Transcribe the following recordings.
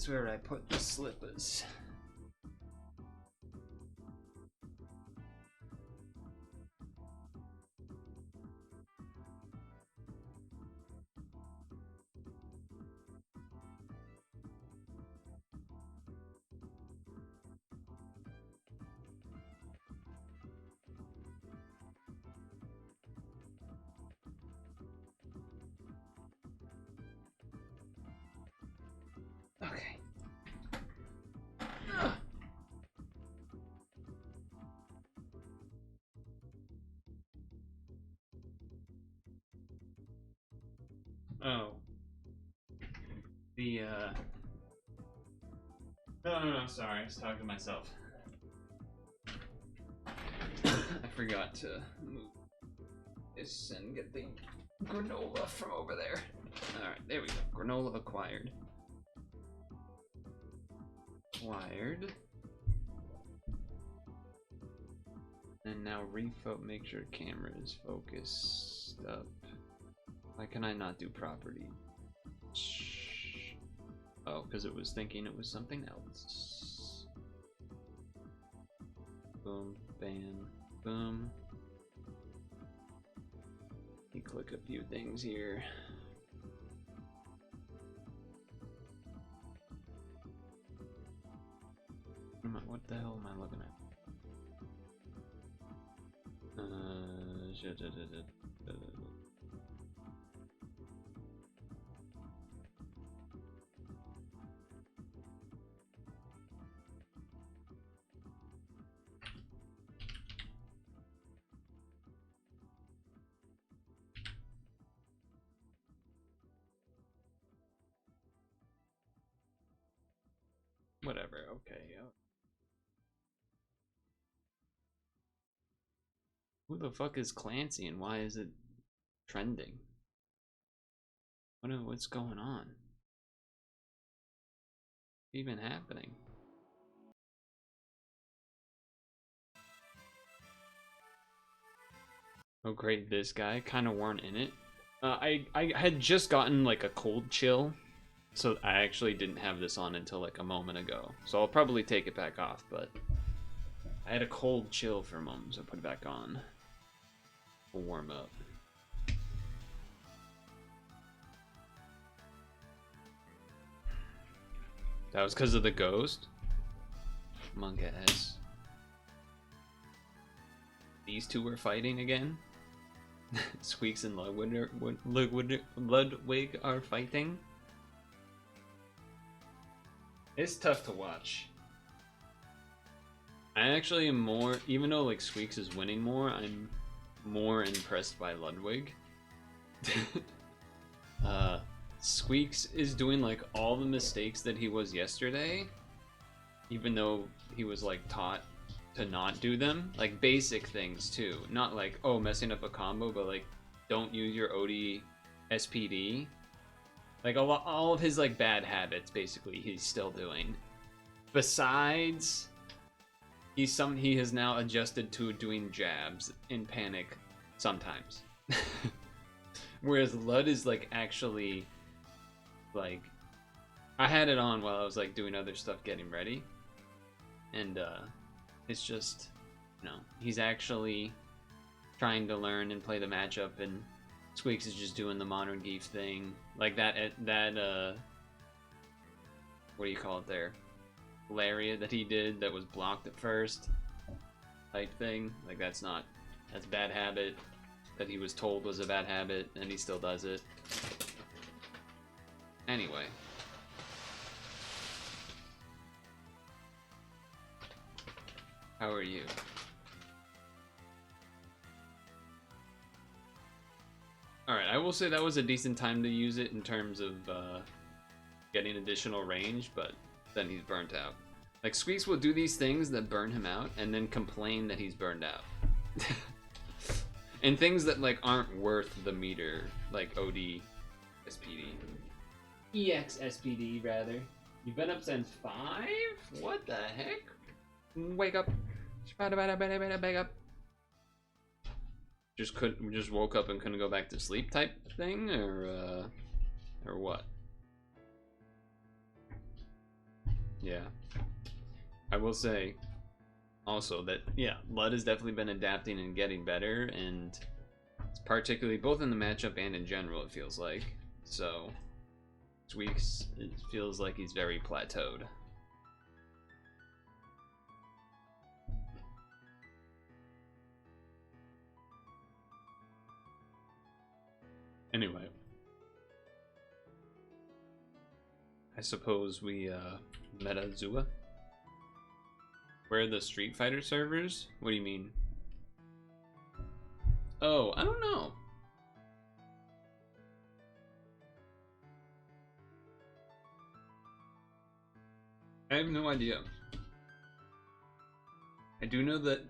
That's where I put the slippers. Okay. Oh. The, No, sorry, I was talking to myself. I forgot to move this and get the granola from over there. Alright, there we go. Granola acquired. And now make sure camera is focused up. Why can I not do property? Oh, because it was thinking it was something else. Boom, bam, boom. Let me click a few things here. What the hell am I looking at? Whatever, okay. Who the fuck is Clancy and why is it trending? What's going on? What's even happening? Oh great, this guy kind of weren't in it. I had just gotten like a cold chill, so I actually didn't have this on until like a moment ago. So I'll probably take it back off, but I had a cold chill for a moment, so I put it back on. We'll warm up. That was because of the ghost? Monk ass. These two were fighting again? Squeaks and Ludwig are fighting? It's tough to watch. I actually am more, even though like Squeaks is winning more, I'm more impressed by Ludwig. Squeaks is doing like all the mistakes that he was yesterday, even though he was like taught to not do them, like basic things too, not like, oh, messing up a combo, but like don't use your OD SPD, like all of his like bad habits basically he's still doing. Besides, he has now adjusted to doing jabs in panic sometimes. Whereas Lud is like actually like, I had it on while I was like doing other stuff getting ready, and it's just, you know, he's actually trying to learn and play the matchup, and Squeaks is just doing the modern Geef thing, like that what do you call it there, lariat that he did that was blocked at first type thing. Like that's bad habit that he was told was a bad habit, and he still does it. Anyway. How are you? Alright, I will say that was a decent time to use it in terms of getting additional range, but then he's burnt out. Like, Squeaks will do these things that burn him out and then complain that he's burned out. And things that, like, aren't worth the meter, like OD SPD. EX SPD, rather. You've been up since 5? What the heck? Wake up. Wake up. Just woke up and couldn't go back to sleep type thing, or what? Yeah. I will say also that, yeah, Lud has definitely been adapting and getting better, and it's particularly both in the matchup and in general, it feels like. So, Tweaks, it feels like he's very plateaued. Anyway, I suppose we meta Zua. Where are the Street Fighter servers? What do you mean? Oh, I don't know. I have no idea. I do know that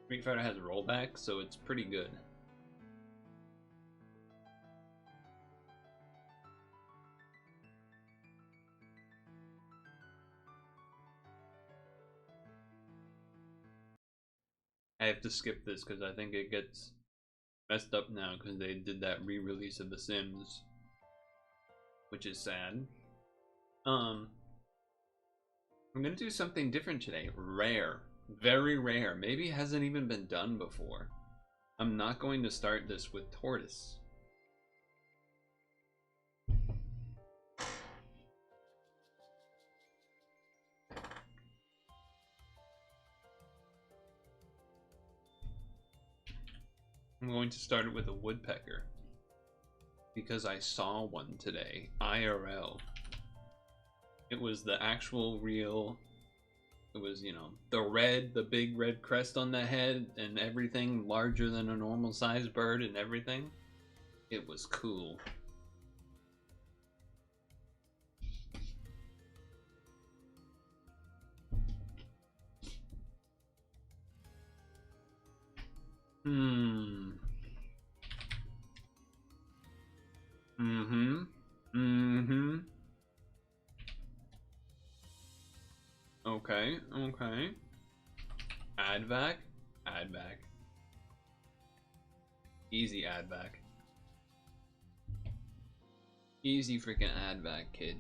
Street Fighter has rollback, so it's pretty good. I have to skip this because I think it gets messed up now because they did that re-release of The Sims, which is sad. I'm gonna do something different today. Rare. Very rare. Maybe hasn't even been done before. I'm not going to start this with Tortoise. I'm going to start it with a woodpecker. Because I saw one today. IRL. It was the actual real... It was, you know, the big red crest on the head and everything, larger than a normal sized bird and everything. It was cool. Okay, okay. Add back. Add back. Easy add back. Easy freaking add back, kid.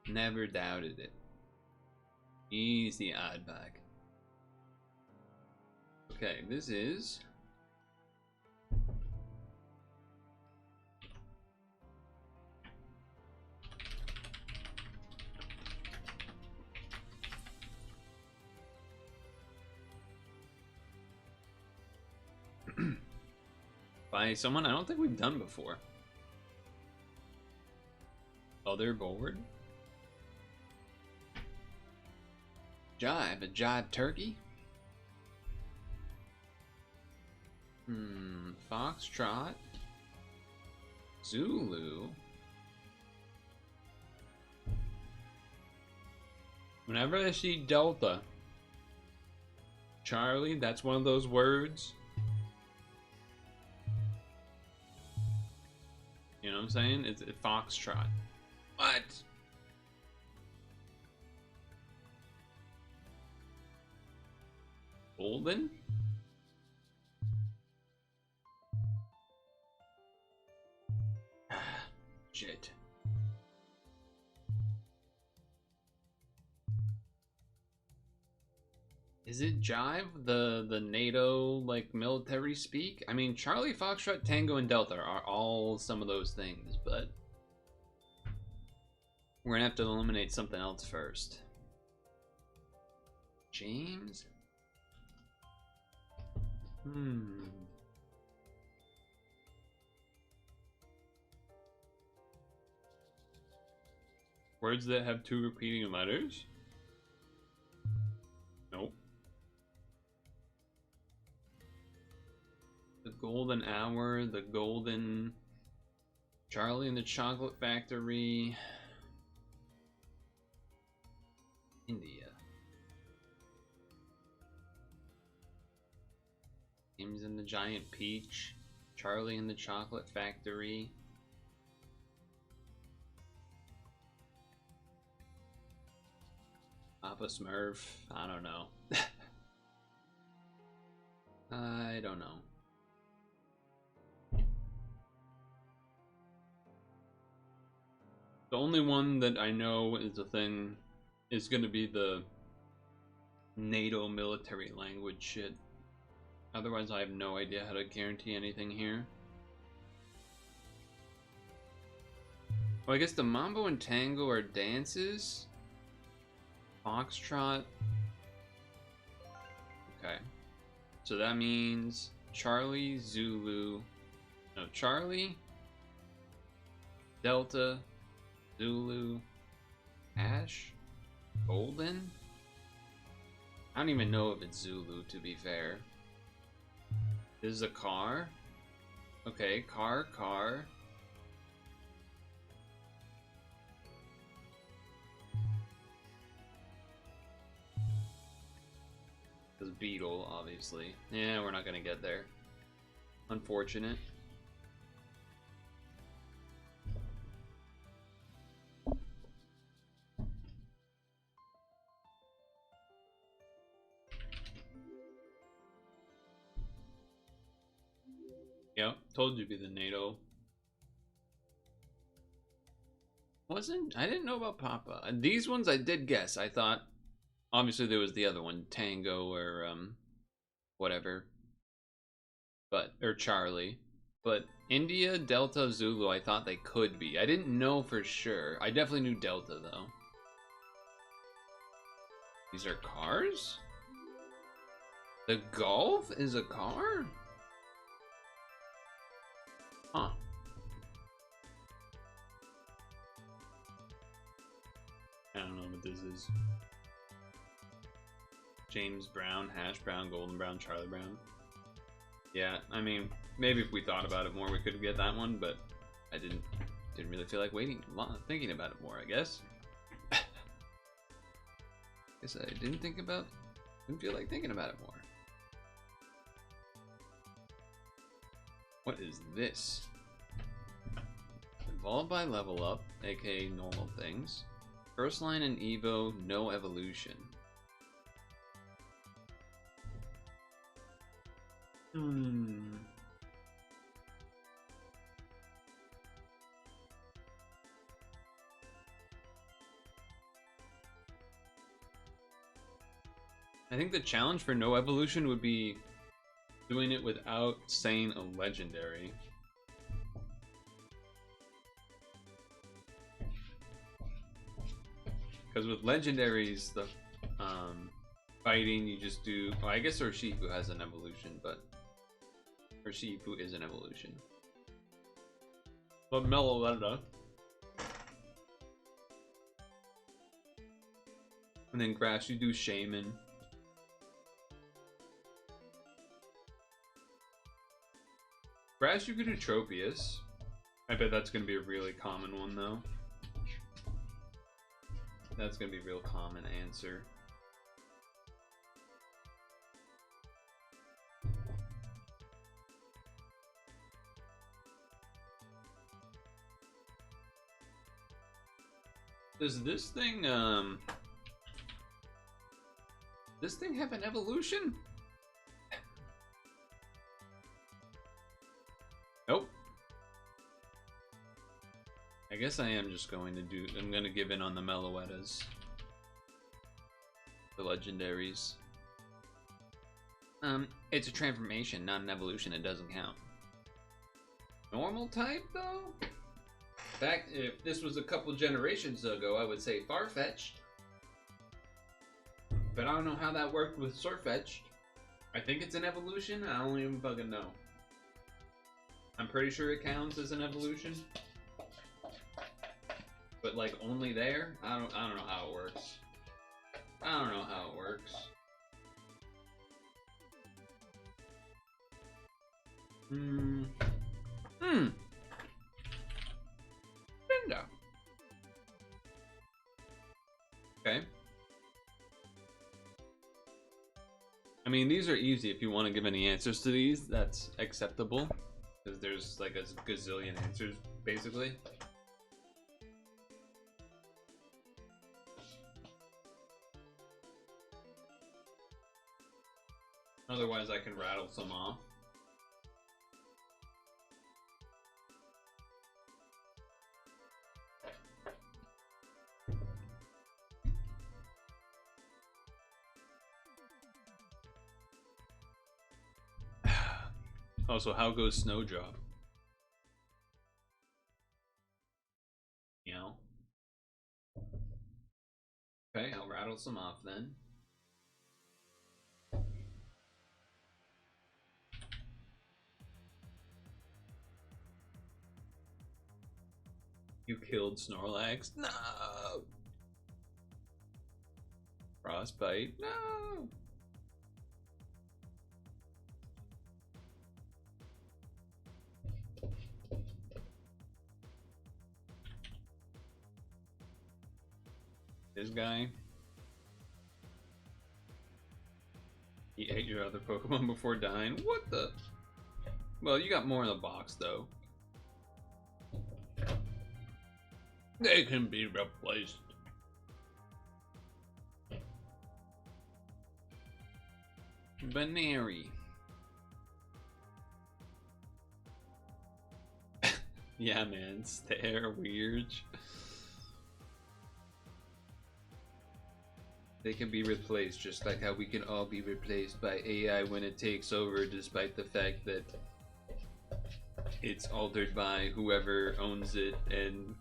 Never doubted it. Easy add back. Okay, this is... by someone I don't think we've done before. Other board? Jive, a jive turkey? Foxtrot? Zulu? Whenever I see Delta, Charlie, that's one of those words. You know what I'm saying? It's a Foxtrot. What? Golden? Shit. Is it jive, the NATO like military speak? I mean, Charlie, Foxtrot, Tango, and Delta are all some of those things, but we're gonna have to eliminate something else first. James? Words that have two repeating letters? Nope. The Golden Hour, the Golden... Charlie and the Chocolate Factory... India. James and the Giant Peach. Charlie and the Chocolate Factory. Papa Smurf. I don't know. I don't know. The only one that I know is a thing is going to be the NATO military language shit. Otherwise, I have no idea how to guarantee anything here. Well, I guess the mambo and tango are dances. Foxtrot. Okay. So that means Charlie, Zulu. No, Charlie, Delta, Zulu, Ash, Golden? I don't even know if it's Zulu, to be fair. This is a car? Okay, car. This beetle, obviously. Yeah, we're not gonna get there. Unfortunate. Yep, told you to be the NATO. I didn't know about Papa. These ones I did guess. I thought, obviously there was the other one, Tango or whatever. Or Charlie. But India, Delta, Zulu, I thought they could be. I didn't know for sure. I definitely knew Delta though. These are cars? The Golf is a car? Huh. I don't know what this is. James Brown, Hash Brown, Golden Brown, Charlie Brown. Yeah, I mean, maybe if we thought about it more, we could get that one, but I didn't really feel like thinking about it more, I guess. Guess I didn't feel like thinking about it more. What is this? Evolve by level up, aka normal things. First line in Evo, no evolution. I think the challenge for no evolution would be doing it without saying a legendary. Because with legendaries, the fighting, you just do... Well, I guess Urshifu has an evolution, but... Urshifu is an evolution. But Meloetta. And then grass, you do Shaman. Grass, you could do Tropius. I bet that's going to be a really common one, though. That's going to be a real common answer. Does this thing have an evolution? Nope. I guess I am just going to I'm going to give in on the Meloettas. The legendaries. It's a transformation, not an evolution. It doesn't count. Normal type, though? In fact, if this was a couple generations ago, I would say Farfetch'd. But I don't know how that worked with Surfetch'd. I think it's an evolution. I don't even fucking know. I'm pretty sure it counts as an evolution. But like only there? I don't know how it works. I don't know how it works. Linda. Okay. I mean, these are easy. If you want to give any answers to these, that's acceptable. Because there's like a gazillion answers, basically. Otherwise, I can rattle some off. Also, how goes Snowdrop? You know? Okay, I'll rattle some off then. You killed Snorlax? No! Frostbite? No! This guy. He ate your other Pokemon before dying? What the? Well, you got more in the box, though. They can be replaced. Banary. Yeah, man, stare weird. They can be replaced just like how we can all be replaced by AI when it takes over, despite the fact that it's altered by whoever owns it and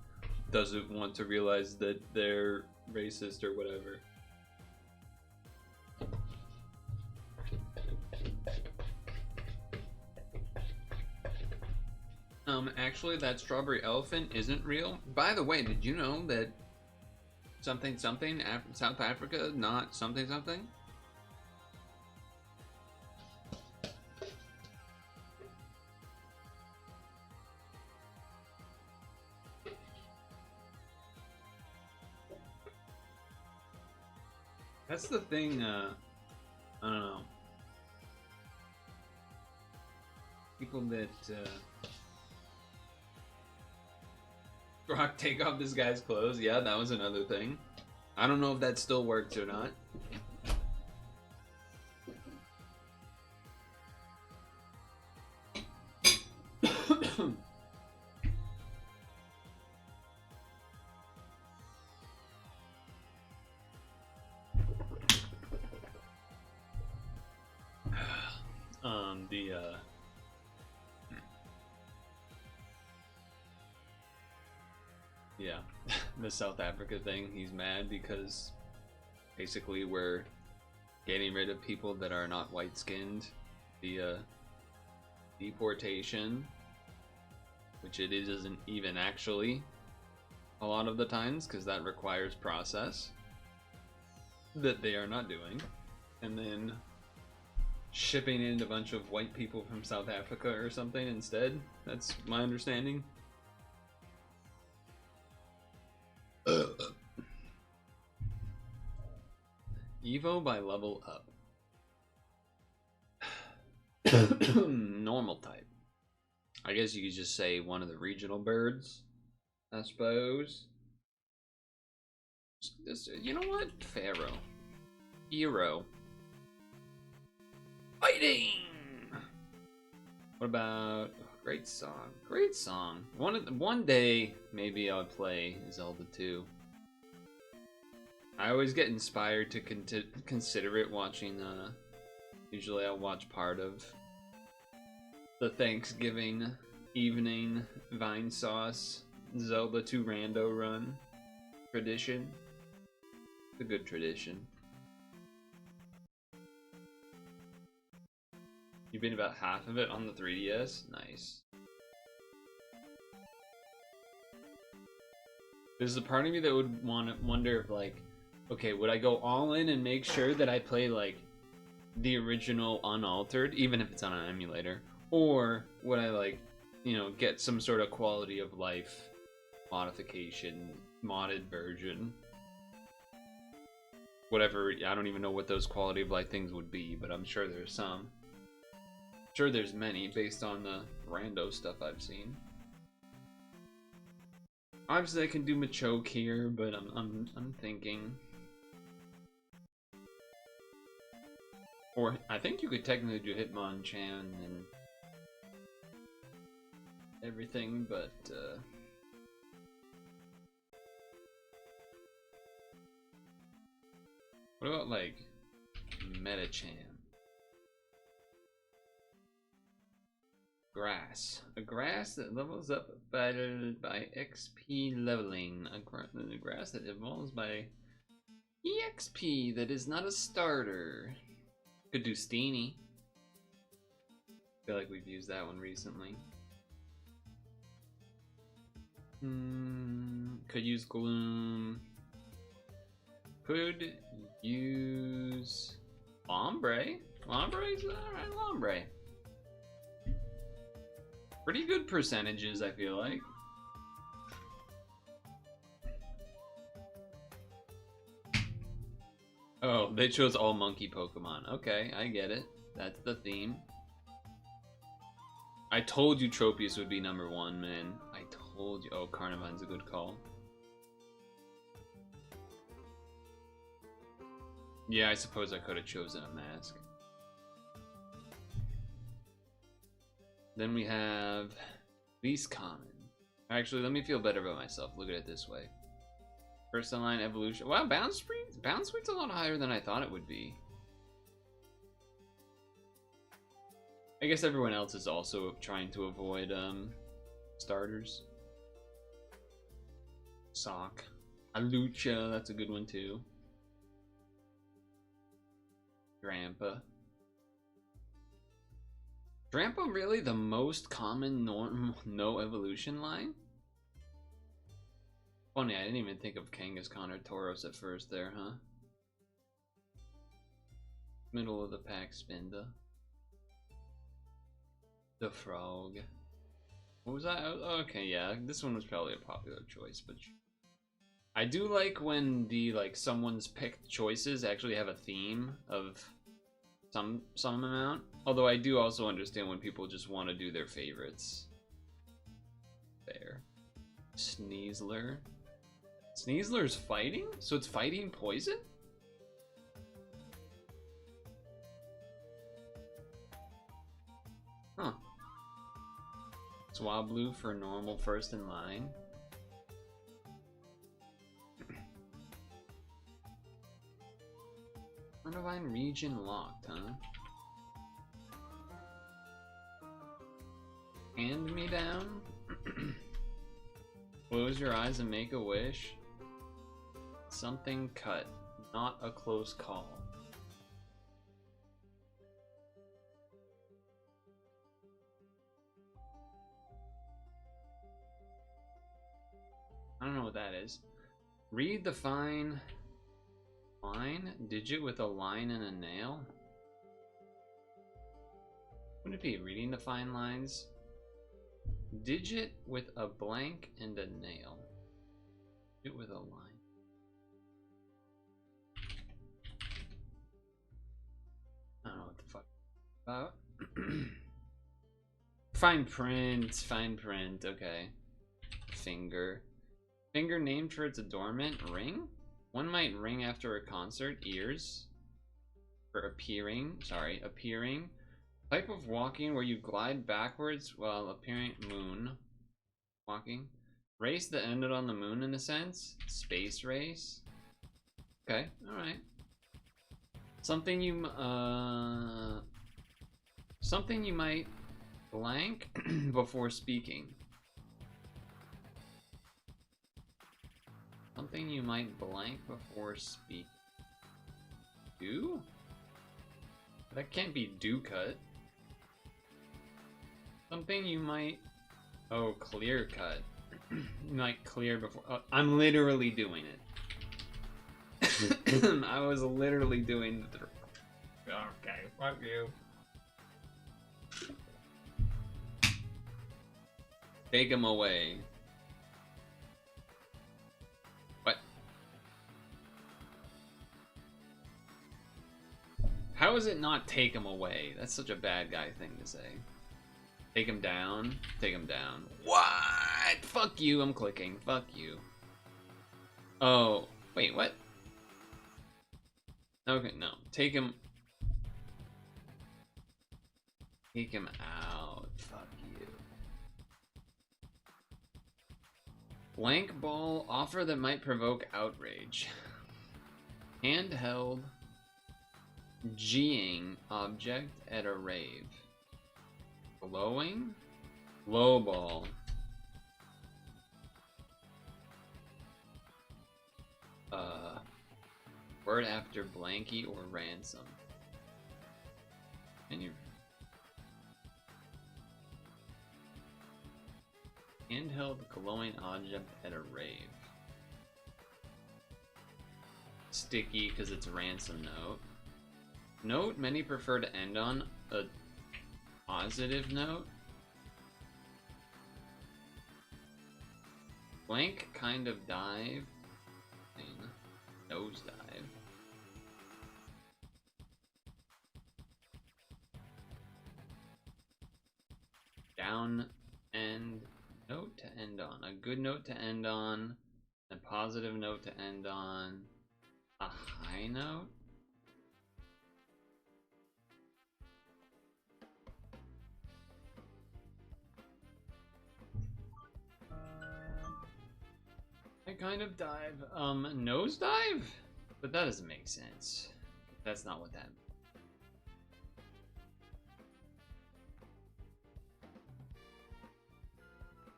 doesn't want to realize that they're racist or whatever. Actually, that strawberry elephant isn't real. By the way, did you know that something something South Africa, not something something? That's the thing, I don't know. People that, Brock, take off this guy's clothes. Yeah, that was another thing. I don't know if that still works or not. Yeah, the South Africa thing, he's mad because basically we're getting rid of people that are not white-skinned via deportation, which it isn't even actually a lot of the times because that requires process that they are not doing, and then shipping in a bunch of white people from South Africa or something instead. That's my understanding. Evo by level up. Normal type. I guess you could just say one of the regional birds, I suppose. You know what? Pharaoh. Hero. Fighting! What about... Oh, great song. Great song. One day, maybe I'll play Zelda 2. I always get inspired to consider it watching, usually I'll watch part of the Thanksgiving evening Vine Sauce Zelda 2 rando run tradition. It's a good tradition. You've been about half of it on the 3DS? Nice. There's a part of me that would wonder if, like, okay, would I go all in and make sure that I play, like, the original unaltered, even if it's on an emulator? Or would I, like, you know, get some sort of quality of life modification, modded version? Whatever, I don't even know what those quality of life things would be, but I'm sure there's some. I'm sure there's many based on the rando stuff I've seen. Obviously I can do Machoke here, but I'm thinking. Or I think you could technically do Hitmonchan and everything, but what about like Metachan? Grass. A grass that levels up by XP leveling. A grass that evolves by EXP that is not a starter. Could do Steenie. I feel like we've used that one recently. Could use Gloom. Could use Lombre. Lombre's alright, Lombre. Pretty good percentages, I feel like. Oh, they chose all monkey Pokemon. Okay, I get it. That's the theme. I told you Tropius would be #1, man. I told you. Oh, Carnivine's a good call. Yeah, I suppose I could have chosen a mask. Then we have least common. Actually, let me feel better about myself. Look at it this way. First in line evolution. Wow, Bounce Sweet's a lot higher than I thought it would be. I guess everyone else is also trying to avoid starters. Sock. Alucha, that's a good one too. Drampa. Drampa really the most common no evolution line? Funny, I didn't even think of Kangaskhan or Tauros at first there, huh? Middle of the pack Spinda. The Frog. What was that? Okay, yeah, this one was probably a popular choice, but I do like when the someone's picked choices actually have a theme of some amount. Although I do also understand when people just want to do their favorites. There. Sneasler. Sneasler's fighting? So it's fighting poison? Huh. Swablu for normal first in line. Carnivine region locked, huh? Hand me down? Close your eyes and make a wish. Something cut, not a close call. I don't know what that is. Read the fine line? Digit with a line and a nail? Wouldn't it be reading the fine lines? Digit with a blank and a nail. Digit with a line. I don't know what the fuck about. Fine print, okay. Finger. Finger named for its adornment. Ring? One might ring after a concert. Ears. For appearing. Sorry, appearing. Type of walking where you glide backwards while appearing. Moon. Walking. Race that ended on the moon in a sense. Space race. Okay, alright. Something you might blank before speaking. Something you might blank before speaking. Do? That can't be do cut. Something you might... Oh, clear cut. You might clear before... Oh, I'm literally doing it. I was literally doing the... Okay, fuck you. Take him away. What? How is it not take him away? That's such a bad guy thing to say. Take him down. Take him down. What? Fuck you, I'm clicking. Fuck you. Oh, wait, what? Okay, no. Take him... Take him out. Fuck you. Blank ball. Offer that might provoke outrage. Handheld. G-ing object at a rave. Glowing? Low ball. Word after blankie or ransom. And you handheld glowing object at a rave. Sticky because it's ransom note. Note many prefer to end on a positive note. Blank kind of dive. Nose dive. Down end note to end on. A good note to end on. A positive note to end on. A high note. I kind of dive. Nose dive? But that doesn't make sense. That's not what that means.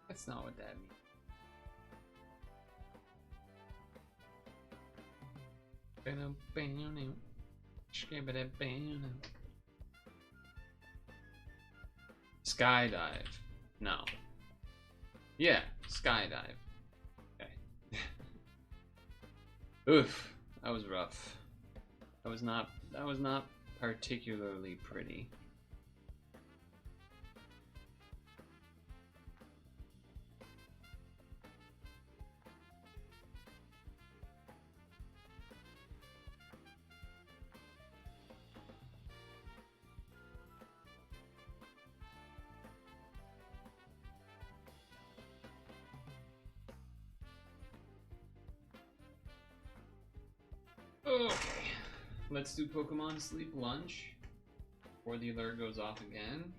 That's not what that means. Skydive. No. Yeah, skydive. Okay. Oof, that was rough. That was not particularly pretty. Okay, let's do Pokemon Sleep Lunch before the alert goes off again.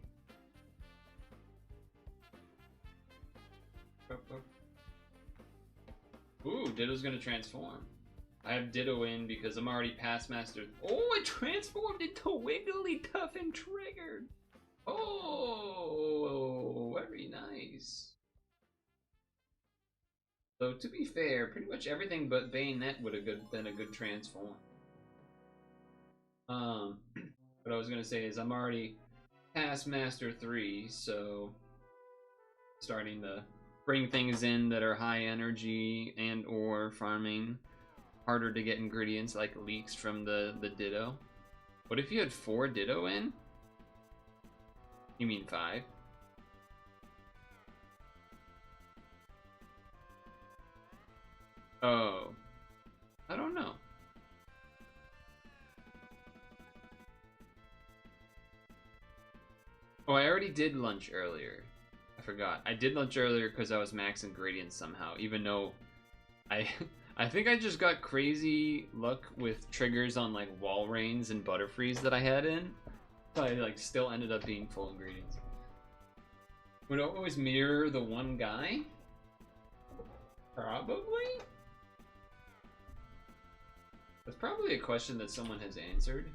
Ooh, Ditto's gonna transform. I have Ditto in because I'm already past master. Oh, it transformed into Wigglytuff and triggered. Oh, very nice. So to be fair, pretty much everything but Bayonet would have been a good transform. What I was gonna say is I'm already past Master 3, so starting to bring things in that are high energy and or farming harder to get ingredients like leaks from the Ditto. What if you had 4 Ditto in? You mean 5? Oh, I don't know. Oh, I already did lunch earlier. I forgot. I did lunch earlier because I was max ingredients somehow, even though I think I just got crazy luck with triggers on like Walreins and Butterfrees that I had in. So I like still ended up being full ingredients. Would it always mirror the one guy? Probably? That's probably a question that someone has answered.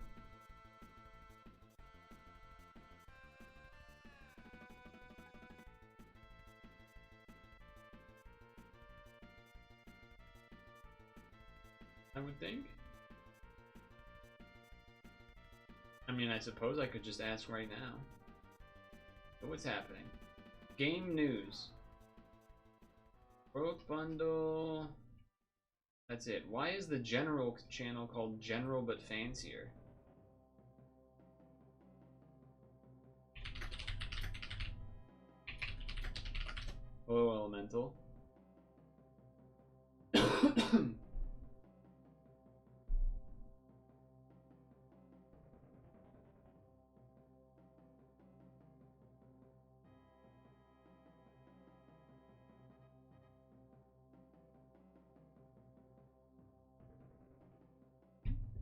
I would think. I mean, I suppose I could just ask right now. But what's happening? Game news. Growth bundle. That's it. Why is the general channel called General but Fancier? Hello, Elemental.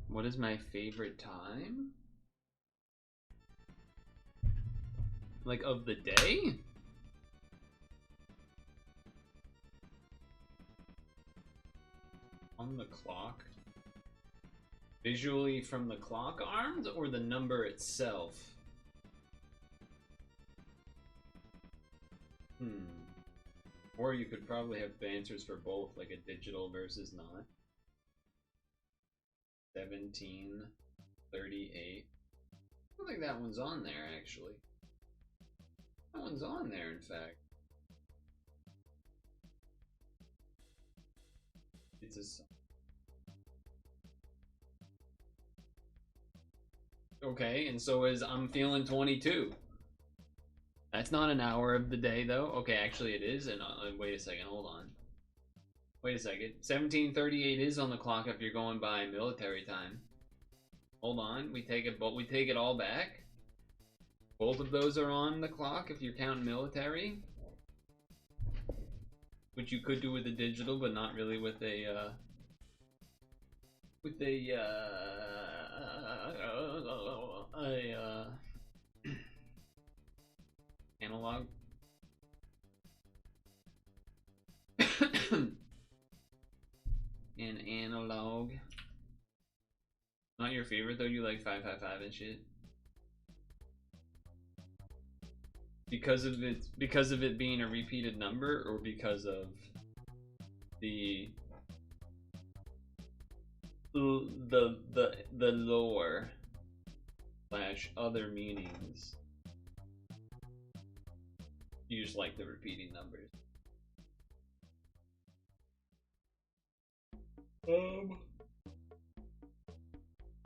What is my favorite time? Like, of the day? On the clock? Visually from the clock arms or the number itself? Or you could probably have the answers for both, like a digital versus not. 1738. I don't think that one's on there, actually. That one's on there, in fact. It's a... Okay, and so is I'm feeling 22. That's not an hour of the day, though. Okay, actually it is, and wait a second, hold on. Wait a second. 1738 is on the clock if you're going by military time. Hold on, we take it all back. Both of those are on the clock if you're counting military. Which you could do with a digital, but not really with a analog. An analog. Not your favorite though. You like 555 and shit. Because of it being a repeated number, or because of the lore / other meanings. You just like the repeating numbers.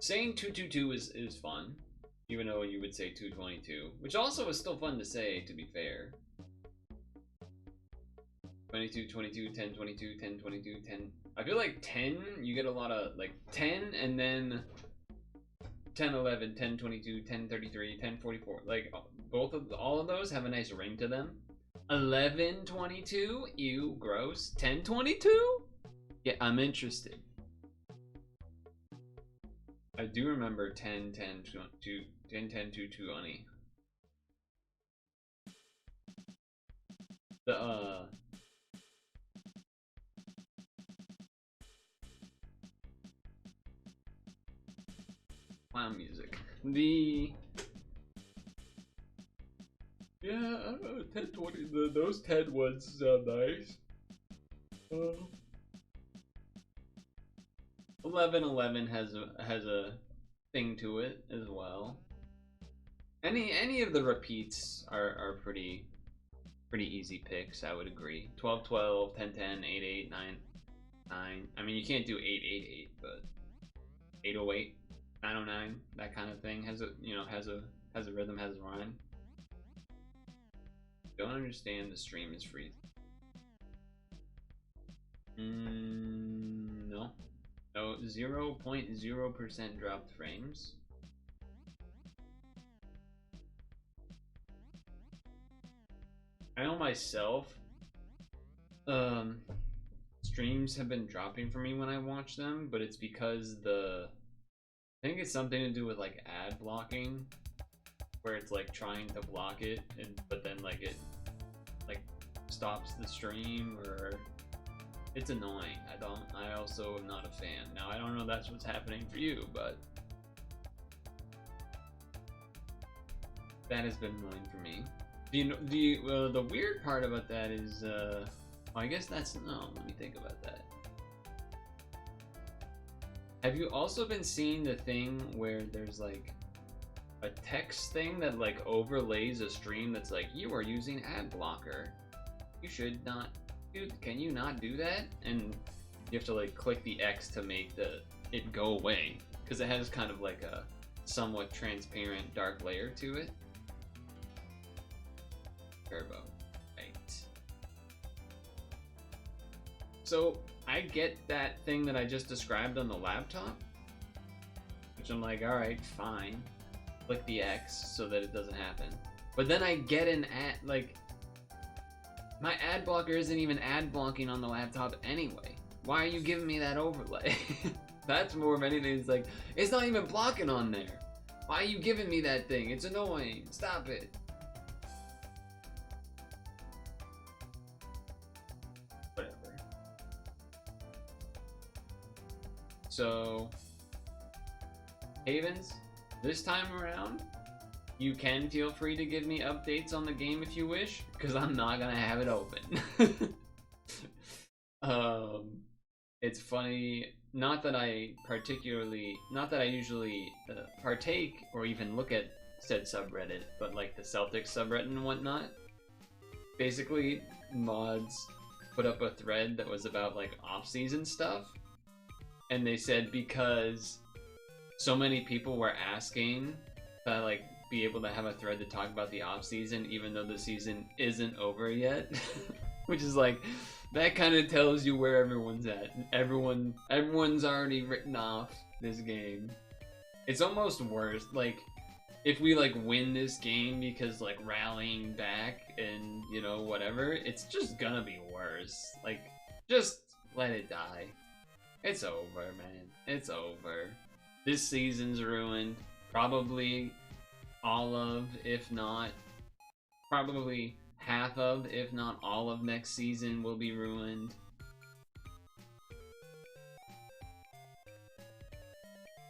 Saying 222 is fun, even though you would say 222, which also is still fun to say, to be fair. 22, 22, 10, 22, 10, 22, 10. I feel like 10, you get a lot of, like, 10 and then 10, 11, 10, 22, 10, 33, 10, 44. Like, all of those have a nice ring to them. 11, 22, ew, gross. 10, 22? Yeah, I'm interested. I do remember 10, 10, 2, 10, 10, 2, 20. The, clown music. Yeah, 10, 20, those 10 ones sound nice. 1111 has a thing to it as well. Any of the repeats are pretty easy picks, I would agree. 12 12, 10 10, 8 8, 9 9. I mean, you can't do 8 8 8, but 808, 909, that kind of thing has a rhythm, has a rhyme. Don't understand, the stream is free. No. No, 0.0% dropped frames. I know myself, streams have been dropping for me when I watch them, but it's because I think it's something to do with like ad blocking, where it's like trying to block it, but then like it like stops the stream, or it's annoying. I also am not a fan. Now, I don't know if that's what's happening for you, but that has been annoying for me. The weird part about that is, well, I guess that's, no, let me think about that. Have you also been seeing the thing where there's like a text thing that like overlays a stream that's like, you are using ad blocker? You should not. Dude, can you not do that? And you have to like click the X to make it go away, because it has kind of like a somewhat transparent dark layer to it. Turbo, right? So I get that thing that I just described on the laptop, which I'm like, all right, fine. Click the X so that it doesn't happen. But then I get an ad, like, my ad blocker isn't even ad blocking on the laptop anyway. Why are you giving me that overlay? That's more of anything. It's like, it's not even blocking on there. Why are you giving me that thing? It's annoying. Stop it. Whatever. So, Havens, this time around, You can feel free to give me updates on the game if you wish, because I'm not gonna have it open. It's funny. Not that I usually partake or even look at said subreddit, but like the Celtics subreddit and whatnot. Basically, mods put up a thread that was about like off-season stuff, and they said because so many people were asking to like be able to have a thread to talk about the off-season, even though the season isn't over yet, which is like. That kind of tells you where everyone's at. Everyone's already written off this game. It's almost worse. Like, if we like win this game because like rallying back and you know whatever, it's just gonna be worse. Like, just let it die. It's over, man. It's over. This season's ruined. Probably all of, if not, probably half of, if not all of next season will be ruined.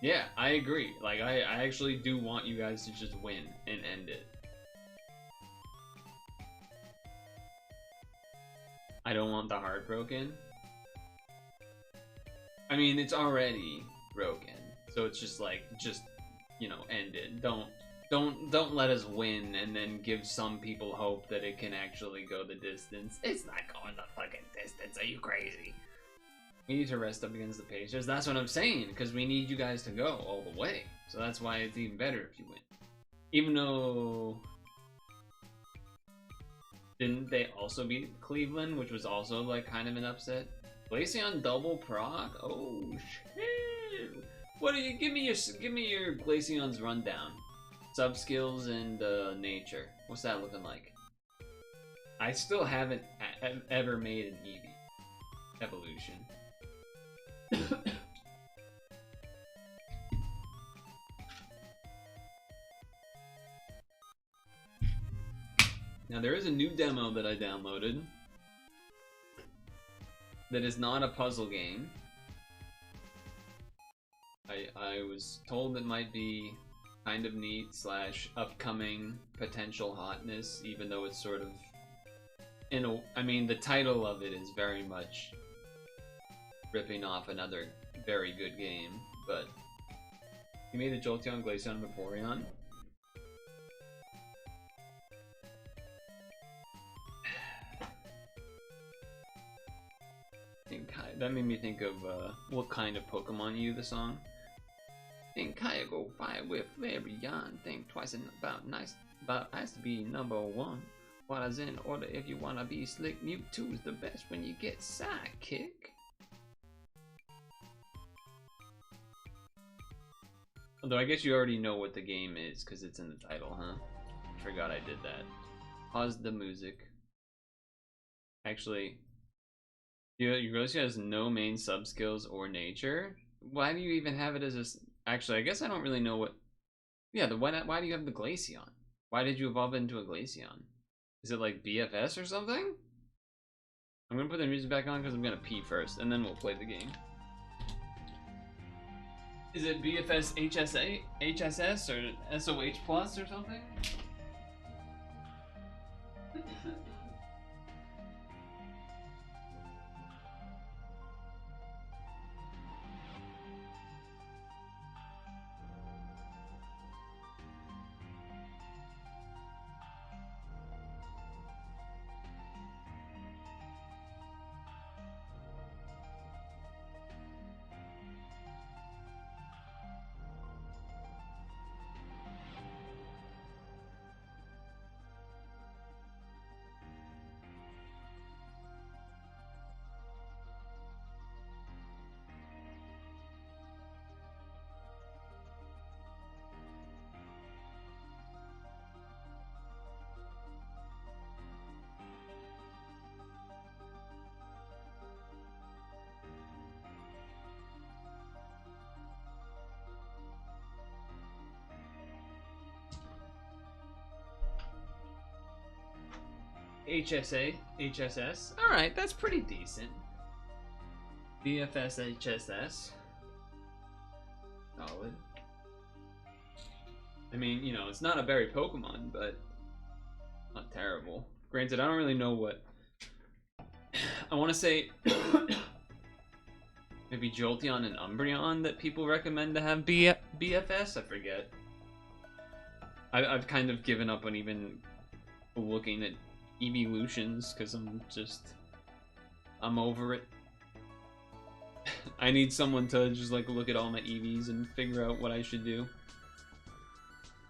Yeah, I agree. Like, I actually do want you guys to just win and end it. I don't want the heart broken. I mean, it's already broken. So it's just like, you know, end it. Don't let us win and then give some people hope that it can actually go the distance. It's not going the fucking distance. Are you crazy? We need to rest up against the Pacers. That's what I'm saying, because we need you guys to go all the way. So that's why it's even better if you win. Even though... Didn't they also beat Cleveland, which was also like kind of an upset? Glaceon double proc? Oh shit! What do you give me your Glaceon's rundown? Sub skills and nature. What's that looking like? I still haven't ever made an Eevee evolution. Now there is a new demo that I downloaded that is not a puzzle game. I was told it might be kind of neat / upcoming potential hotness, even though it's sort of I mean, the title of it is very much ripping off another very good game, but he made a Jolteon, Glaceon, and Vaporeon. That made me think of What Kind of Pokemon You, the song. Think Kaya go fight with Flareon. Think twice about nice to be #1. What is in order if you wanna be slick? Mewtwo's the best when you get sidekick. Although I guess you already know what the game is because it's in the title, huh? Forgot I did that. Pause the music. Actually, Eugrosia has no main sub skills or nature. Why do you even have it as a? Actually, I guess I don't really know what. Yeah, why do you have the Glaceon? Why did you evolve into a Glaceon? Is it like BFS or something? I'm gonna put the music back on because I'm gonna pee first, and then we'll play the game. Is it BFS HSS or SOH Plus or something? HSS. Alright, that's pretty decent. BFS HSS. Solid. I mean, you know, it's not a berry Pokemon, but not terrible. Granted, I don't really know what... I want to say... maybe Jolteon and Umbreon that people recommend to have BFS? I forget. I've kind of given up on even looking at evolutions because I'm over it. I need someone to just like look at all my EVs and figure out what I should do.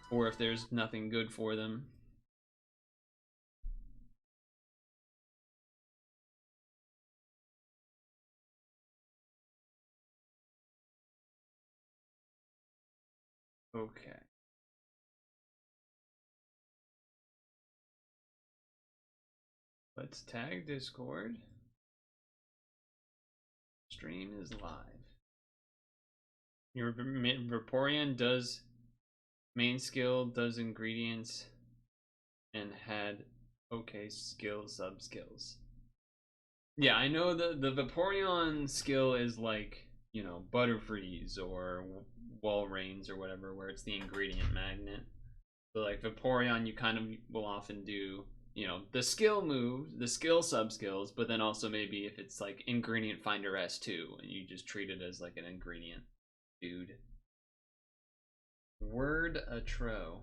Or if there's nothing good for them. Okay. Let's tag Discord. Stream is live. Your Vaporeon does main skill, does ingredients, and had okay skill sub skills. Yeah, I know the Vaporeon skill is like, you know, Butterfreeze or Walreins or whatever, where it's the ingredient magnet. So like Vaporeon, you kind of will often do, you know, the skill moves, the skill sub skills, but then also maybe if it's like ingredient finder S2 and you just treat it as like an ingredient dude. Wordatro.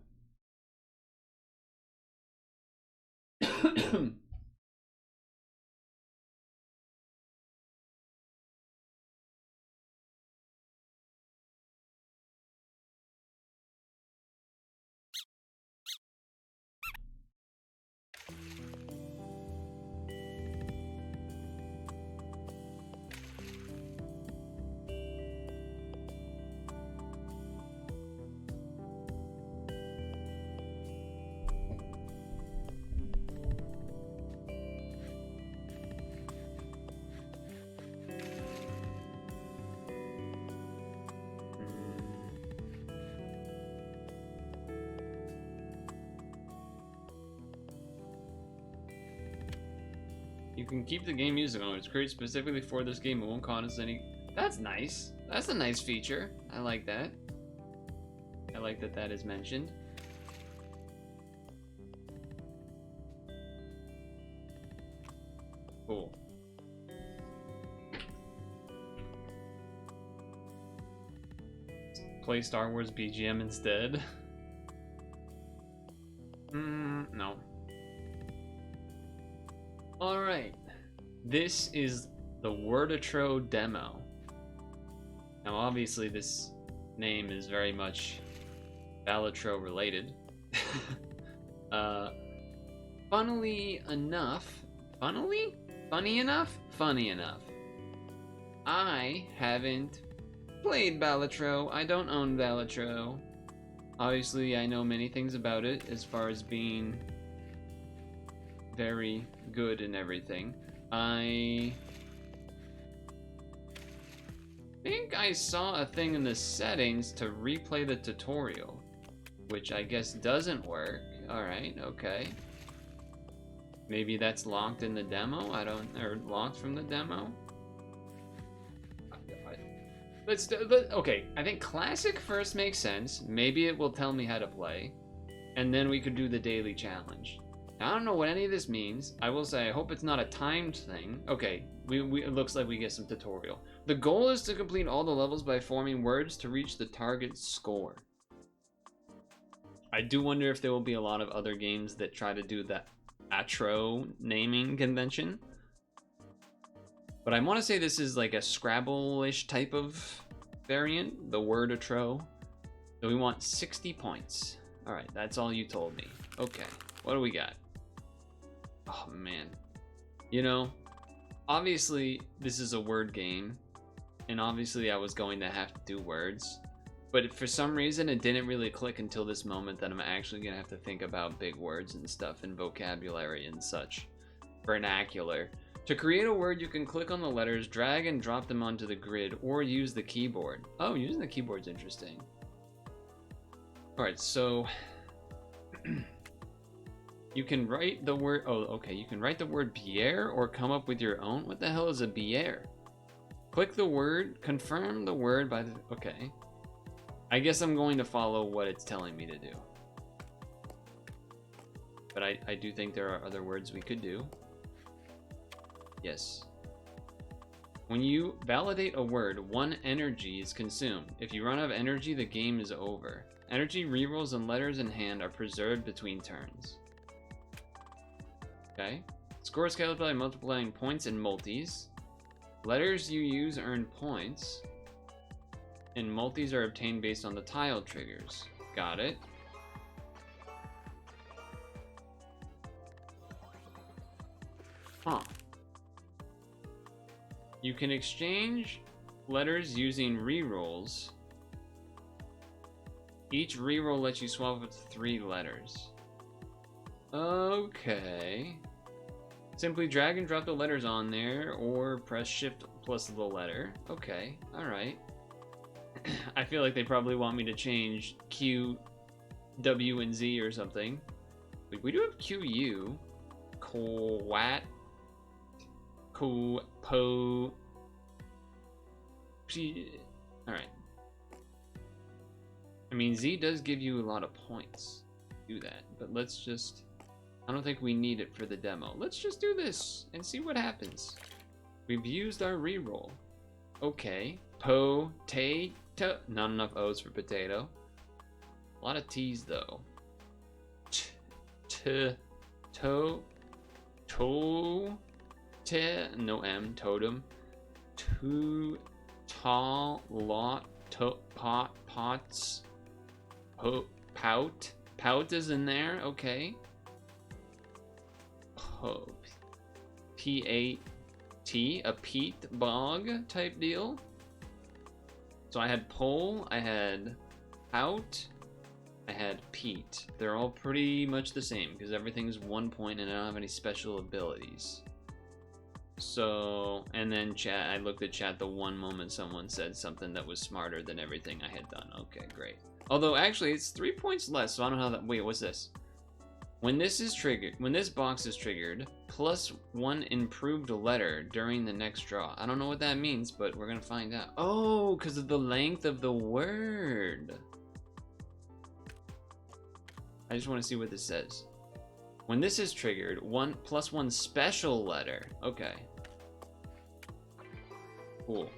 You can keep the game music on. It's created specifically for this game. It won't cause any... That's nice. That's a nice feature. I like that. I like that that is mentioned. Cool. Play Star Wars BGM instead. No. Alright, this is the Wordatro demo. Now obviously this name is very much Balatro related. Funny enough, I haven't played Balatro. I don't own Balatro. Obviously I know many things about it as far as being very good and everything. I think I saw a thing in the settings to replay the tutorial, which I guess doesn't work. Alright, okay. Maybe that's locked in the demo? Or locked from the demo? Okay, I think Classic first makes sense. Maybe it will tell me how to play. And then we could do the daily challenge. I don't know what any of this means. I will say I hope it's not a timed thing. Okay, it looks like we get some tutorial. The goal is to complete all the levels by forming words to reach the target score. I do wonder if there will be a lot of other games that try to do that Atro naming convention. But I want to say this is like a Scrabble-ish type of variant, the Wordatro. So we want 60 points. All right, that's all you told me. Okay, what do we got? Oh man, you know, obviously this is a word game, and obviously I was going to have to do words, but for some reason it didn't really click until this moment that I'm actually gonna have to think about big words and stuff and vocabulary and such. Vernacular. To create a word, you can click on the letters, drag and drop them onto the grid, or use the keyboard. Oh, using the keyboard's interesting. Alright, so you can write the word, oh, okay, you can write the word bière or come up with your own. What the hell is a bière? Click the word, confirm the word by the, okay. I guess I'm going to follow what it's telling me to do. But I do think there are other words we could do. Yes. When you validate a word, 1 energy is consumed. If you run out of energy, the game is over. Energy rerolls and letters in hand are preserved between turns. Okay. Score is calculated by multiplying points and multis. Letters you use earn points. And multis are obtained based on the tile triggers. Got it. Huh. You can exchange letters using rerolls. Each reroll lets you swap up to 3 letters. Okay. Simply drag and drop the letters on there, or press shift plus the letter. Okay, alright. I feel like they probably want me to change Q, W, and Z or something. We do have QU. Quat. Po. Alright. I mean, Z does give you a lot of points. Do that, but let's just... I don't think we need it for the demo. Let's just do this and see what happens. We've used our reroll. Okay. Potato. Not enough O's for potato. A lot of T's though. No M. Totem. Pots. Pout is in there. Okay. P-A-T, a peat bog type deal. So I had pole, I had out, I had peat. They're all pretty much the same because everything's 1 point and I don't have any special abilities. So, and then chat, I looked at chat the one moment someone said something that was smarter than everything I had done. Okay, great. Although actually it's 3 points less, so I don't know how that, wait, what's this? When this is triggered, when this box is triggered, +1 improved letter during the next draw. I don't know what that means, but we're gonna find out. Oh, because of the length of the word. I just want to see what this says. When this is triggered, +1 special letter. Okay. Cool.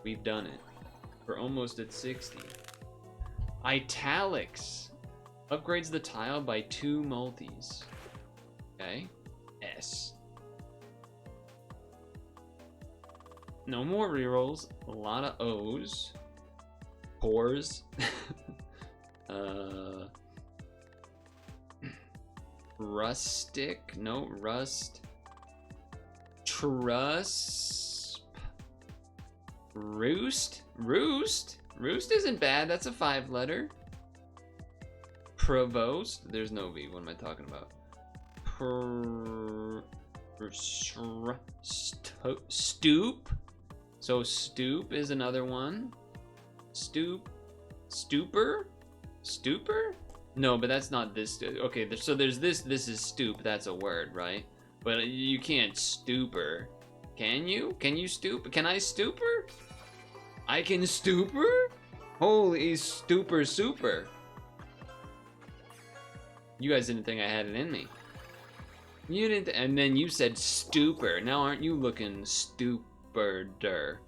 We've done it. We're almost at 60. Italics upgrades the tile by 2 multis. Okay. S. No more rerolls. A lot of O's. Pores. Rustic. No, rust. Trusp. Roost. Roost. Roost isn't bad, that's a 5 letter. Provost, there's no V, what am I talking about? Stoop. So stoop is another one. Stupor? No, but that's not this. Okay, so there's this is stoop, that's a word, right? But you can't stupor. Can you? Can you stoop? Can I stupor? I can stupor? Holy stupor super. You guys didn't think I had it in me. You didn't, and then you said stupor. Now aren't you looking stupider?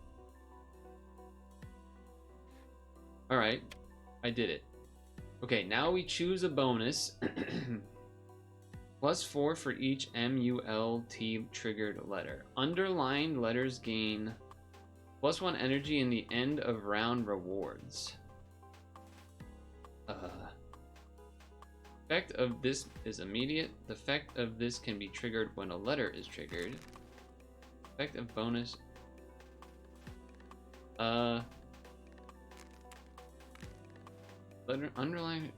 Alright, I did it. Okay, now we choose a bonus. +4 for each M-U-L-T triggered letter. Underlined letters gain +1 energy in the end of round rewards. Effect of this is immediate. The effect of this can be triggered when a letter is triggered. Effect of bonus. Letter underline.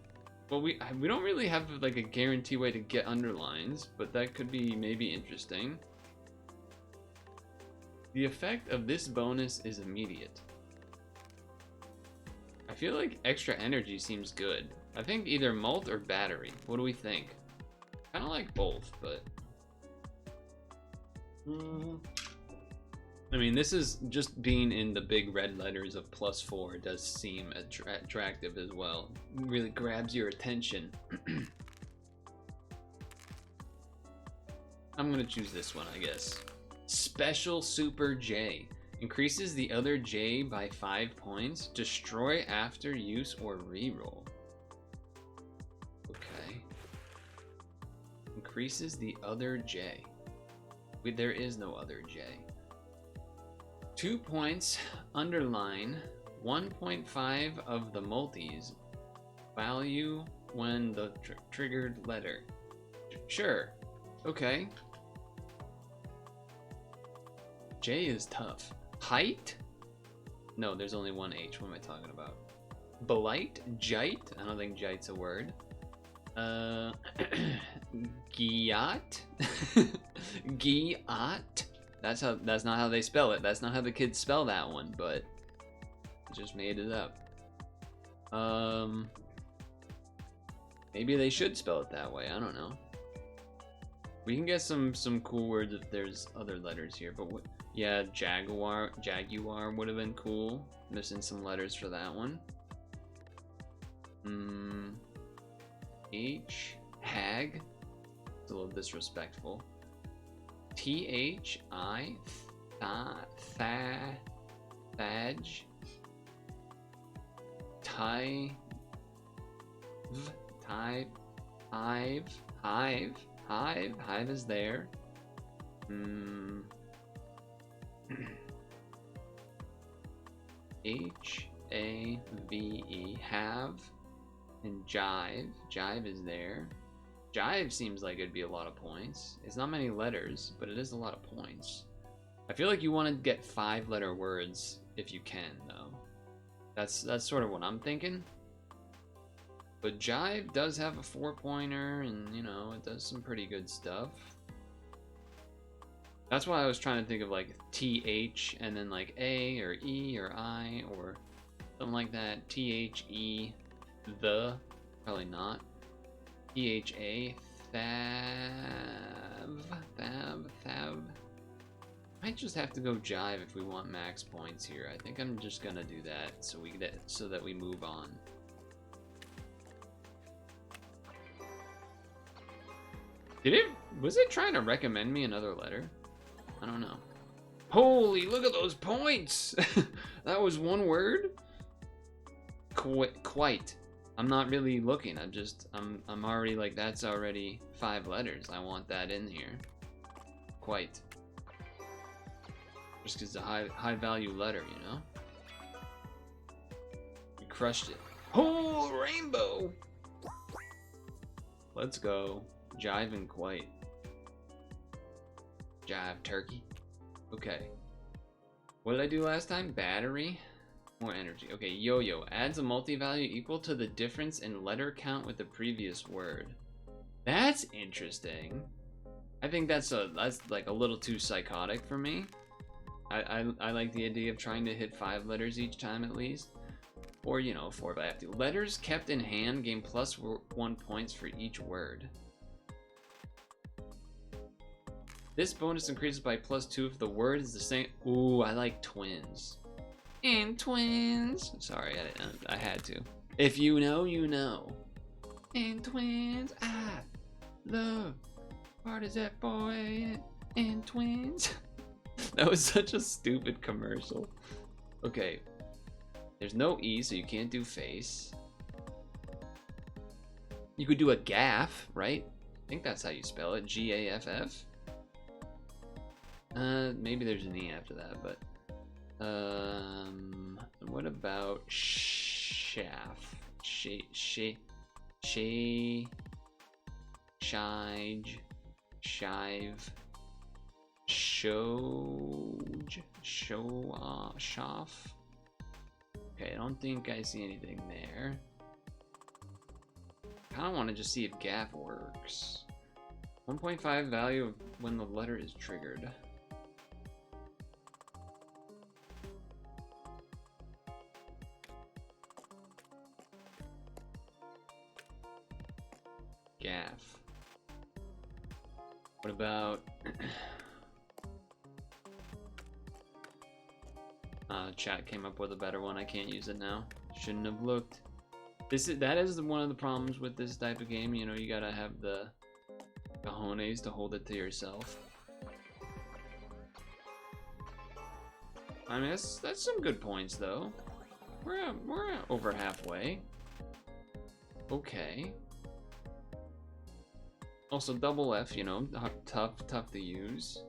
Well, we don't really have like a guarantee way to get underlines, but that could be maybe interesting. The effect of this bonus is immediate. I feel like extra energy seems good. I think either mult or battery. What do we think? Kind of like both, but... I mean, this is just being in the big red letters of +4 does seem attractive as well. It really grabs your attention. I'm gonna choose this one, I guess. Special Super J. Increases the other J by 5 points. Destroy after use or reroll. Okay. Increases the other J. Wait, there is no other J. 2 points, underline 1.5 of the multis value when the triggered letter. Sure. Okay. J is tough. Height? No, there's only one H. What am I talking about? Blight? Jite? I don't think jite's a word. Giat? Giat? That's not how they spell it. That's not how the kids spell that one, but I just made it up. Maybe they should spell it that way. I don't know. We can get some cool words if there's other letters here, but what? Yeah, jaguar would have been cool. Missing some letters for that one. H, hag. It's a little disrespectful. Thi, thaj. Tie, hive is there. H-A-V-E, have, and jive is there. Jive seems like it'd be a lot of points. It's not many letters, but it is a lot of points. I feel like you want to get 5-letter words if you can, though. That's sort of what I'm thinking. But jive does have a 4-pointer, and you know, it does some pretty good stuff. That's why I was trying to think of like TH and then like A or E or I or something like that. THE, the, probably not. THA, thab. Might just have to go jive if we want max points here. I think I'm just gonna do that so that we move on. Was it trying to recommend me another letter? I don't know. Holy, look at those points! That was one word? Quite. I'm not really looking. I'm already like, that's already 5 letters. I want that in here. Quite. Just because it's a high value letter, you know? We crushed it. Oh, rainbow! Let's go. Jive and quite. Jive turkey. Okay. What did I do last time? Battery. More energy. Okay, yo-yo. Adds a multi-value equal to the difference in letter count with the previous word. That's interesting. I think that's like a little too psychotic for me. I like the idea of trying to hit 5 letters each time at least. Or, you know, 4 if I have to. Letters kept in hand gain +1 points for each word. This bonus increases by +2 if the word is the same. Ooh, I like twins. And twins. Sorry, I had to. If you know, you know. And twins. I love parties at boy and twins. That was such a stupid commercial. Okay. There's no E, so you can't do face. You could do a gaff, right? I think that's how you spell it. G-A-F-F. Maybe there's an E after that, but what about shaft? Shige, shive, shaf. Okay, I don't think I see anything there. I kind of want to just see if gaff works. 1.5 value of when the letter is triggered. Gaff. What about Chat came up with a better one. I can't use it now. Shouldn't have looked. That is one of the problems with this type of game. You know, you gotta have the cojones to hold it to yourself. I mean, that's some good points though. We're over halfway. Okay. Also, double F, you know, tough to use.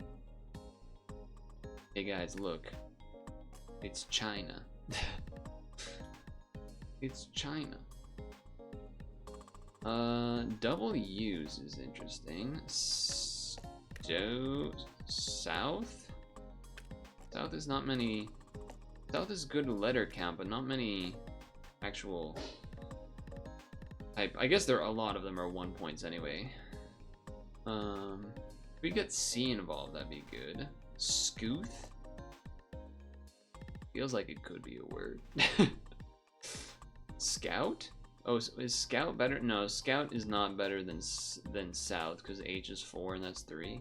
Hey guys, look. It's China. It's China. Double U's is interesting. South? South is not many. South is good letter count, but not many actual type. I guess a lot of them are 1 points anyway. If we get C involved, that'd be good. Scooth? Feels like it could be a word. Scout? Oh, is Scout better? No, Scout is not better than South because H is 4 and that's 3.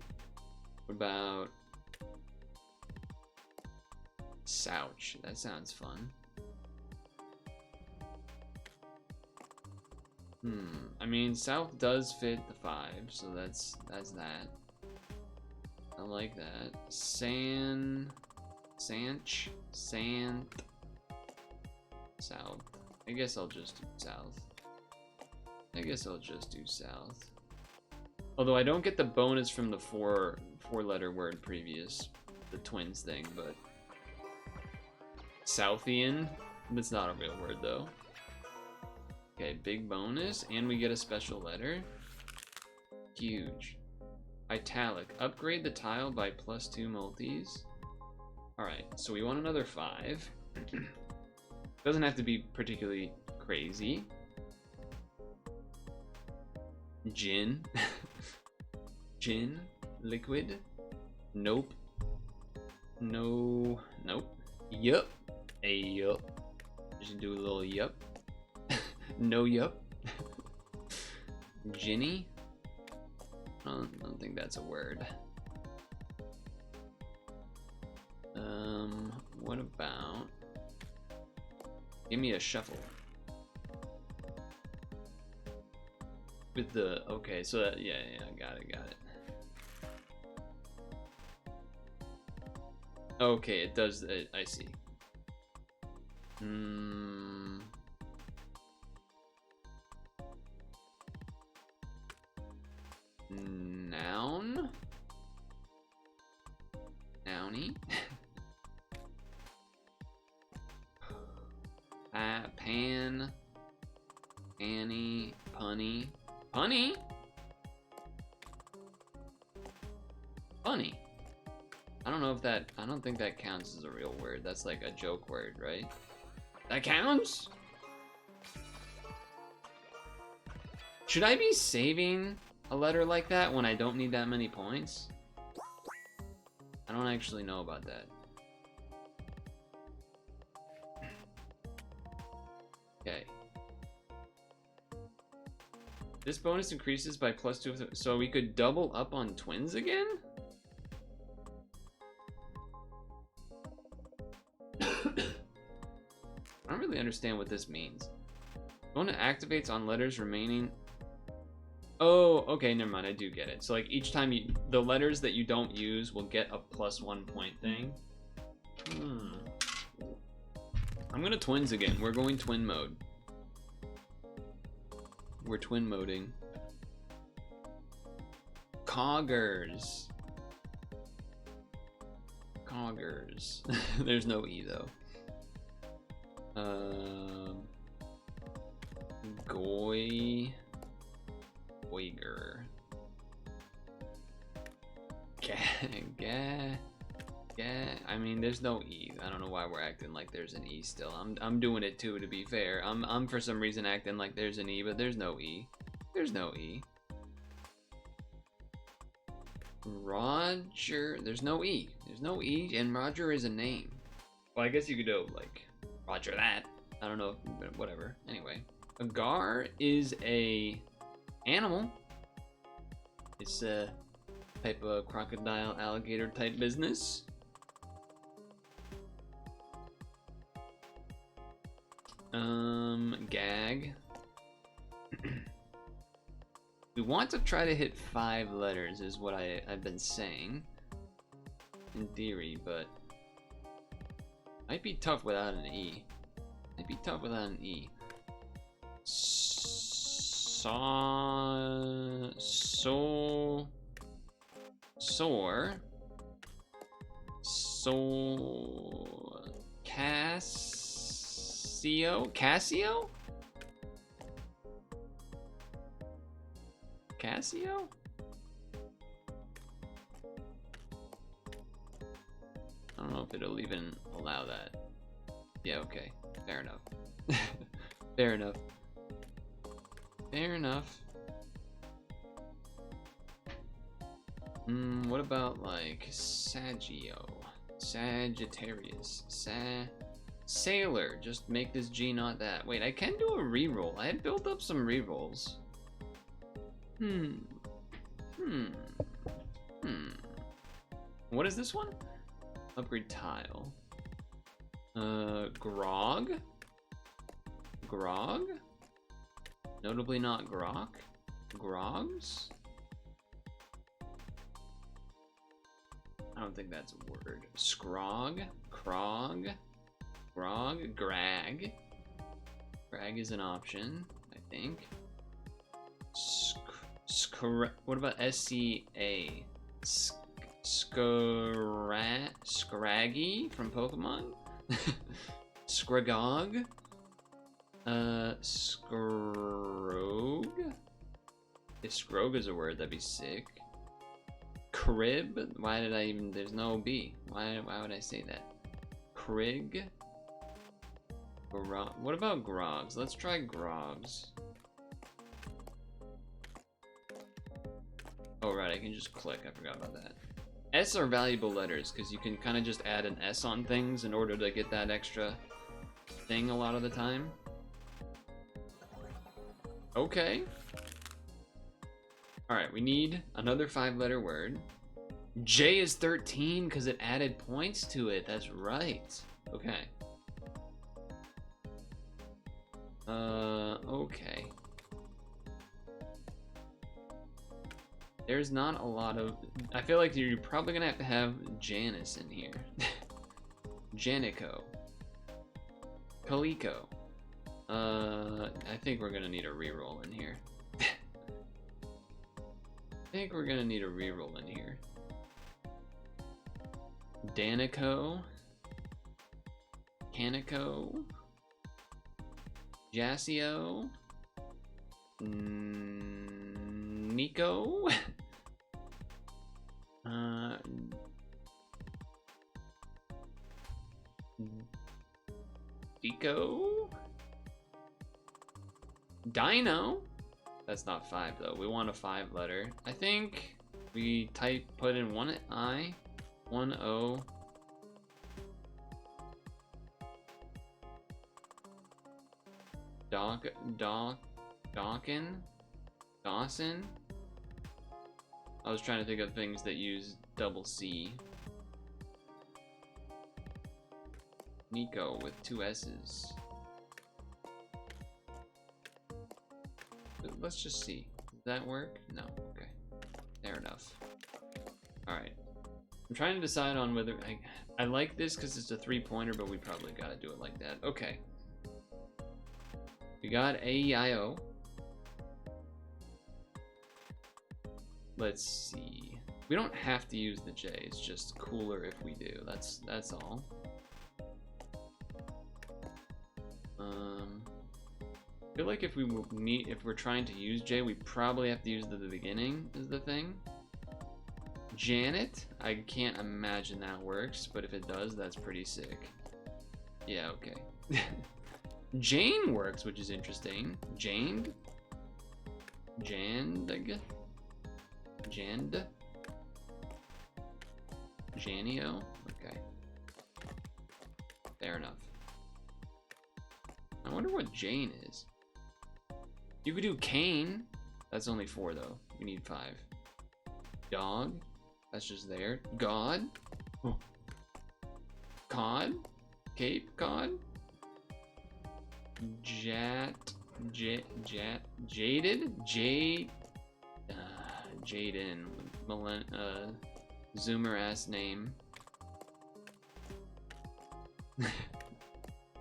What about Souch? That sounds fun. I mean, South does fit the 5, so that's that. I like that. Sanch, Sant, South. I guess I'll just do South. Although I don't get the bonus from the four-letter word previous, the twins thing, but Southian, that's not a real word though. Okay, big bonus, and we get a special letter. Huge. Italic. Upgrade the tile by +2 multis. Alright, so we want another 5. Doesn't have to be particularly crazy. Gin. Gin. Liquid. Nope. No. Nope. Yup. A yup. Just do a little yup. No yup. Ginny? I don't think that's a word. What about... Give me a shuffle. With the... Okay, so that, yeah, got it. Okay, it does... I see. Noun? Nouny? Pan. Annie. Punny. Punny? Funny. I don't know if that... I don't think that counts as a real word. That's like a joke word, right? That counts? Should I be saving a letter like that when I don't need that many points? I don't actually know about that. Okay. This bonus increases by +2, so we could double up on twins again? I don't really understand what this means. Bonus activates on letters remaining. Oh, okay, never mind, I do get it. So like each time the letters that you don't use will get a +1 point thing. I'm gonna twins again. We're going twin mode. We're twin moding. Coggers. Coggers. There's no E though. Goiger. I mean, there's no E. I don't know why we're acting like there's an E still. I'm doing it too, to be fair. I'm for some reason acting like there's an E, but there's no E. There's no E. Roger. There's no E. There's no E, and Roger is a name. Well, I guess you could do like Roger that. I don't know, but whatever. Anyway, a gar is a animal. It's a type of crocodile, alligator type business. Gag. We want to try to hit 5 letters is what I've been saying. In theory, but might be tough without an E. Might be tough without an E. Sore. Cassio? Cassio? Cassio? I don't know if it'll even allow that. Yeah, okay. Fair enough. Fair enough. Fair enough. What about like Saggio? Sagittarius. Sailor. Just make this G not that. Wait, I can do a reroll. I had built up some rerolls. What is this one? Upgrade tile. Grog? Grog? Notably not grok? Grogs? I don't think that's a word. Scrog? Krog? Grog? Grag? Grag is an option, I think. What about SCA? Scraggy from Pokemon? Scragog? Scrog? If Scrog is a word, that'd be sick. Crib? Why did I even... There's no B. Why would I say that? Crig? What about Grogs? Let's try Grogs. Oh, right, I can just click. I forgot about that. S are valuable letters, because you can kind of just add an S on things in order to get that extra thing a lot of the time. Okay. Alright, we need another 5-letter word. J is 13, because it added points to it. That's right. Okay. Okay. There's not a lot of... I feel like you're probably gonna have to have Janice in here. Janico. Coleco. I think we're gonna need a reroll in here. I think we're gonna need a reroll in here. Danico. Canico. Jassio. Nico. Deco. Dino. That's not 5 though. We want a 5-letter. I think we put in one I, one O. Dawson. I was trying to think of things that use double C. Nico with 2 S's. Let's just see. Does that work? No. Okay. Fair enough. Alright. I'm trying to decide on whether... I like this because it's a 3-pointer, but we probably gotta do it like that. Okay. We got A-E-I-O. Let's see. We don't have to use the J. It's just cooler if we do. That's all. I feel like if we're trying to use J, we probably have to use the beginning is the thing. Janet, I can't imagine that works, but if it does, that's pretty sick. Yeah, okay. Jane works, which is interesting. Jand? Jand? Janio? Okay. Fair enough. I wonder what Jane is. You could do Kane. That's only 4 though. We need 5. Dog. That's just there. God. Oh. Cod. Cape Cod. Jaded? Jaden. Zoomer ass name.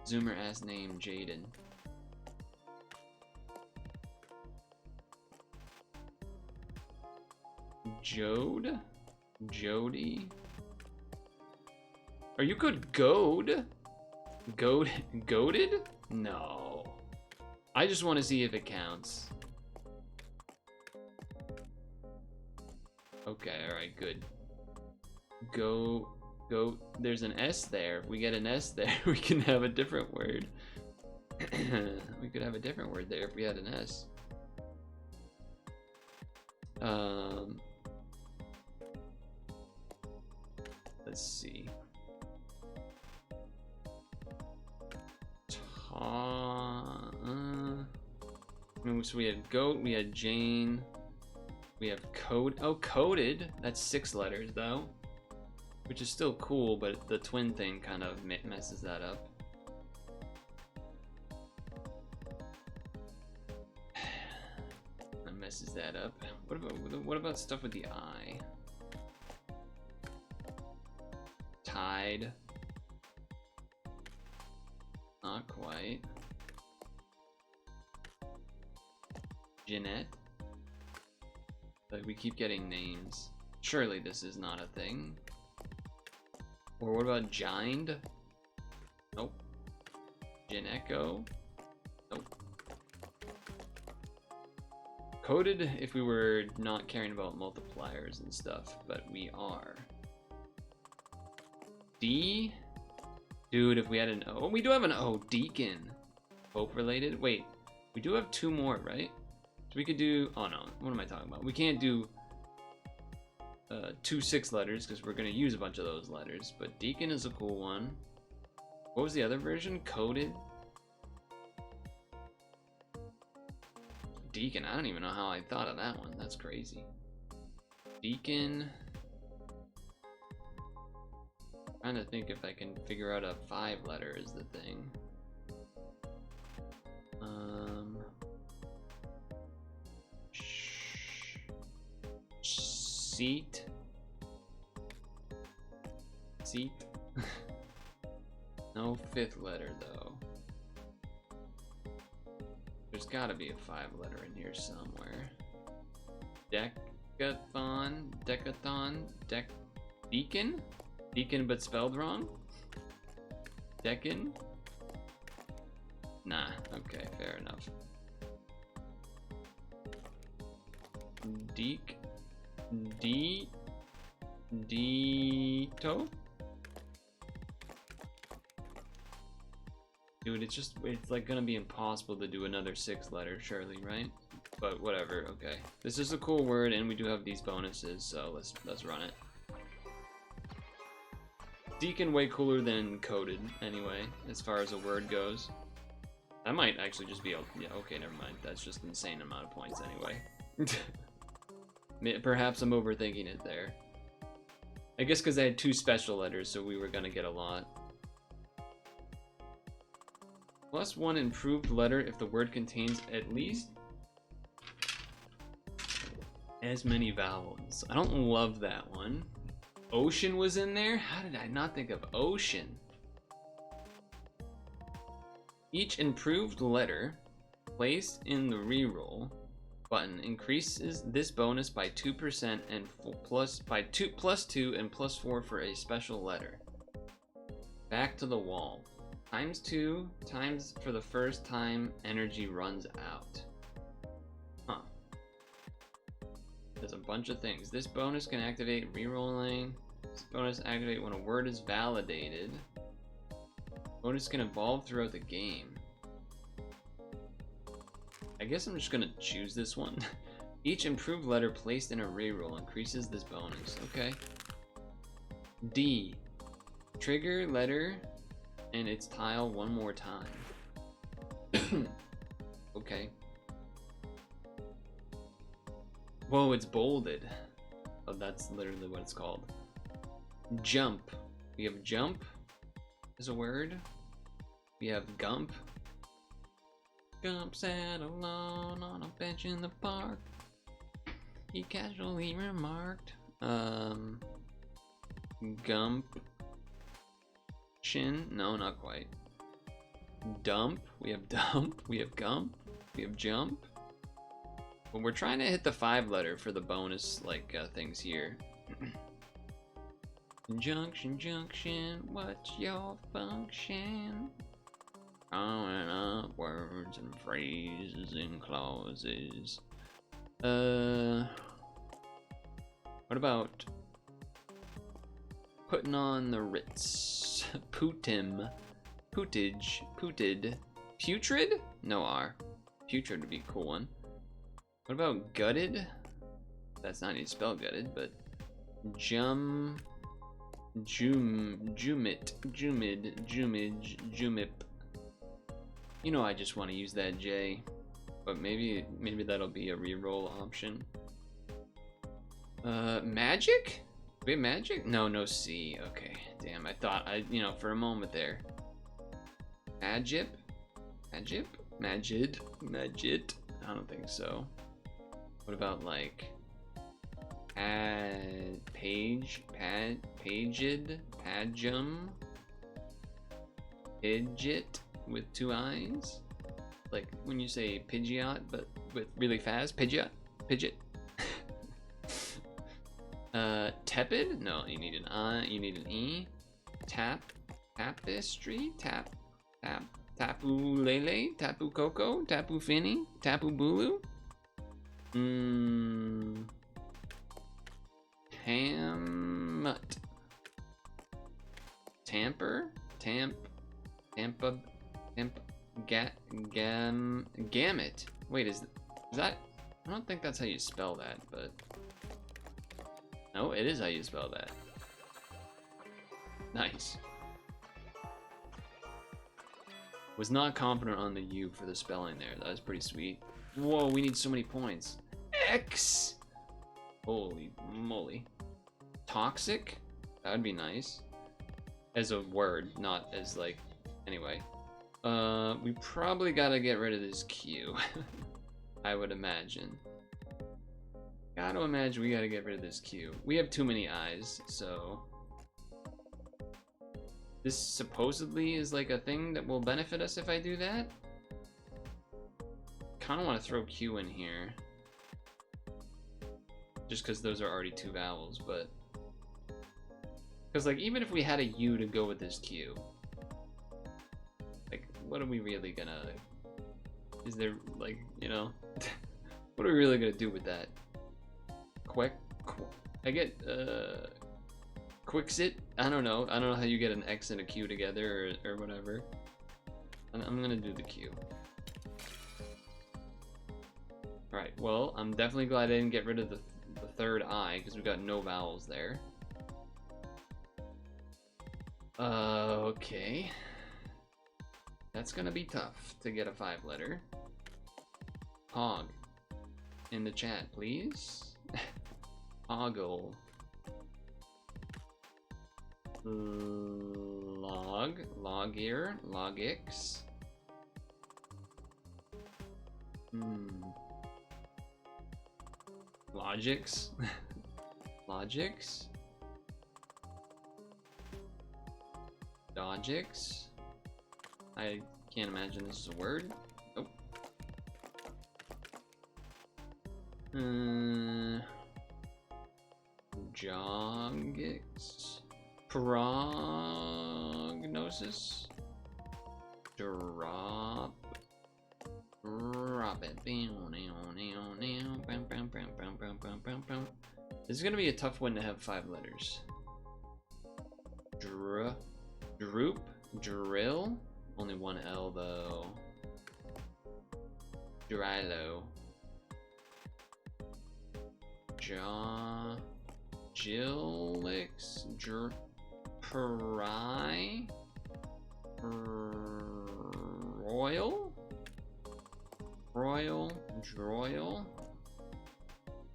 Zoomer ass name, Jaden. Jody? Are you good, Goad? Goaded? No. I just want to see if it counts. Okay, alright, good. Go. There's an S there. If we get an S there, we can have a different word. We could have a different word there if we had an S. Let's see. So we had goat, we had Jane, we have code. Oh, coded. That's 6 letters though, which is still cool, but the twin thing kind of messes that up. That messes that up. What about stuff with the I? Tide. Not quite. Jeanette. Like, we keep getting names. Surely this is not a thing. Or what about Jined? Nope. Jinecho? Nope. Coded if we were not caring about multipliers and stuff, but we are. D? Dude, if we had an O. We do have an O. Deacon. Hope related? Wait, we do have 2 more, right? So we could do, oh no, what am I talking about? We can't do 2 6 letters because we're going to use a bunch of those letters, but Deacon is a cool one. What was the other version? Coded? Deacon, I don't even know how I thought of that one. That's crazy. Deacon. Trying to think if I can figure out a 5 letter is the thing. Seat. No 5th letter though. There's gotta be a 5 letter in here somewhere. Deacon? Deacon but spelled wrong? Deccan? Nah, okay, fair enough. Deeto? Dude, it's like gonna be impossible to do another 6 letter, surely, right? But whatever, okay. This is a cool word and we do have these bonuses, so let's run it. Deacon way cooler than coded, anyway, as far as a word goes. That might actually just be, yeah, okay, never mind. That's just an insane amount of points anyway. Perhaps I'm overthinking it there. I guess because I had 2 special letters, so we were gonna get a lot. +1 improved letter if the word contains at least as many vowels. I don't love that one. Ocean was in there? How did I not think of ocean? Each improved letter placed in the reroll button increases this bonus by 2% and +2 and +4 for a special letter. Back to the wall. ×2 times for the first time energy runs out. Huh. There's a bunch of things. This bonus can activate rerolling. This bonus activate when a word is validated. Bonus can evolve throughout the game. I guess I'm just gonna choose this one. Each improved letter placed in a reroll increases this bonus. Okay. D. Trigger letter and its tile 1 more time. Okay. Whoa, it's bolded. Oh, that's literally what it's called. Jump. We have jump as a word. We have gump. Gump sat alone on a bench in the park. He casually remarked, Gump. Chin? No, not quite. Dump? We have dump. We have gump. We have jump. But we're trying to hit the 5-letter for the bonus, like, things here. Junction, junction, what's your function? Throwing up words and phrases and clauses. What about putting on the Ritz? Putim, putage, puted, putrid? No R. Putrid would be a cool one. What about gutted? That's not how you spell gutted, but jumit, jumid, jumage, jumip. You know I just want to use that J, but maybe that'll be a reroll option. Magic? We have magic? No, no C. Okay, damn. I thought for a moment there. Magip? Magip? Magid? Magid? I don't think so. What about like page? Paged? Pagum? Pidget with 2 I's? Like when you say Pidgeot, but with really fast? Pidgeot? Pidget? Tepid? No, you need an I, you need an E. Tap? Tapestry? Tap? Tapu Lele? Tapu Coco? Tapu Finny? Tapu Bulu? Hamut. Tamper? Tampa? Gamut. Wait, is that? I don't think that's how you spell that, but no, it is how you spell that. Nice. Was not confident on the U for the spelling there. That was pretty sweet. Whoa, we need so many points. X. Holy moly. Toxic? That would be nice. As a word, not as like. Anyway. We probably gotta get rid of this Q. I would imagine. Gotta imagine we gotta get rid of this Q. We have too many I's, so. This supposedly is like a thing that will benefit us if I do that. Kinda wanna throw Q in here. Just because those are already 2 vowels, but. Because, like, even if we had a U to go with this Q. Like, what are we really gonna. Is there, like, what are we really gonna do with that? I get Quixit. I don't know how you get an X and a Q together or whatever. I'm gonna do the Q. All right. Well, I'm definitely glad I didn't get rid of the 3rd I because we got no vowels there. Okay. That's gonna be tough to get a 5-letter. Hog. In the chat, please. Hoggle. Log. Logier. Logix. Logix. Logix. Dogix. I can't imagine this is a word. Nope. Jogix. Prognosis. Drop it. This is gonna be a tough one to have 5 letters. Droop. Drill. Only 1 L though. Drilo. Gillix. Pry. Royal. Droil.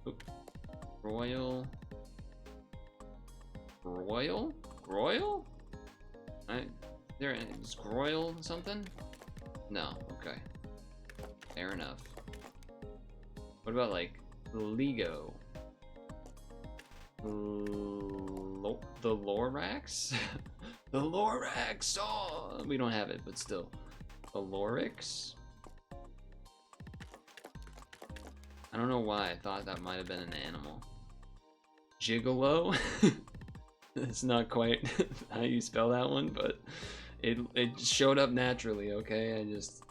Oop. Royal. Groil? Is Groil something? No, okay. Fair enough. What about like Lego? The Lorax? The Lorax! Oh, we don't have it, but still. The Lorix? I don't know why I thought that might have been an animal. Gigolo? It's not quite how you spell that one, but it showed up naturally, okay? I just...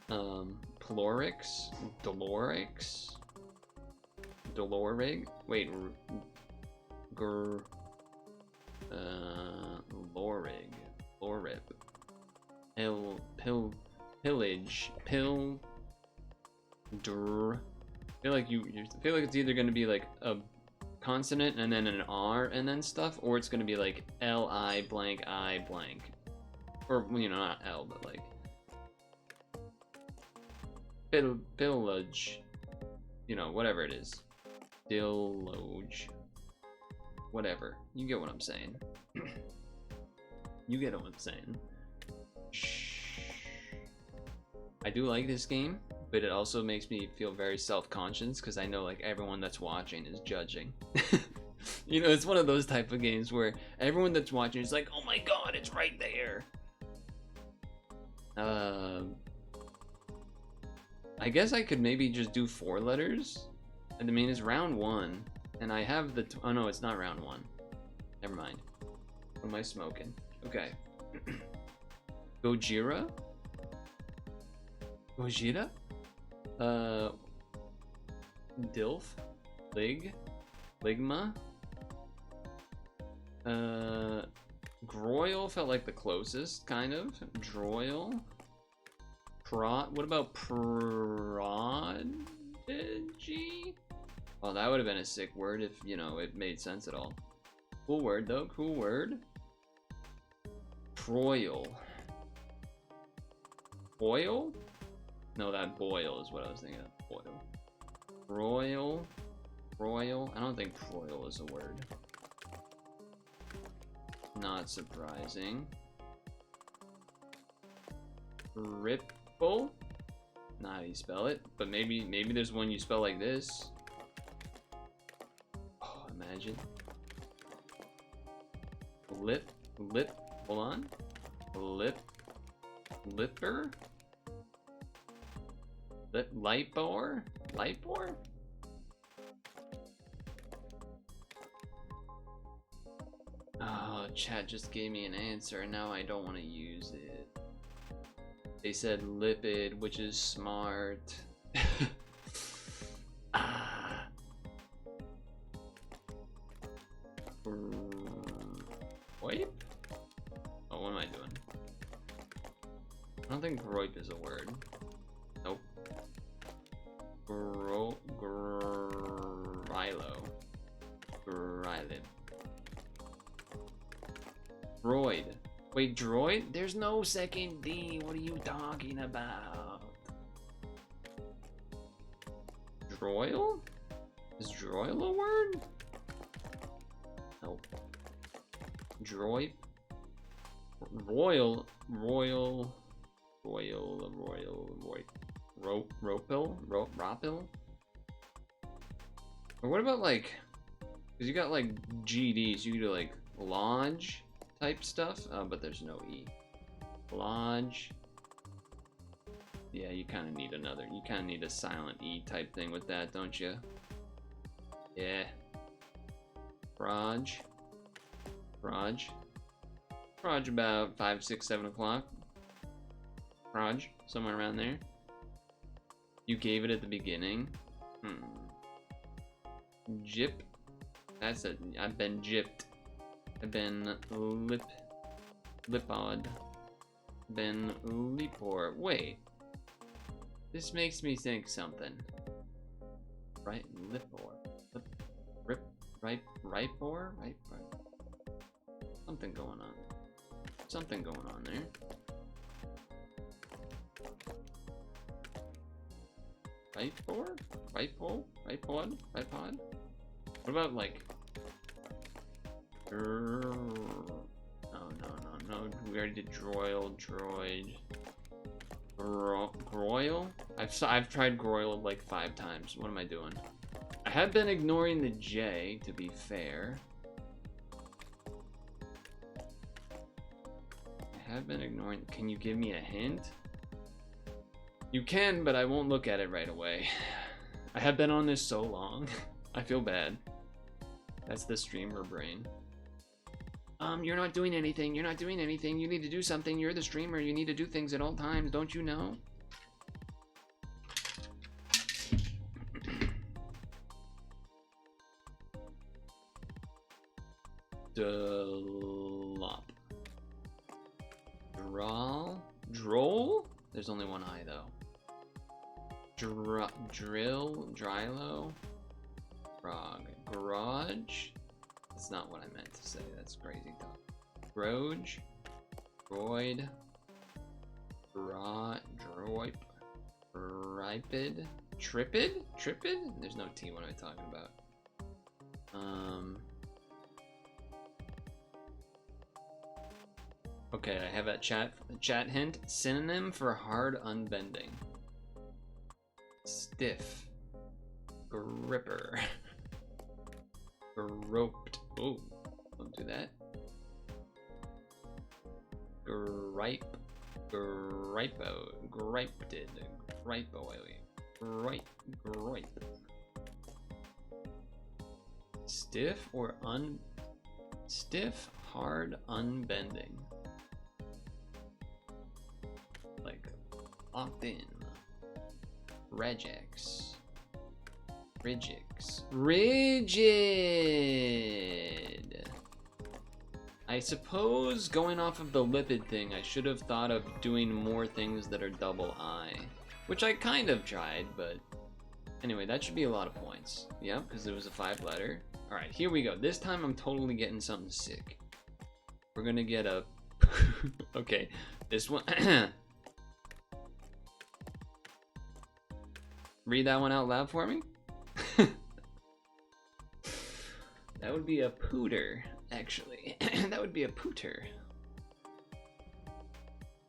Plorix? Dolorix? Dolorig? Wait, Lorig. Lorib. Pillage. I feel like it's either gonna be like a consonant and then an R and then stuff, or it's gonna be like L-I blank I blank. Or, you know, not L, but like pillage. You know, whatever it is. Dilloge. Whatever. You get what I'm saying. You get what I'm saying. Shh. I do like this game, but it also makes me feel very self-conscious because I know like everyone that's watching is judging. You know, it's one of those type of games where everyone that's watching is like, oh my god, it's right there. I guess I could maybe just do 4 letters. And I mean, it's round 1, and I have the oh no, it's not round 1. Never mind. What am I smoking? Okay. Gojira? Gojira? Dilf? Lig? Ligma? Groil felt like the closest, kind of. Droil? What about prodigy? Oh, that would have been a sick word if, you know, it made sense at all. Cool word, though. Cool word. Broil. Boil? No, that boil is what I was thinking of. Boil. Broil. Broil. I don't think broil is a word. Not surprising. Ripple? Not how you spell it, but maybe there's one you spell like this. Oh, imagine. Lip, hold on. Lipper? Lightbore? Oh, chat just gave me an answer and now I don't want to use it. They said lipid, which is smart. Wipe? Oh, what am I doing? I don't think groip is a word. Nope. Grilo. Grilib. Droid. Wait, droid? There's no second D. What are you talking about? Droil? Is droil a word? Nope. Droid? Ropil? Or what about like, because you got like GDs, you do like lodge type stuff, but there's no E. Lodge. Yeah, you kind of need a silent E type thing with that, don't you? Yeah. Proj about 5, 6, 7 o'clock. Proj, somewhere around there. You gave it at the beginning. Jip. That's it. I've been gypped. I've been lipod. Been lipor. Wait. This makes me think something. Right? Lipor. Ripor? Something going on. Something going on there. Ripor? Ripod? What about like... Oh, no. We already did droid. Groil? I've tried Groil like 5 times. What am I doing? I have been ignoring the J, to be fair. I have been ignoring... Can you give me a hint? You can, but I won't look at it right away. I have been on this so long. I feel bad. That's the streamer brain. You're not doing anything. You're not doing anything. You need to do something. You're the streamer. You need to do things at all times. Don't you know? Dolop. Droll? There's only one I though. Drill? Drilo? Frog. Garage? That's not what I meant to say. That's crazy talk. Groge? Droid? Droip? Ripid? Tripid? Tripid? There's no T. What am I talking about? Okay, I have a chat hint. Synonym for hard unbending. Stiff. Gripper. Groped. Oh, don't do that. Gripe. Gripo. Griped. Gripo. Gripe. Stiff or stiff, hard, unbending. Like locked in. Regex. Rigid. I suppose going off of the lipid thing, I should have thought of doing more things that are double I, which I kind of tried, but anyway, that should be a lot of points. Yep, because it was a 5-letter. All right, here we go. This time I'm totally getting something sick. We're gonna get a okay, this one. Read that one out loud for me. That would be a pooter, actually. That would be a pooter.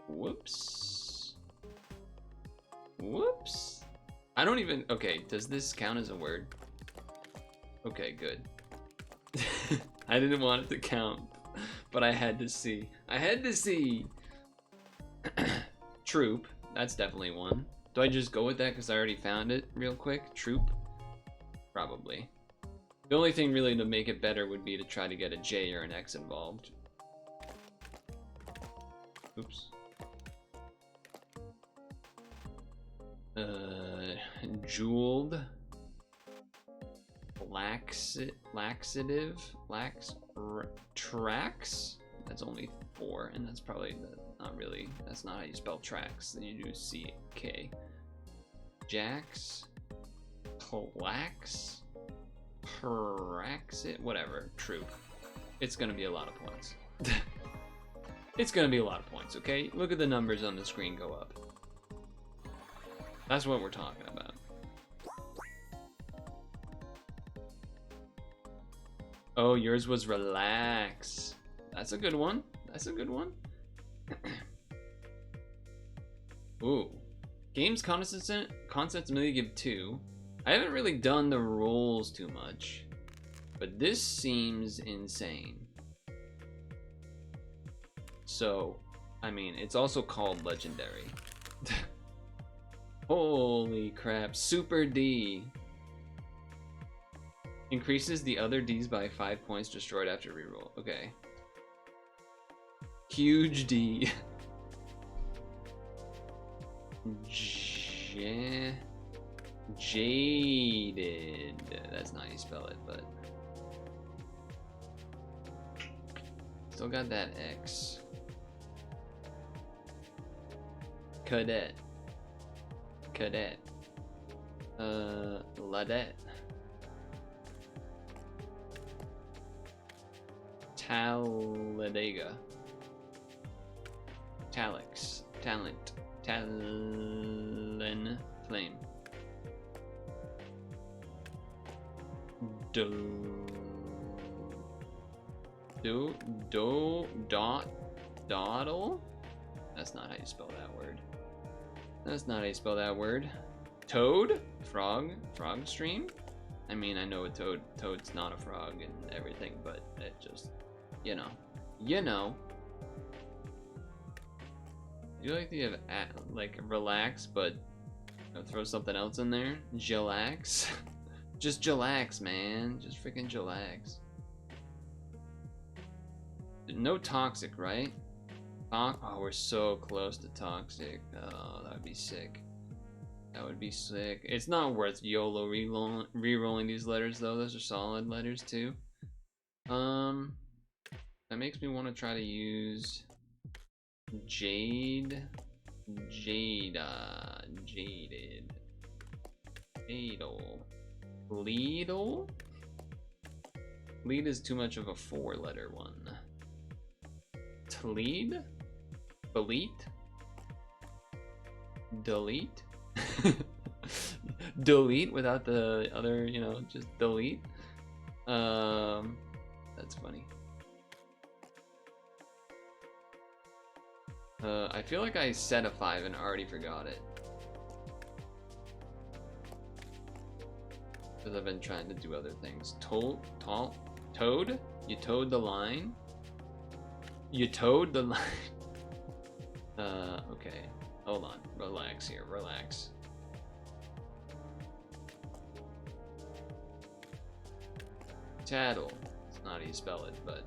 Whoops. Whoops. I don't even... Okay, does this count as a word? Okay, good. I didn't want it to count, but I had to see. I had to see. Troop. That's definitely one. Do I just go with that because I already found it real quick? Troop? Probably. The only thing really to make it better would be to try to get a J or an X involved. Oops. Jeweled. Laxative. Tracks? That's only 4, and that's probably not really. That's not how you spell tracks. Then you do CK. Jax. Plax. Praxit, whatever. True. It's gonna be a lot of points. It's gonna be a lot of points, okay? Look at the numbers on the screen go up. That's what we're talking about. Oh, yours was relax. That's a good one. That's a good one. Ooh. Games concepts maybe give 2. I haven't really done the rules too much, but this seems insane. So, I mean, it's also called legendary. Holy crap. Super D. Increases the other Ds by 5 points destroyed after reroll. Okay. Huge D. Jaded. That's not how you spell it, but still got that X. Cadet. Ladette. Talladega. Talix. Talent. Talon. Flame. Dawdle? That's not how you spell that word. That's not how you spell that word. Toad? Frog? Frog stream? I mean, I know a toad. Toad's not a frog and everything, but it just, you know. You know. You like to have, like, relax, but throw something else in there? Chillax? Just chillax, man. Just freaking chillax. No toxic, right? Oh, we're so close to toxic. Oh, that would be sick. That would be sick. It's not worth YOLO re-rolling these letters, though. Those are solid letters, too. That makes me want to try to use Jade. Jada. Jaded. Jadal. Leadle? Lead is too much of a 4-letter one. Tleed? Delete? Delete? Delete without the other, you know, just delete. That's funny. I feel like I said a 5 and already forgot it. Because I've been trying to do other things. Toad? You towed the line? You towed the line? Okay. Hold on. Relax here. Relax. Tattle. It's not how you spell it, but...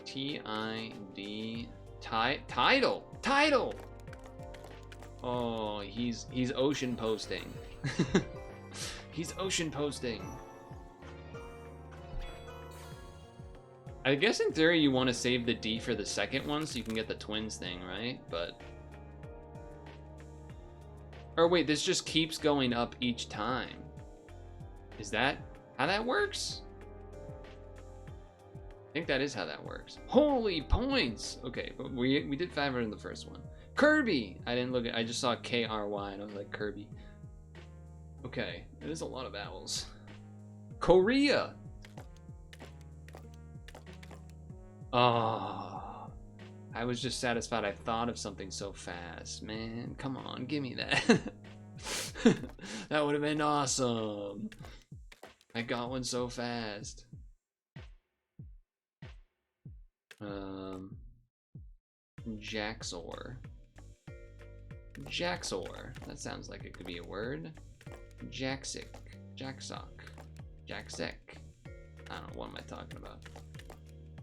T-I-D... Tidal! Tidal! Oh, he's ocean posting. He's ocean posting. I guess in theory you want to save the D for the second one so you can get the twins thing, right? But... Or wait, this just keeps going up each time. Is that how that works? I think that is how that works. Holy points! Okay, but we did 500 in the first one. Kirby! I didn't look at, I just saw K-R-Y and I was like, Kirby. Okay, it is a lot of vowels. Korea! Oh, I was just satisfied I thought of something so fast. Man, come on, give me that. That would have been awesome. I got one so fast. Jaxor. Jaxor. That sounds like it could be a word. Jaxic. Jaxoc. Jaxec. I don't know, what am I talking about?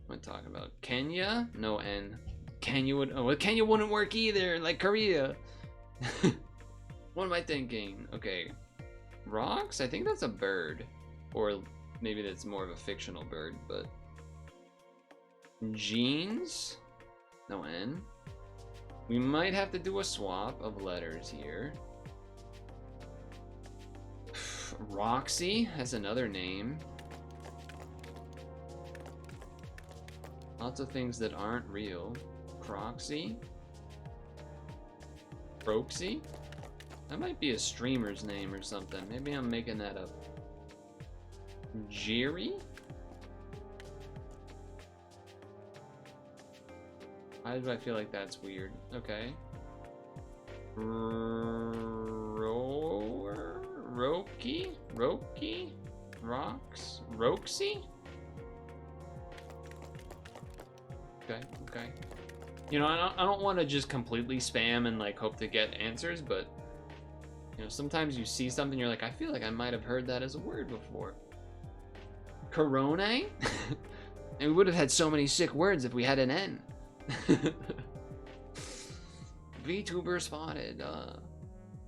What am I talking about? Kenya? No N. Kenya would, oh, Kenya wouldn't work either, like Korea. What am I thinking? Okay. Rocks? I think that's a bird. Or maybe that's more of a fictional bird, but... Jeans? No N. We might have to do a swap of letters here. Roxy has another name. Lots of things that aren't real. Proxy? Proxy? That might be a streamer's name or something. Maybe I'm making that up. Jerry? Why do I feel like that's weird? Okay. Roki? Roki? Rocks? Roxy? Okay, okay. You know, I don't want to just completely spam and like hope to get answers, but you know, sometimes you see something, you're like, I feel like I might have heard that as a word before. Corona? And we would have had so many sick words if we had an N. VTuber spotted.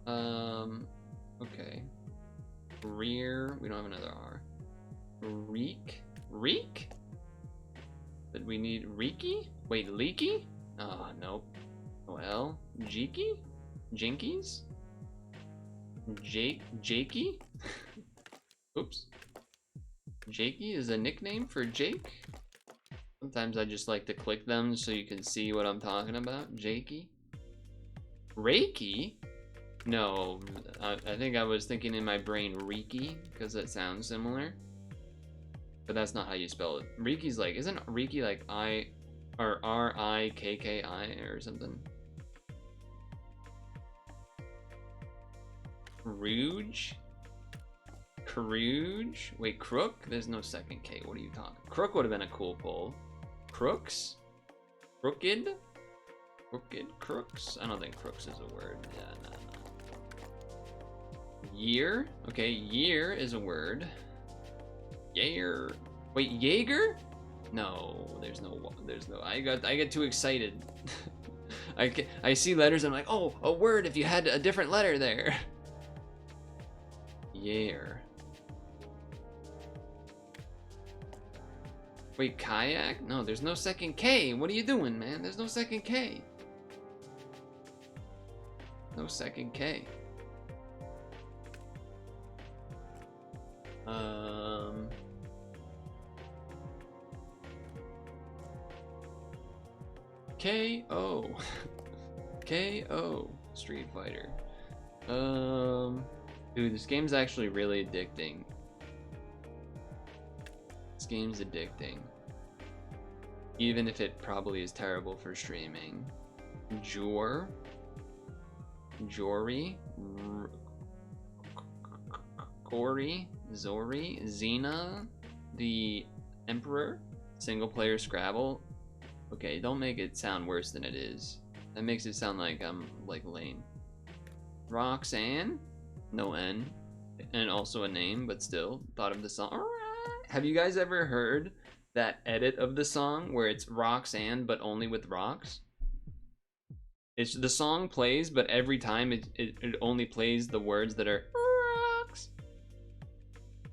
Okay. Rear. We don't have another R. Reek. Reek? Did we need Reeky? Wait, Leaky? Oh, nope. Well, Jeeky? Jinkies? Jakey? Oops. Jakey is a nickname for Jake? Sometimes I just like to click them so you can see what I'm talking about. Jakey? Reiki? No, I think I was thinking in my brain Reiki, because it sounds similar. But that's not how you spell it. Reiki's like, isn't Reiki like I, or R-I-K-K-I or something? Rouge. Crouge. Wait, Crook? There's no second K. What are you talking? Crook would have been a cool pull. Crooks? Crooked? Crooked? Crooks? I don't think crooks is a word. Yeah, no. Year? Okay, year is a word. Yair. Wait, Jaeger? No, there's no. I get too excited. I see letters and I'm like, oh, a word if you had a different letter there. Yair. Wait, kayak? No, there's no second K. What are you doing, man? There's no second K. No second K. KO. KO. Street Fighter. Dude, this game's actually really addicting. This game's addicting. Even if it probably is terrible for streaming. Jory. Cory. Zori. Xena. The Emperor. Single player Scrabble. Okay, don't make it sound worse than it is. That makes it sound like I'm like lame. Roxanne? No N. And also a name, but still. Thought of the song. Have you guys ever heard that edit of the song where it's Roxanne but only with rocks? It's the song plays, but every time it only plays the words that are rocks.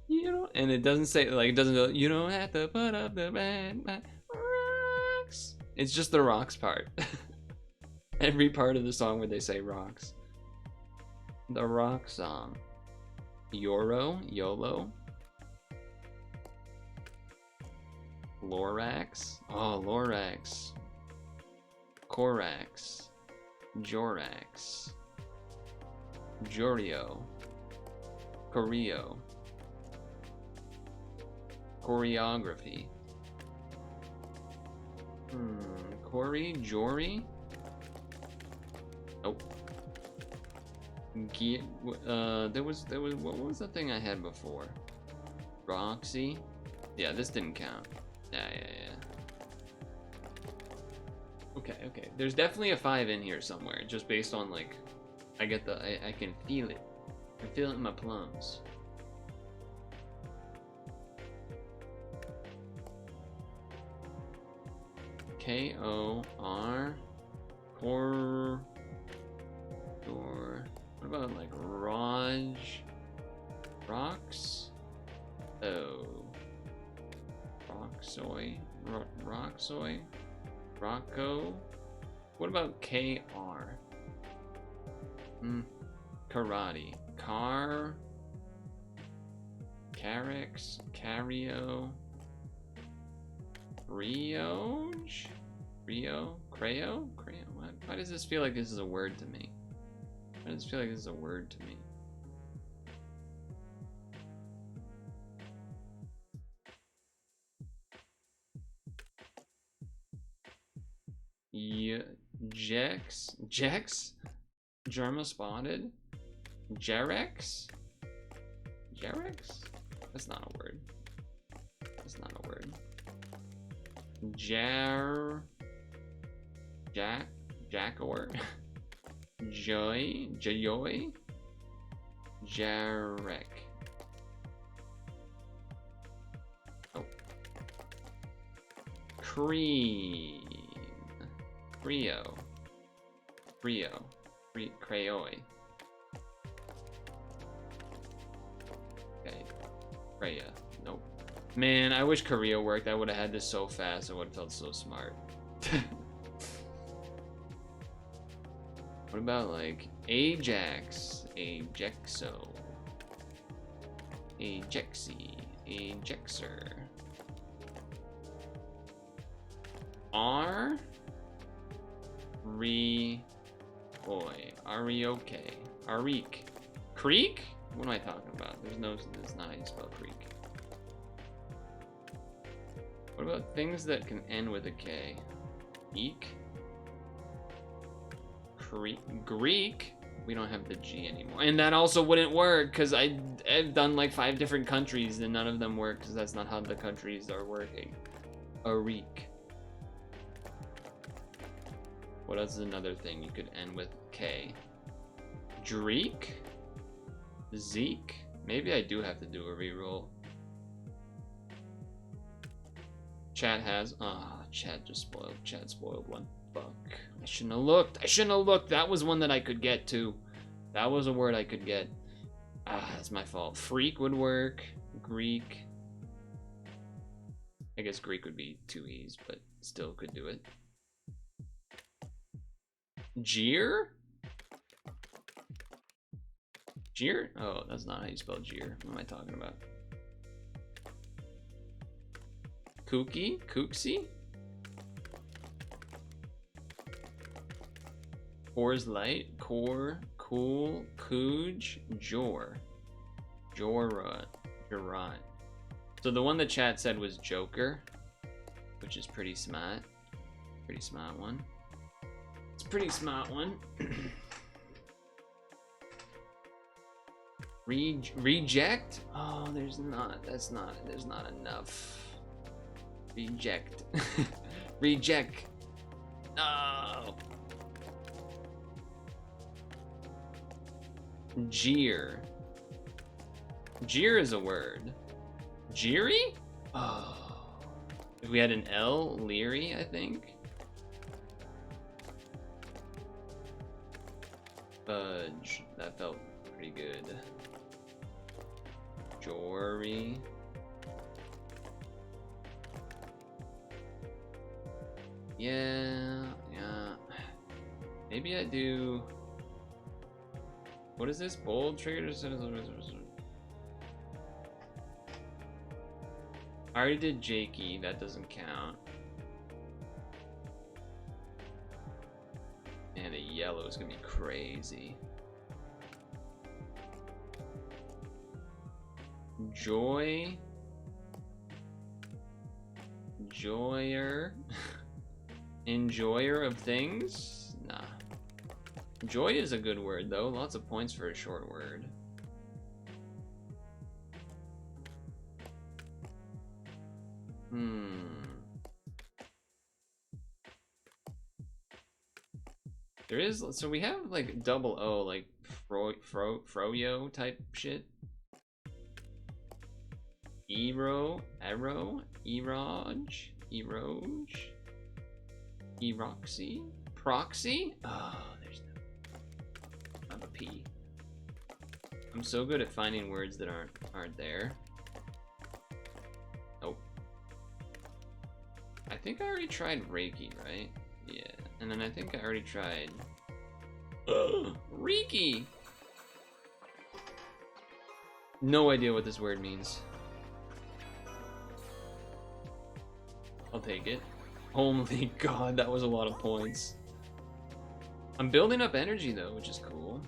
You know, and it doesn't say like it doesn't go, you don't have to put up the band. Rocks. It's just the rocks part. Every part of the song where they say rocks. The rock song. YOLO. Lorax. Oh, Lorax. Corax. Jorax. Jorio. Choreo. Choreography. Corey? Jory? Nope. There was what was the thing I had before? Roxy? Yeah, this didn't count. Yeah. Okay. There's definitely a 5 in here somewhere, just based on like I can feel it. I feel it in my plums. K-O-R Cor What about like Raj? Rocks? Oh. Roxoy? Roxoy? Rocco? What about K-R? Karate. Car? Carex? Cario? Rioge? Rio? Creo? Why does this feel like this is a word to me? Why does it feel like this is a word to me? Jex? Germa spotted? Jerex? That's not a word. Jackor? Joy? Jarek. Oh. Cream. Crayoi. Okay. Freya. Nope. Man, I wish Korea worked. I would have had this so fast. I would have felt so smart. What about like Ajax? Ajexo. Ajexy. Ajexer. Arioke. Arik. Creek? What am I talking about? That's not how you spell creek. What about things that can end with a K? Eek? Greek? We don't have the G anymore. And that also wouldn't work because I've done like 5 different countries and none of them work because that's not how the countries are working. Arik. What else is another thing you could end with K? Dreek? Zeke? Maybe I do have to do a reroll. Chat has. Ah, Chat just spoiled. Chat spoiled one. Fuck. I shouldn't have looked. I shouldn't have looked. That was one that I could get to. That was a word I could get. Ah, that's my fault. Freak would work. Greek. I guess Greek would be 2 E's, but still could do it. Jeer? Jeer? Oh, that's not how you spell jeer. What am I talking about? Kooky? Kooksy? Coors Light? Core? Cool? Cooge? Jor? Jorah? Jorot. So the one the chat said was Joker, which is pretty smart. Pretty smart one. It's a pretty smart one. Reject? Oh, there's not. There's not enough. Reject. Reject. No. Jeer. Jeer is a word. Jeery? Oh. If we had an L, Leary, I think. Fudge. That felt pretty good. Jory. Yeah. Maybe I do. What is this? Bold trigger. I already did Jakey. That doesn't count. And the yellow is gonna be crazy. Joy. Joyer. Enjoyer of things? Nah. Joy is a good word though. Lots of points for a short word. There is, so we have like double O, like froyo type shit. Arrow, Eroj, Eroxy, Proxy? Oh, there's no. I'm a P. I'm so good at finding words that aren't there. Nope. I think I already tried Reiki, right? Yeah. And then I think I already tried Reiki. No idea what this word means. I'll take it. Holy god, that was a lot of points. I'm building up energy though, which is cool.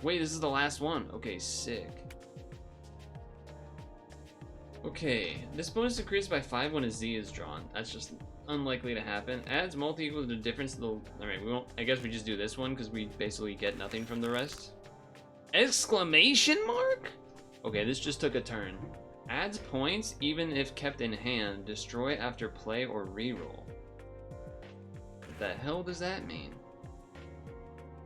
Wait, this is the last one. Okay, sick. Okay, this bonus increases by 5 when a Z is drawn. That's just unlikely to happen. Adds multi equals the difference to the. Alright, we won't. I guess we just do this one because we basically get nothing from the rest. Exclamation mark? Okay, this just took a turn. Adds points even if kept in hand. Destroy after play or reroll. What the hell does that mean?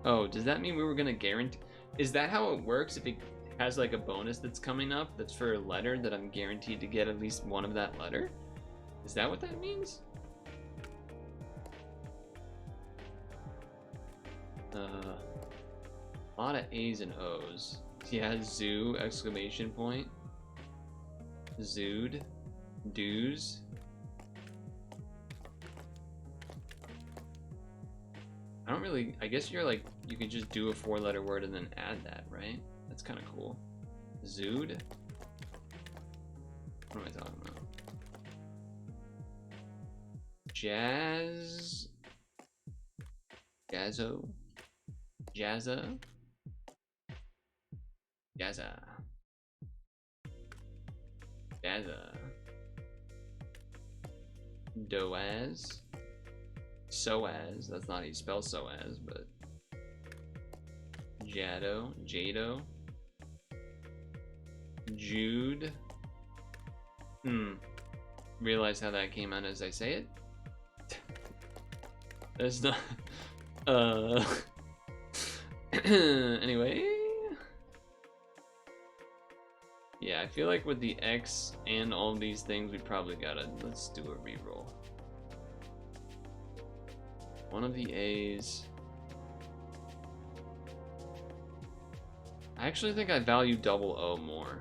Oh, does that mean we were gonna guarantee? Is that how it works? If it has like a bonus that's coming up that's for a letter that I'm guaranteed to get at least one of that letter? Is that what that means? A lot of A's and O's. Yeah, zoo, exclamation point. Zood. Dues. I don't really, I guess you're like, you could just do a 4-letter word and then add that, right? That's kind of cool. Zood? What am I talking about? Jazz? Jazzo? Jazza? Jazza. Jazza. Doaz. Soaz. That's not how you spell Soaz, but Jado, Jado, Jude. Realize how that came out as I say it. That's not. Anyway. Yeah, I feel like with the X and all these things, we probably gotta. Let's do a reroll. One of the A's. I actually think I value double O more.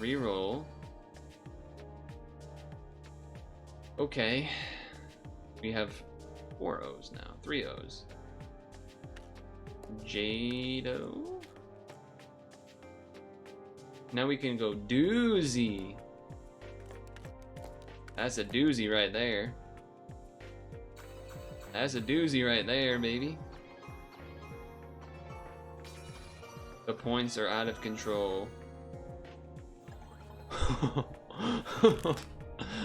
Reroll. Okay. We have 4 O's now. 3 O's. Jado. Now we can go doozy. That's a doozy right there. That's a doozy right there, baby. The points are out of control.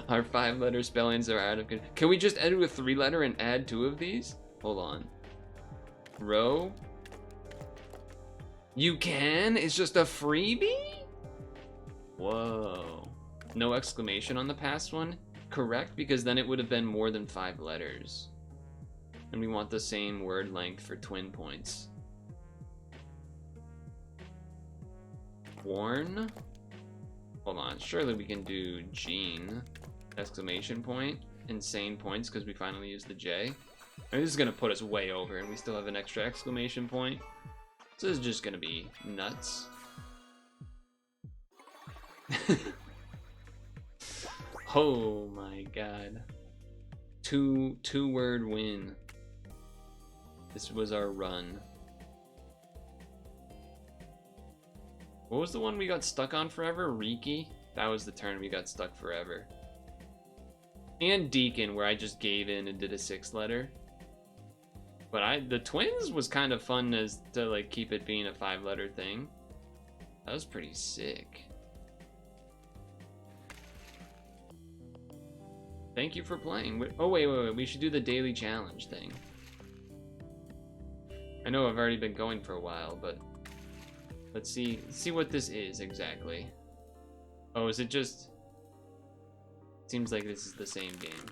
Our 5-letter spellings are out of control. Can we just edit a 3-letter and add 2 of these? Hold on. Row. You can? It's just a freebie? Whoa. No exclamation on the past one? Correct, because then it would have been more than 5 letters. And we want the same word length for twin points. Worn? Hold on, surely we can do Gene, exclamation point, insane points because we finally used the J. I mean, this is gonna put us way over and we still have an extra exclamation point. So this is just gonna be nuts. Oh my god. Two-word win. This was our run. What was the one we got stuck on forever? Riki? That was the turn we got stuck forever. And Deacon, where I just gave in and did a 6-letter. But the twins was kind of fun to like keep it being a 5-letter thing. That was pretty sick. Thank you for playing. Oh wait, we should do the daily challenge thing. I know I've already been going for a while, but let's see what this is exactly. Oh, is it just? Seems like this is the same game.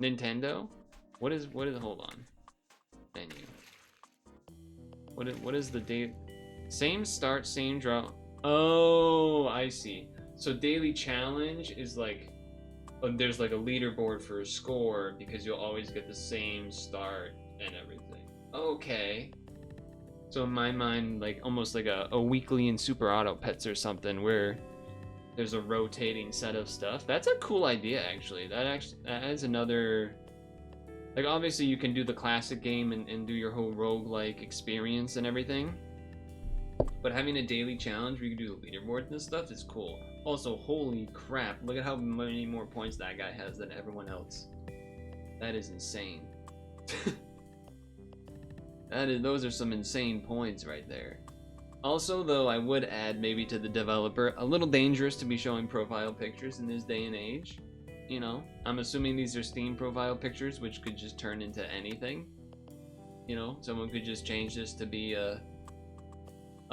Nintendo? What is? Hold on. Menu. What is the date? Same start, same draw. Oh, I see. So daily challenge is like, there's like a leaderboard for a score because you'll always get the same start and everything. Okay. So in my mind, like almost like a weekly in Super Auto Pets or something where there's a rotating set of stuff. That's a cool idea, actually. That adds another. Like obviously you can do the classic game and do your whole roguelike experience and everything. But having a daily challenge where you can do the leaderboard and stuff is cool. Also, holy crap, look at how many more points that guy has than everyone else. That is insane. Those are some insane points right there. Also, though, I would add maybe to the developer, a little dangerous to be showing profile pictures in this day and age. You know, I'm assuming these are Steam profile pictures, which could just turn into anything. You know, someone could just change this to be a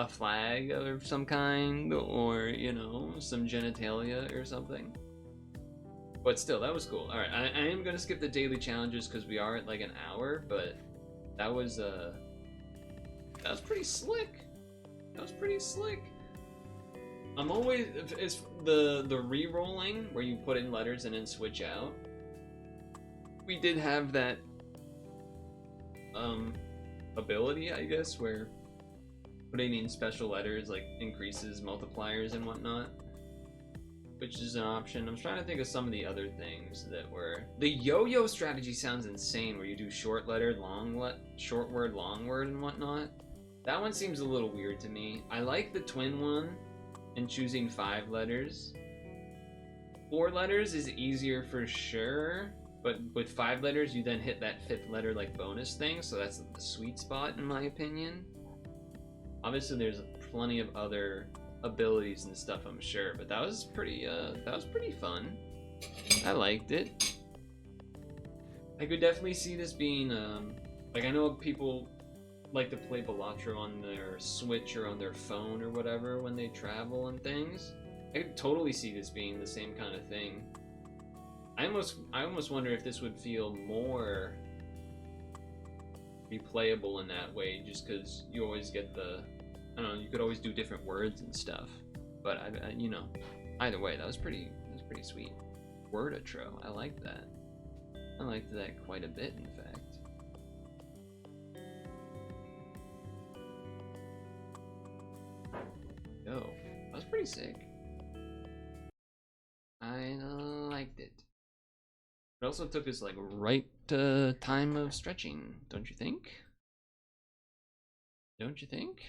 flag of some kind, or, you know, some genitalia or something. But still, that was cool. Alright, I am going to skip the daily challenges because we are at like an hour, but that was pretty slick. That was pretty slick. I'm always, it's the re-rolling where you put in letters and then switch out. We did have that ability, I guess, where putting in special letters like increases multipliers and whatnot, which is an option. I'm trying to think of some of the other things that were. The yo-yo strategy sounds insane, where you do short letter, short word, long word, and whatnot. That one seems a little weird to me. I like the twin one and choosing 5 letters. 4 letters is easier for sure, but with 5 letters, you then hit that 5th letter like bonus thing, so that's the sweet spot in my opinion. Obviously, there's plenty of other abilities and stuff, I'm sure, but that was pretty fun. I liked it. I could definitely see this being like, I know people like to play Wordatro on their Switch or on their phone or whatever when they travel and things. I could totally see this being the same kind of thing. I almost wonder if this would feel more replayable in that way, just because you always get the, I don't know, you could always do different words and stuff. But you know, either way, that was pretty sweet. Wordatro, I like that. I liked that quite a bit, in fact. Yo, that was pretty sick. I liked it. It also took us like right time of stretching, don't you think? Don't you think?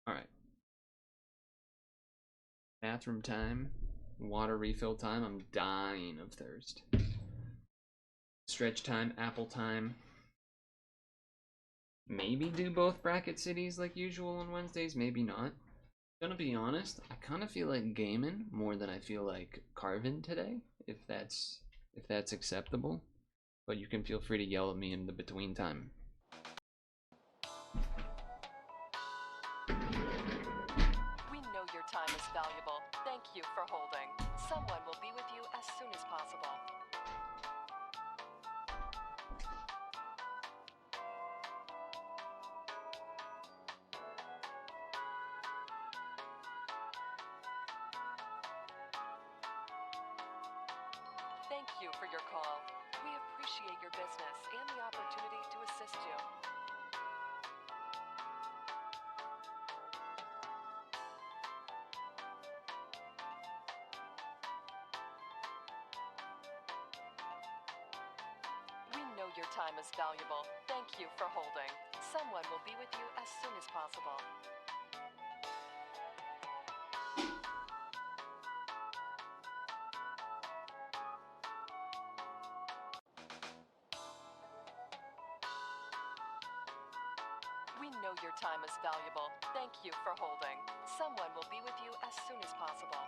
Alright. Bathroom time. Water refill time. I'm dying of thirst. Stretch time. Apple time. Maybe do both bracket cities like usual on Wednesdays. Maybe not. Gonna be honest, I kind of feel like gaming more than I feel like carving today, if that's acceptable. But you can feel free to yell at me in the between time. We know your time is valuable. Thank you for holding. Someone will be with you as soon as possible. Thank you for your call. We appreciate your business and the opportunity to assist you. We know your time is valuable. Thank you for holding. Someone will be with you as soon as possible. We know your time is valuable. Thank you for holding. Someone will be with you as soon as possible.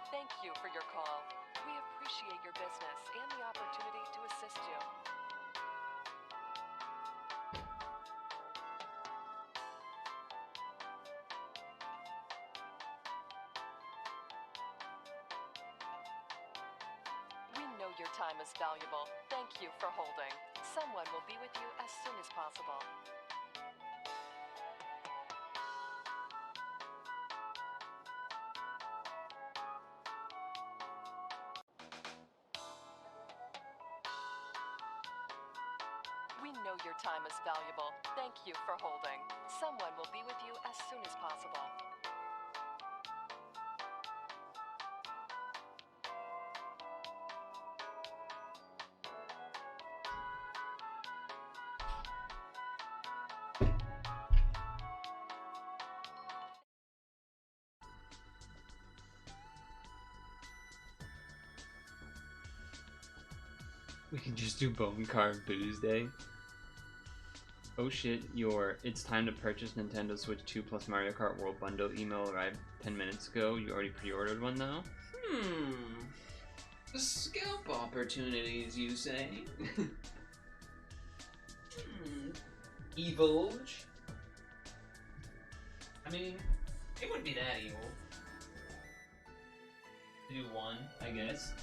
Thank you for your call. We appreciate your business and the opportunity to assist you. We know your time is valuable. Thank you for holding. Someone will be with you as soon as possible. We know your time is valuable. Thank you for holding. Someone will be with you as soon as possible. We can just do Bone Carved Booze Day. Oh shit, it's time to purchase Nintendo Switch 2 plus Mario Kart World Bundle email arrived 10 minutes ago. You already pre-ordered one though? The scalp opportunities, you say? Evil-ge? I mean, it wouldn't be that evil. To do one, I guess.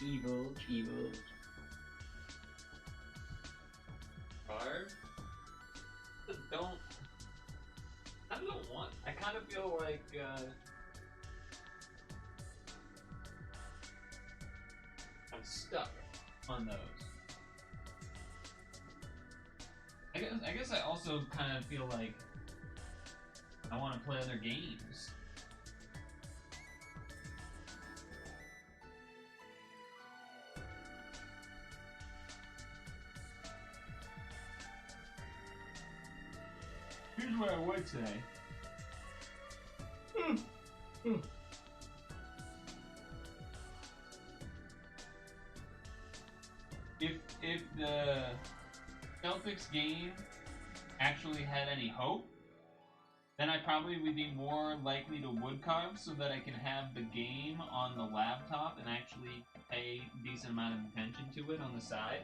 Evil, evil. Carve? Don't. I don't want. I kind of feel like. I'm stuck on those. I guess I also kind of feel like I want to play other games. Here's what I would say. If the Celtics game actually had any hope, then I probably would be more likely to wood carve so that I can have the game on the laptop and actually pay a decent amount of attention to it on the side.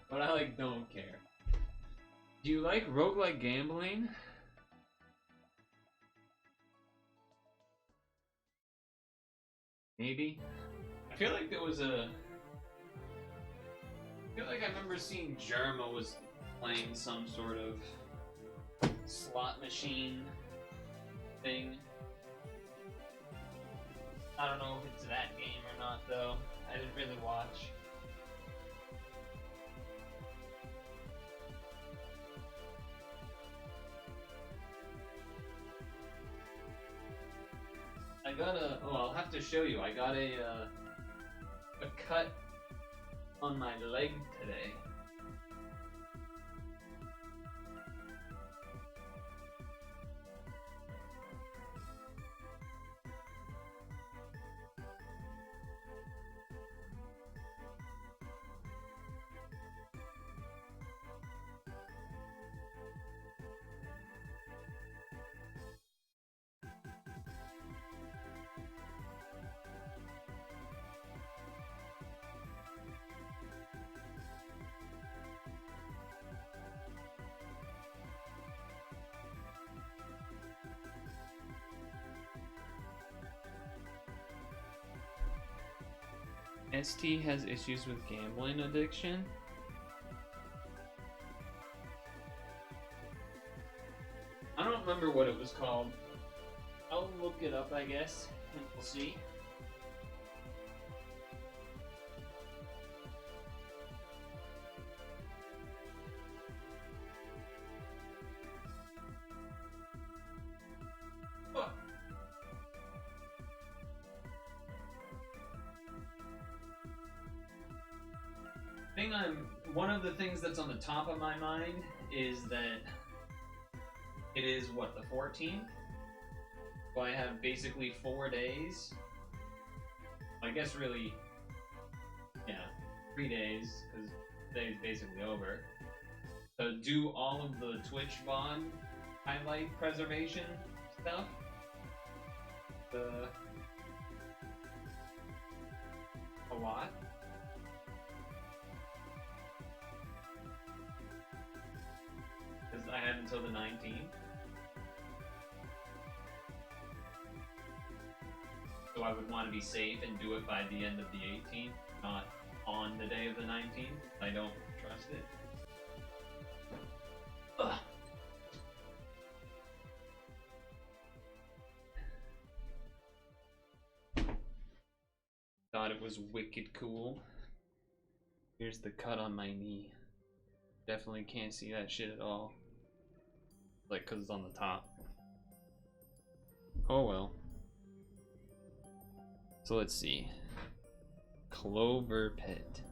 But I don't care. Do you like roguelike gambling? Maybe. I feel like there was a. I feel like I remember seeing Jerma was playing some sort of slot machine thing. I don't know if it's that game or not, though. I didn't really watch. I got a. Oh, I'll have to show you. I got a cut on my leg today. ST has issues with gambling addiction. I don't remember what it was called. I'll look it up, I guess, and we'll see. One of the things that's on the top of my mind is that it is what, the 14th? So I have basically 4 days. I guess really, yeah, 3 days, because today's basically over. So do all of the Twitch VOD highlight preservation stuff. A lot. I have until the 19th. So I would want to be safe and do it by the end of the 18th, not on the day of the 19th. I don't trust it. Ugh. Thought it was wicked cool. Here's the cut on my knee. Definitely can't see that shit at all. Like, cause it's on the top. Oh well. So let's see. Clover Pit.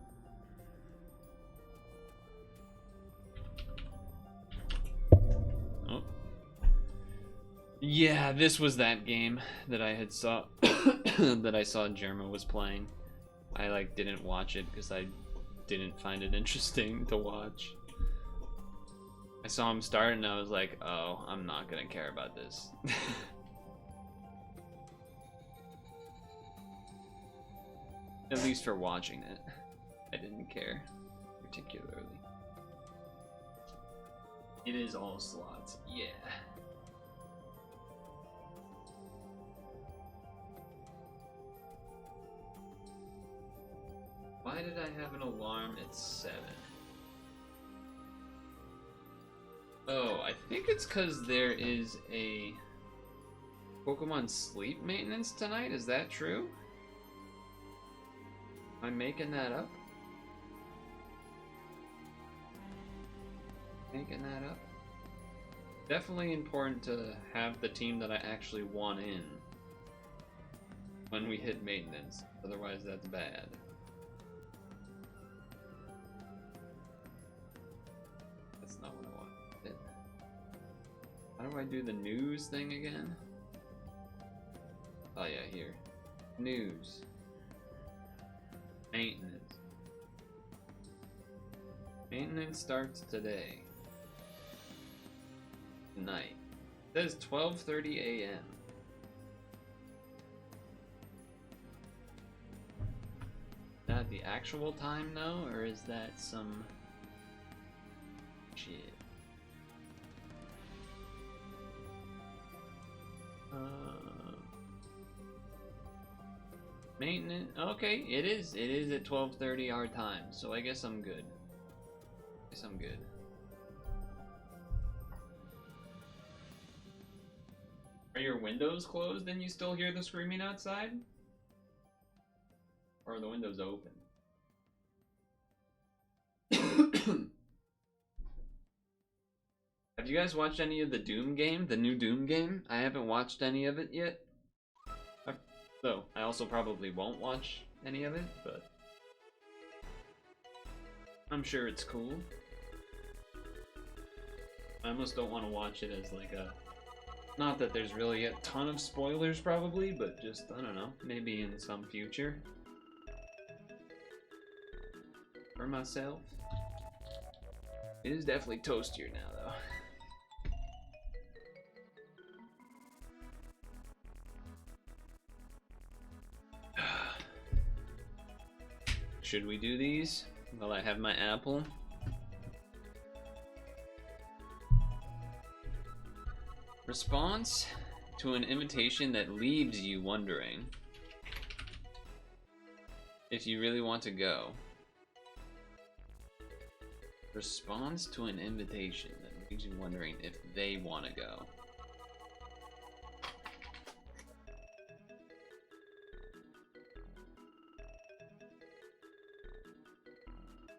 Oh. Yeah, this was that game that I had saw that I saw Jerma was playing. I didn't watch it because I didn't find it interesting to watch. I saw him start and I was like, oh, I'm not gonna care about this. At least for watching it. I didn't care particularly. It is all slots, yeah. Why did I have an alarm at 7? Oh, I think it's because there is a Pokemon sleep maintenance tonight. Is that true? Am I making that up? Making that up? Definitely important to have the team that I actually want in when we hit maintenance. Otherwise, that's bad. That's not what I wanted. How do I do the news thing again? Oh yeah, here. News. Maintenance. Maintenance starts today. Tonight. It says 12:30 a.m. Is that the actual time though, or is that some shit? Maintenance. Okay, it is. It is at 12:30 our time, so I guess I'm good. I'm good. Are your windows closed and you still hear the screaming outside? Or are the windows open? Have you guys watched any of the Doom game? The new Doom game? I haven't watched any of it yet. So, I also probably won't watch any of it, but I'm sure it's cool. I almost don't want to watch it as like a... Not that there's really a ton of spoilers probably, but just, I don't know, maybe in some future. For myself. It is definitely toastier now though. Should we do these while I have my apple? Response to an invitation that leaves you wondering if you really want to go. Response to an invitation that leaves you wondering if they want to go.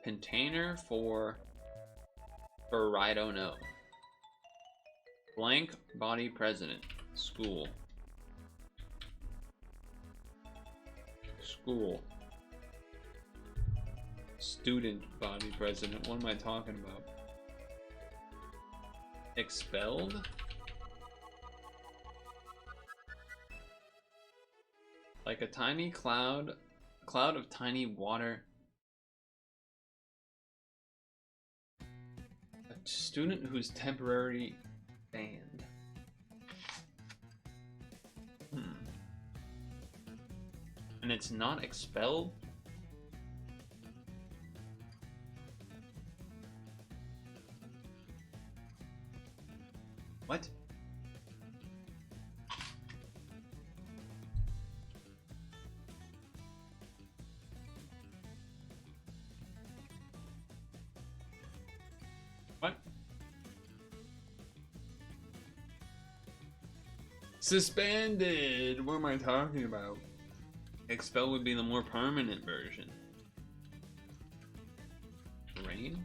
Container for I don't know. Blank body president. School. School. Student body president. What am I talking about? Expelled? Like a tiny cloud of tiny water. A student who's temporarily banned. And it's not expelled? What? What? Suspended! What am I talking about? Expel would be the more permanent version. Rain?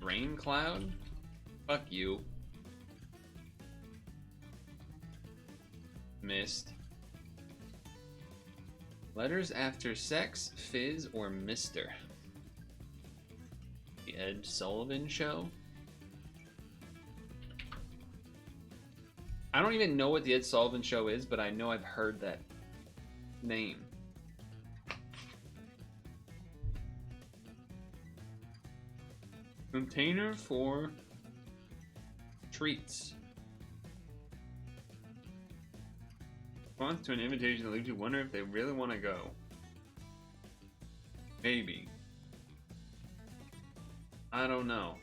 Rain cloud? Fuck you. Mist. Letters after sex, fizz, or mister. The Ed Sullivan Show? I don't even know what the Ed Sullivan Show is, but I know I've heard that name. Container for treats. Response to an invitation that leaves you wonder if they really want to go. Maybe. I don't know.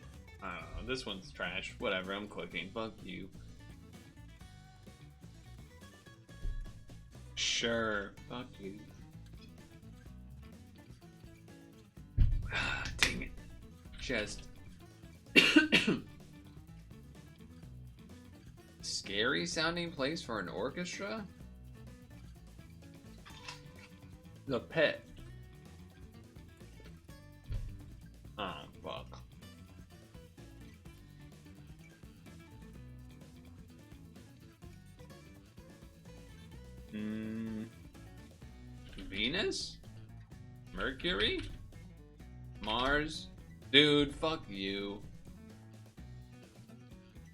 I don't know. This one's trash. Whatever, I'm clicking. Fuck you. Sure. Fuck you. chest. Scary sounding place for an orchestra? The Pit. Oh, fuck. Venus? Mercury? Mars? Dude, fuck you.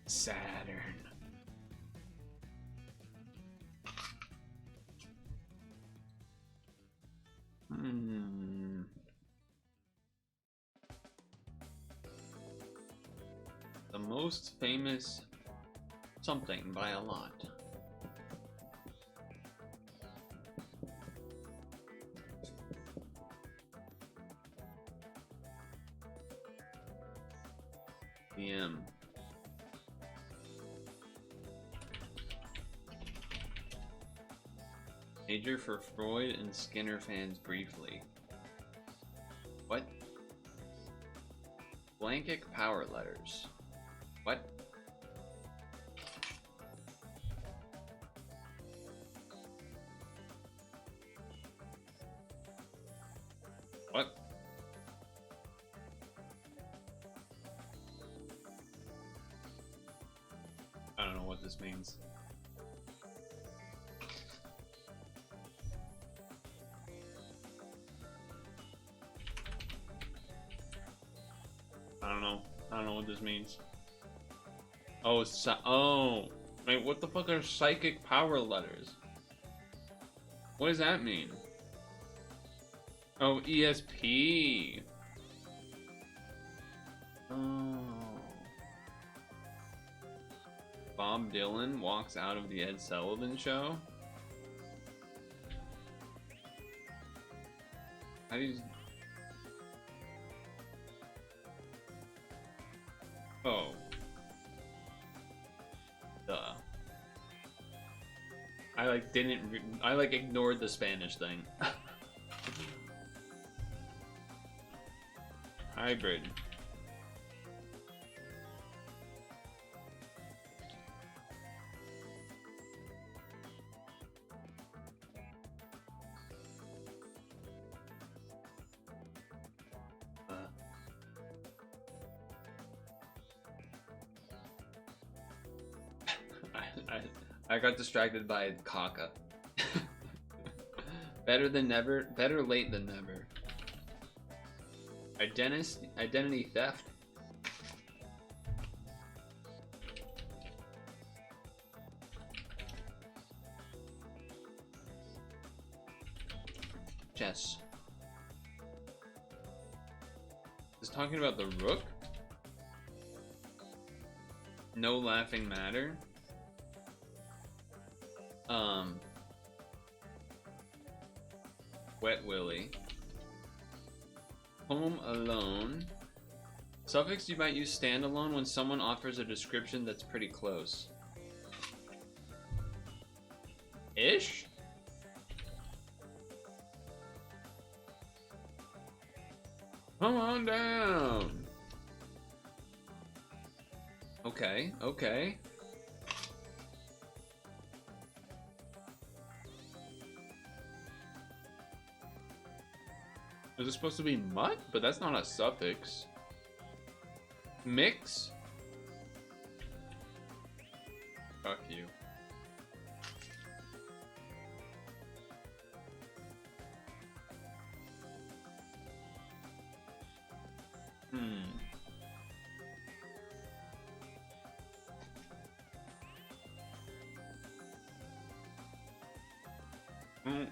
Saturn. The most famous something by a lot. PM. Major for Freud and Skinner fans briefly. What? Blankic power letters. What? What? I don't know what this means. I don't know what this means. Oh, oh. Wait, what the fuck are psychic power letters? What does that mean? Oh, ESP. Oh. Bob Dylan walks out of the Ed Sullivan Show? How do you... Oh. Duh. I ignored the Spanish thing. Hybrid. I got distracted by Kaka. Better than never. Better late than never. Identity theft. Chess. Is talking about the rook? No laughing matter. Wet Willy. Home alone. Suffix you might use standalone when someone offers a description that's pretty close. Ish? Come on down. Okay, okay. Is it supposed to be mutt? But that's not a suffix. Mix? Fuck you.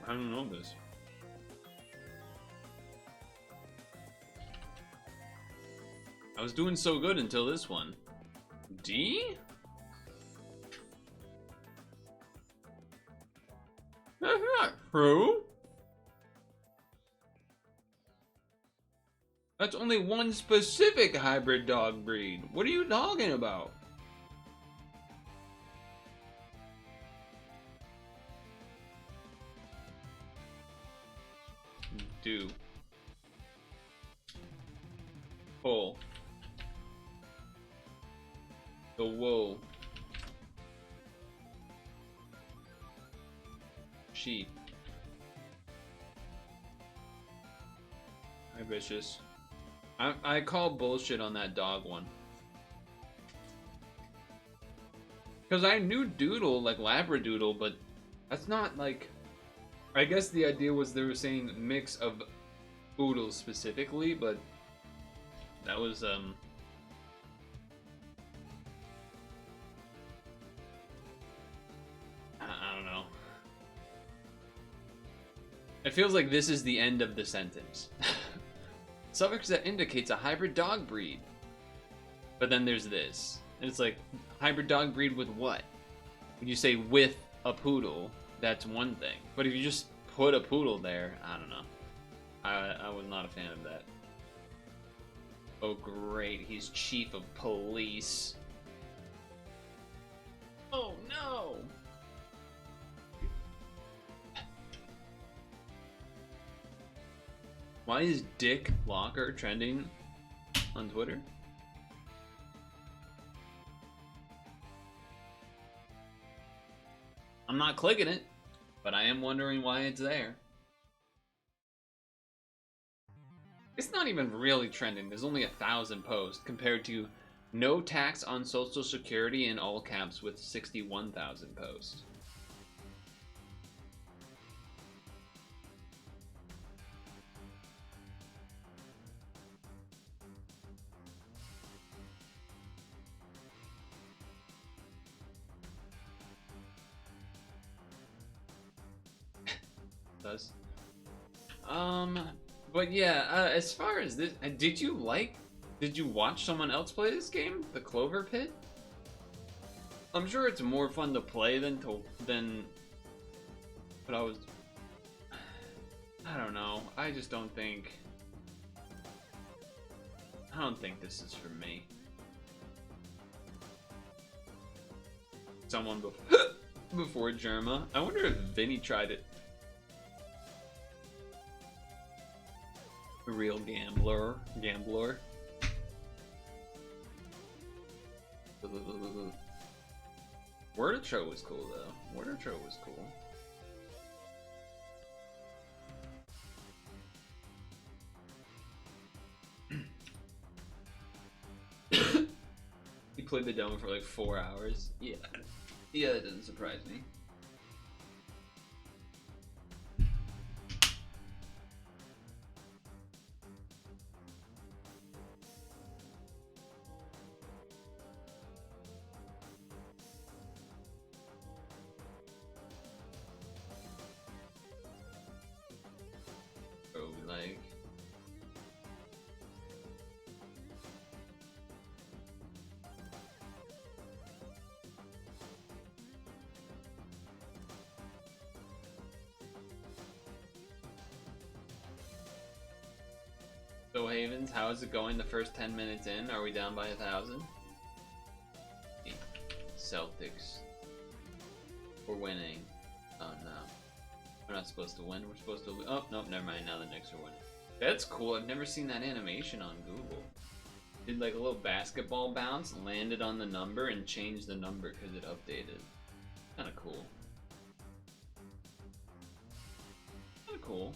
I don't know this. I was doing so good until this one. D? That's not true. That's only one specific hybrid dog breed. What are you talking about? Do. Pull. the wool. Sheep. Hi, vicious. I call bullshit on that dog one. Because I knew Doodle, like Labradoodle, but that's not like... I guess the idea was they were saying mix of poodles specifically, but that was, I don't know. It feels like this is the end of the sentence. Suffix that indicates a hybrid dog breed. But then there's this. And it's like, hybrid dog breed with what? When you say with a poodle, that's one thing. But if you just put a poodle there, I don't know. I was not a fan of that. Oh great, he's chief of police. Oh no! Why is Dick Locker trending on Twitter? I'm not clicking it, but I am wondering why it's there. It's not even really trending. There's only 1,000 posts compared to no tax on Social Security in all caps with 61,000 posts. Does. But yeah, as far as this, did you watch someone else play this game, the Clover Pit? I'm sure it's more fun to play than but I don't know. I don't think this is for me. Someone before Germa. I wonder if Vinny tried it. A real gambler. Wordatro was cool though. Wordatro was cool. He played the demo for like 4 hours. Yeah, that doesn't surprise me. Like So Havens, how is it going the first 10 minutes in? Are we down by 1,000? Celtics. We're winning. Oh no. We're not supposed to win. We're supposed to lose. Oh, nope, never mind. Now the Knicks are winning. That's cool. I've never seen that animation on Google. Did like a little basketball bounce, landed on the number, and changed the number because it updated. Kind of cool. Kind of cool.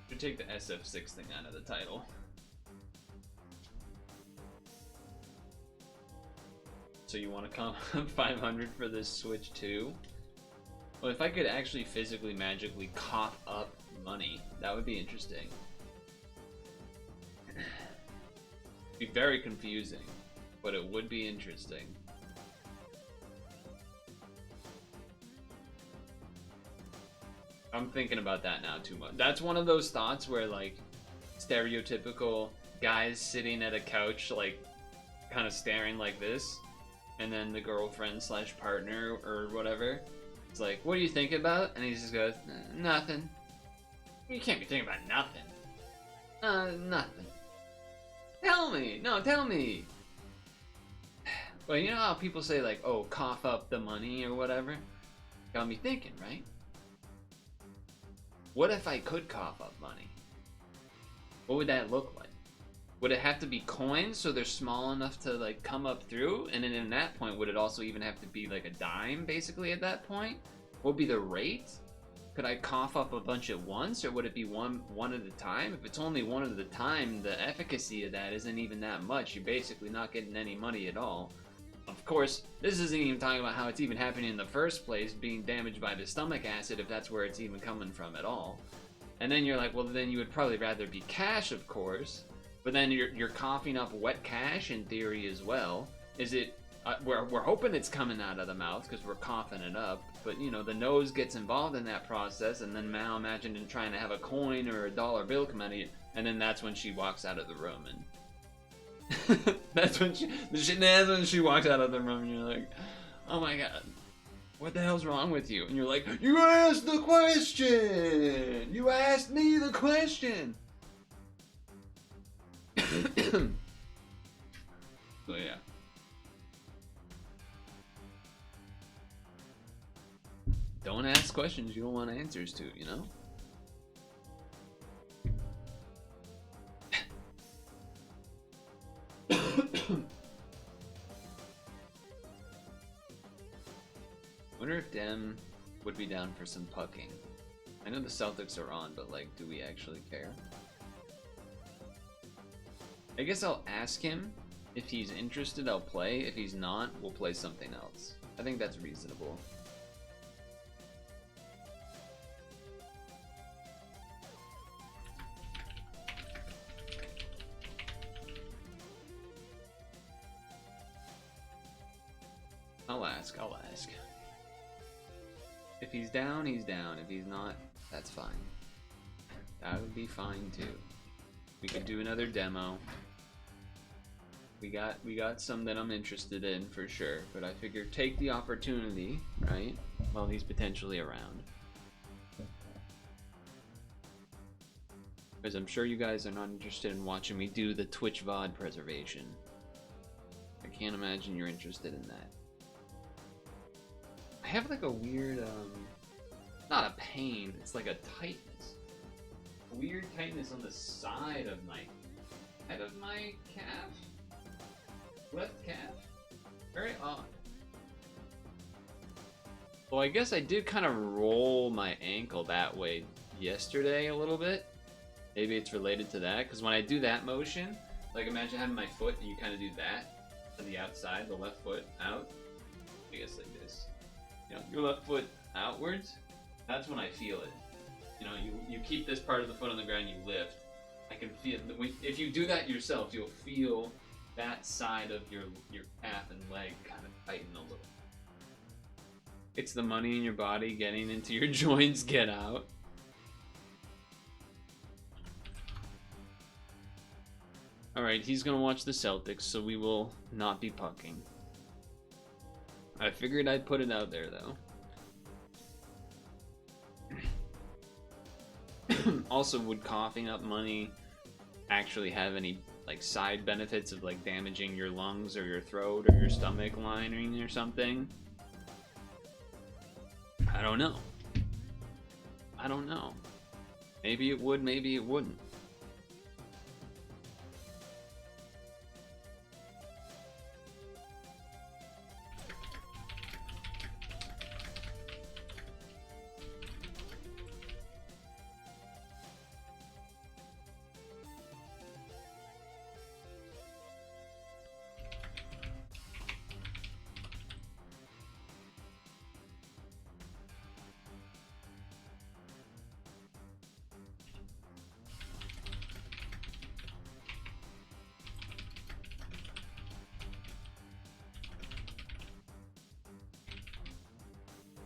Should take the SF6 thing out of the title. So you want to come 500 for this Switch too? Well, if I could actually physically magically cough up money, that would be interesting. It'd be very confusing, but it would be interesting. I'm thinking about that now too much. That's one of those thoughts where like stereotypical guys sitting at a couch like kind of staring like this, and then the girlfriend slash partner or whatever, it's like, what are you thinking about? And he just goes, nothing. You can't be thinking about nothing. Nothing. Tell me. No, tell me. Well, you know how people say like, oh, cough up the money or whatever? Got me thinking, right? What if I could cough up money? What would that look like? Would it have to be coins so they're small enough to like come up through? And then in that point, would it also even have to be like a dime basically at that point? What would be the rate? Could I cough up a bunch at once, or would it be one at a time? If it's only one at a time, the efficacy of that isn't even that much. You're basically not getting any money at all. Of course, this isn't even talking about how it's even happening in the first place, being damaged by the stomach acid, if that's where it's even coming from at all. And then you're like, well, then you would probably rather be cash, of course. But then you're coughing up wet cash in theory as well. Is it? We're hoping it's coming out of the mouth because we're coughing it up. But you know, the nose gets involved in that process, and then now imagine trying to have a coin or a dollar bill come out of you, and then that's when she walks out of the room, and that's when she walks out of the room, and you're like, oh my god, what the hell's wrong with you? And you're like, you asked the question. You asked me the question. So yeah. Don't ask questions you don't want answers to, you know? Wonder if Dem would be down for some pucking. I know the Celtics are on, but like, do we actually care? I guess I'll ask him. If he's interested, I'll play. If he's not, we'll play something else. I think that's reasonable. I'll ask. If he's down, he's down. If he's not, that's fine. That would be fine too. We could do another demo. We got some that I'm interested in for sure, but I figured take the opportunity, right? While he's potentially around. Because I'm sure you guys are not interested in watching me do the Twitch VOD preservation. I can't imagine you're interested in that. I have like a weird, not a pain, it's like a tightness. A weird tightness on the side of my calf. Left calf? Very odd. Well, I guess I did kind of roll my ankle that way yesterday a little bit. Maybe it's related to that, because when I do that motion, like imagine having my foot and you kind of do that to the outside, the left foot out. I guess like this. You know, your left foot outwards, that's when I feel it. You know, you keep this part of the foot on the ground, you lift. I can feel, if you do that yourself, you'll feel that side of your calf and leg kind of tighten a little. It's the money in your body getting into your joints, get out. Alright, he's gonna watch the Celtics, so we will not be pucking. I figured I'd put it out there, though. Also, would coughing up money actually have any like side benefits of like damaging your lungs or your throat or your stomach lining or something? I don't know. I don't know. Maybe it would, maybe it wouldn't.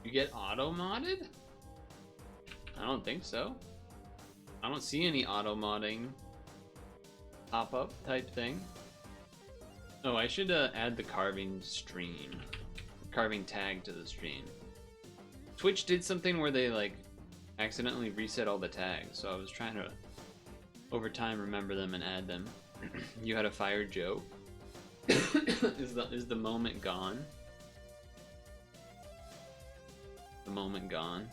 You get auto-modded? I don't think so. I don't see any auto-modding pop-up type thing. Oh, I should add the carving stream. Carving tag to the stream. Twitch did something where they like accidentally reset all the tags, so I was trying to over time remember them and add them. You had a fire joke. Is the moment gone? The moment gone.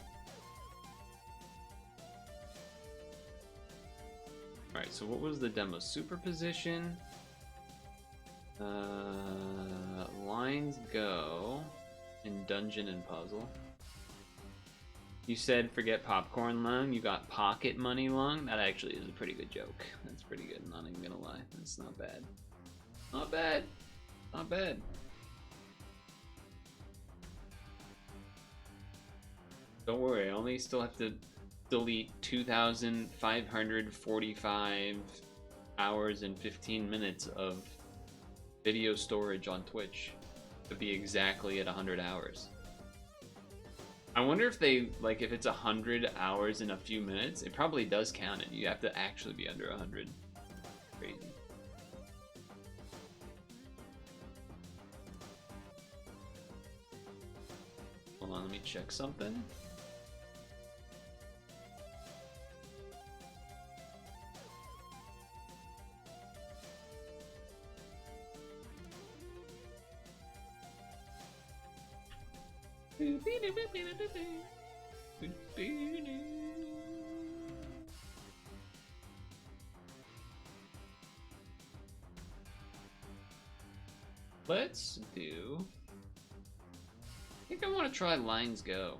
Alright, so what was the demo? Superposition. Lines go. In dungeon and puzzle. You said forget popcorn lung, you got pocket money lung. That actually is a pretty good joke. That's pretty good, not even gonna lie. That's not bad. Not bad. Not bad. Don't worry, I only still have to delete 2,545 hours and 15 minutes of video storage on Twitch to be exactly at 100 hours. I wonder if they, like, if it's 100 hours in a few minutes, it probably does count it. You have to actually be under 100. Crazy. Hold on, let me check something. Let's do... I think I want to try Lines Go.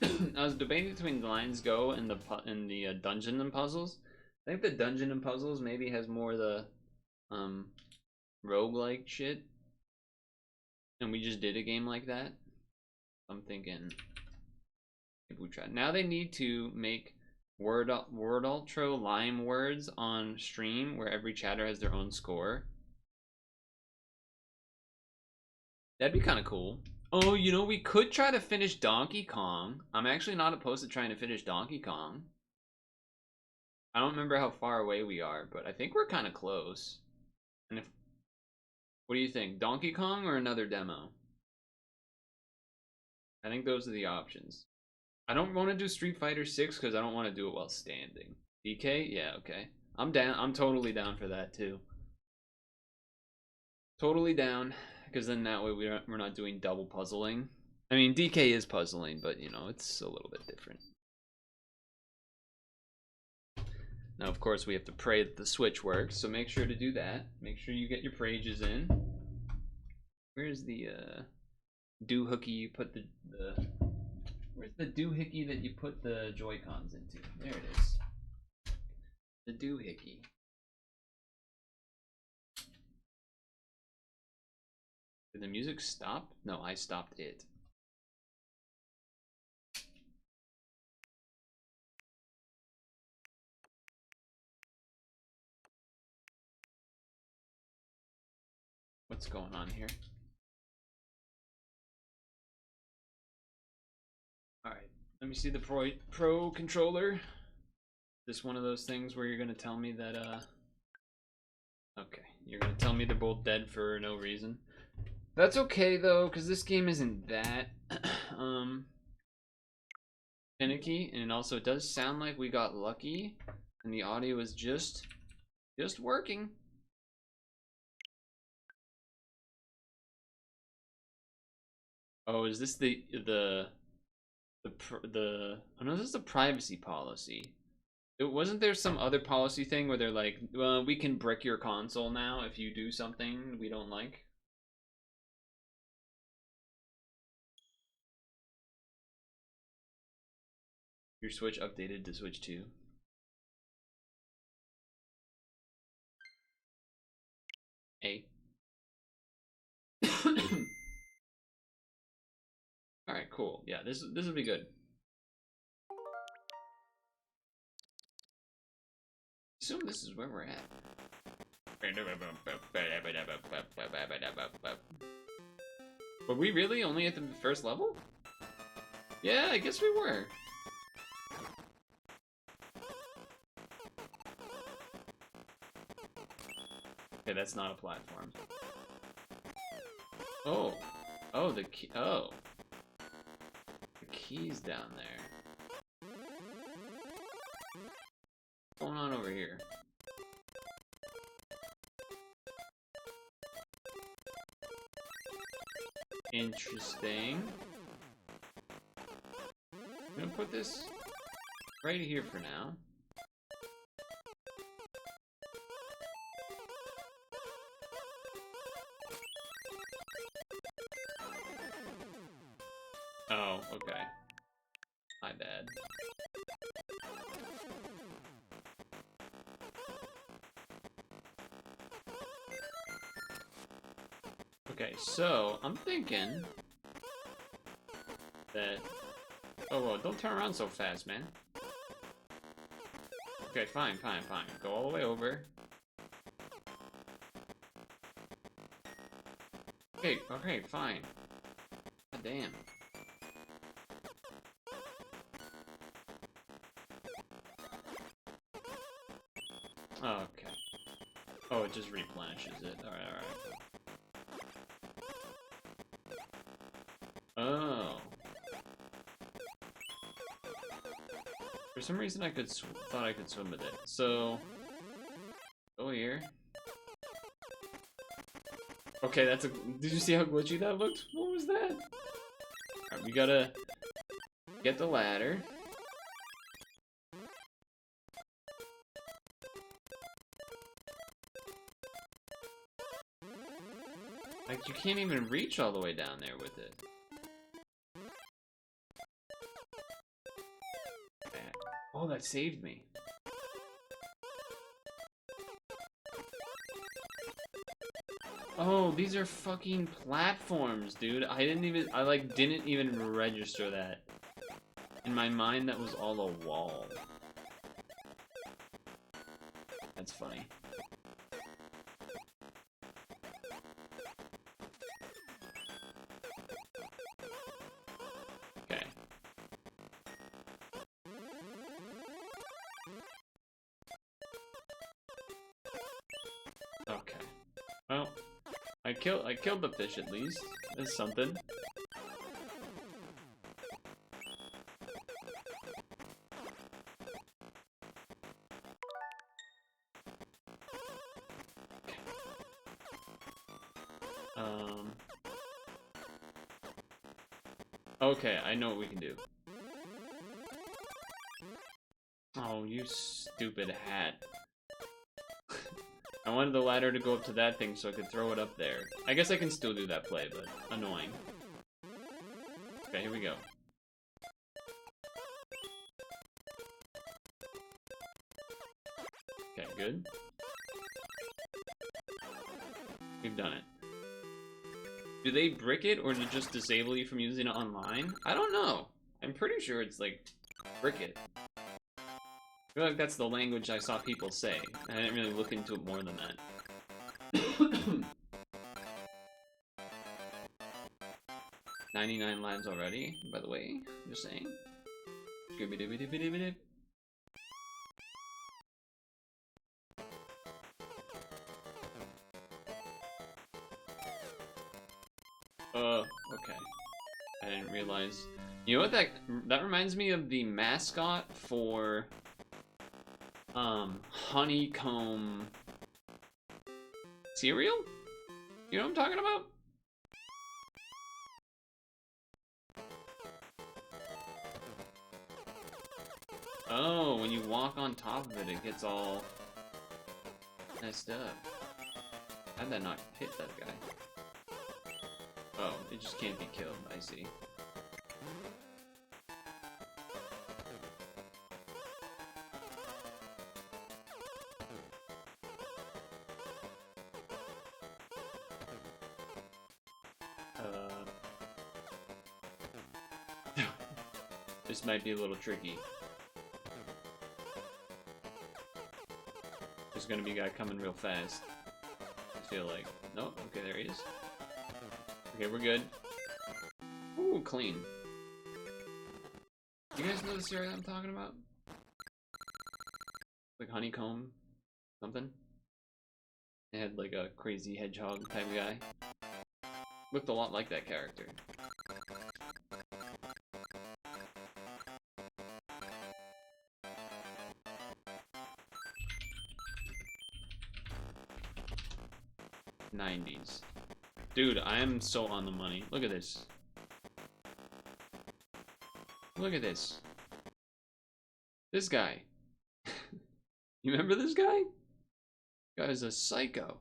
I was debating between Lines Go and the Dungeon and Puzzles. I think the Dungeon and Puzzles maybe has more of the roguelike shit. And we just did a game like that. I'm thinking if we try. Now they need to make Wordatro Lime words on stream where every chatter has their own score. That'd be kind of cool. Oh, you know, we could try to finish Donkey Kong. I'm actually not opposed to trying to finish Donkey Kong. I don't remember how far away we are, but I think we're kind of close. And if, what do you think? Donkey Kong or another demo? I think those are the options. I don't want to do Street Fighter 6 because I don't want to do it while standing. DK? Yeah, okay. I'm down. I'm totally down for that too. Totally down, because then that way we're not doing double puzzling. I mean, DK is puzzling, but you know, it's a little bit different. Now, of course, we have to pray that the Switch works, so make sure to do that. Make sure you get your prages in. Where's the doohickey you put the where's the doohickey that you put the Joy-Cons into? There it is. The doohickey. Did the music stop? No, I stopped it. What's going on here? Alright, let me see the Pro controller. Is this one of those things where you're gonna tell me that, okay, you're gonna tell me they're both dead for no reason. That's okay, though, because this game isn't that, finicky, and also it does sound like we got lucky, and the audio is just working. Oh, is this the oh no, this is the privacy policy. Wasn't there some other policy thing where they're like, well, we can brick your console now if you do something we don't like? Your Switch updated to Switch 2. A. Alright, cool. Yeah, this will be good. Assume this is where we're at. Were we really only at the first level? Yeah, I guess we were. Okay, that's not a platform. Oh. Oh, the key. Oh. The key's down there. What's going on over here? Interesting. I'm gonna put this right here for now. bad. Okay, so I'm thinking that... Oh, whoa, don't turn around so fast, man. Okay, fine. Go all the way over. Okay, fine. God damn. Okay. Oh, it just replenishes it. Alright. Oh. For some reason I thought I could swim with it. So, go here. Okay, that's a... Did you see how glitchy that looked? What was that? Alright, we gotta get the ladder. Like, you can't even reach all the way down there with it. Oh, that saved me. Oh, these are fucking platforms, dude. I didn't even register that. In my mind, that was all a wall. That's funny. Okay. Okay. Well, I killed the fish at least. That's something. Okay, I know what we can do. Oh, you stupid hat. I wanted the ladder to go up to that thing so I could throw it up there. I guess I can still do that play, but annoying. Okay, here we go. Okay, good. We've done it. Do they brick it, or does it just disable you from using it online? I don't know. I'm pretty sure it's like, brick it. I feel like that's the language I saw people say. I didn't really look into it more than that. 99 lives already, by the way, just saying. Scooby-Dooby-Dooby-Dooby-Doo. Okay. I didn't realize. You know what that reminds me of the mascot for honeycomb cereal? You know what I'm talking about? Oh, when you walk on top of it, it gets all messed up. How'd that not hit that guy? Oh, it just can't be killed, I see. This might be a little tricky. There's gonna be a guy coming real fast. I feel like. Nope, okay, there he is. Okay, we're good. Ooh, clean. You guys know this area I'm talking about? Like honeycomb something? It had like a crazy hedgehog type of guy. Looked a lot like that character. '90s. Dude, I am so on the money. Look at this. Look at this. This guy. You remember this guy? This guy's a psycho.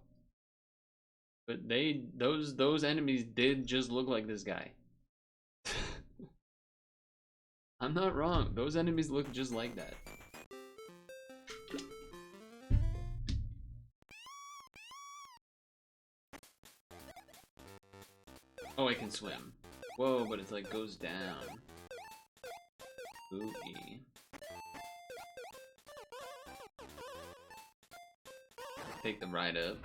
But those enemies did just look like this guy. I'm not wrong. Those enemies look just like that. Oh, I can swim. Whoa, but it's like goes down. Spooky. Take the ride up.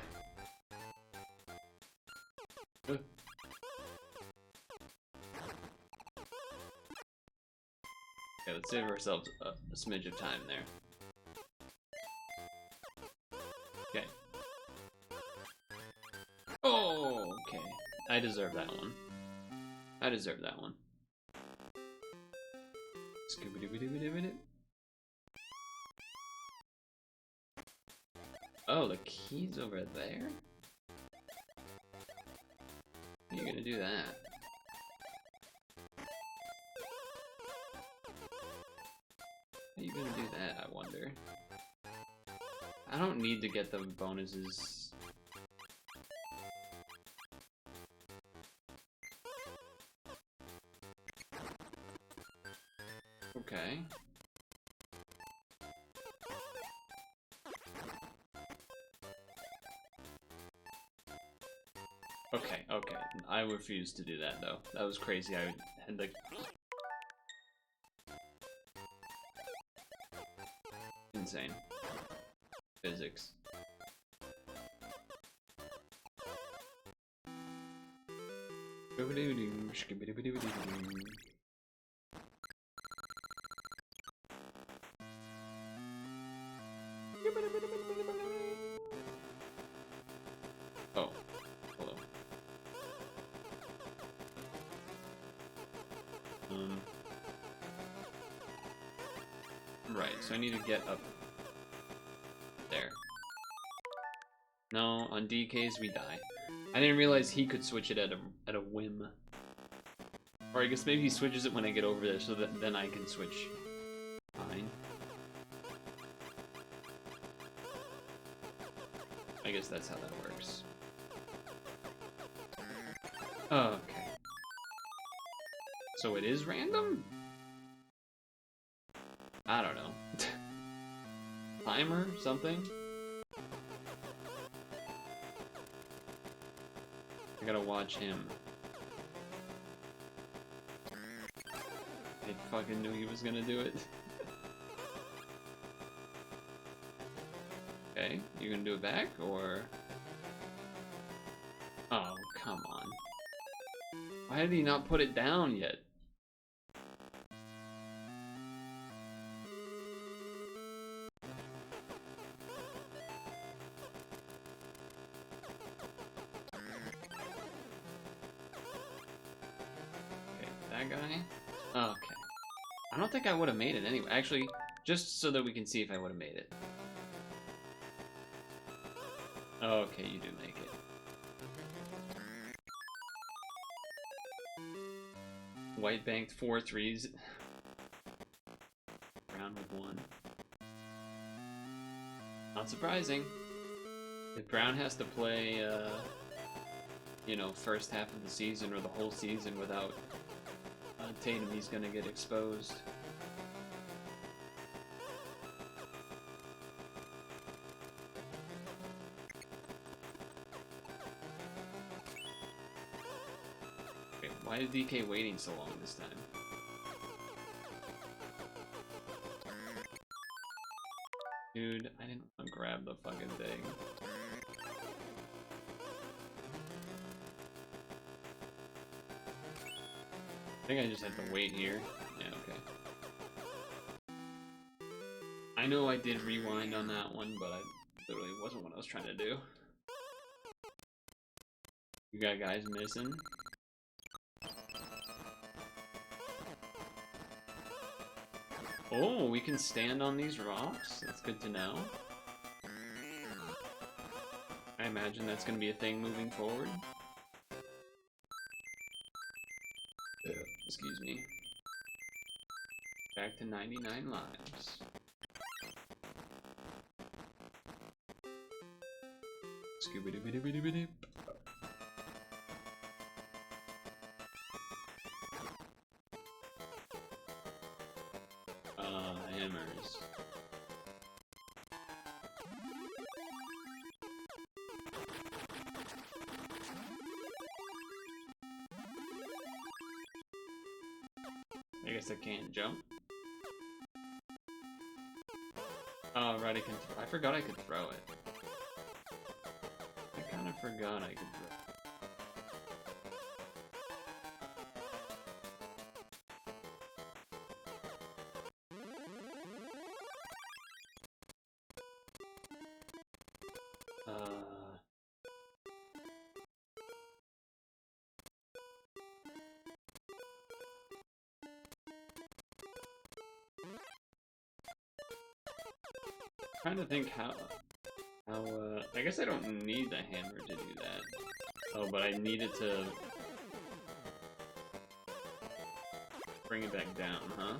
Okay, let's save ourselves a smidge of time there. Okay. Oh, okay. I deserve that one. I deserve that one. Scooby-Dooby-Dooby-Dooby-Doo. Oh, the key's over there? How are you gonna do that? How are you gonna do that, I wonder? I don't need to get the bonuses. Okay. Okay. I refuse to do that though. That was crazy. I had like insane physics. Oh, hello. Right, so I need to get up there. No, on DKs we die. I didn't realize he could switch it at a whim. Or I guess maybe he switches it when I get over there, so that then I can switch. Fine. I guess that's how that works. Okay. So it is random? I don't know. Timer? Something? I gotta watch him. I fucking knew he was gonna do it. Okay, you gonna do it back, or... Oh, come on. Why did he not put it down yet? Okay, that guy? Okay. I don't think I would have made it anyway. Actually, just so that we can see if I would have made it. Okay, you do make it. White banked 4 threes. Brown with 1. Not surprising. If Brown has to play, you know, first half of the season or the whole season without Tatum, he's gonna get exposed. Okay, why is DK waiting so long this time? Dude, I didn't want to grab the fucking thing. I think I just have to wait here. Yeah, okay. I know I did rewind on that one, but I literally wasn't what I was trying to do. You got guys missing? Oh, we can stand on these rocks? That's good to know. I imagine that's going to be a thing moving forward. Excuse me. Back to 99 lives. Scooby-Dooby-Dooby-Dooby-Doop. guess I can't jump. Oh, right, I forgot I could throw it. I kind of forgot I could throw it. Trying to think how I guess I don't need the hammer to do that. Oh, but I need it to bring it back down, huh?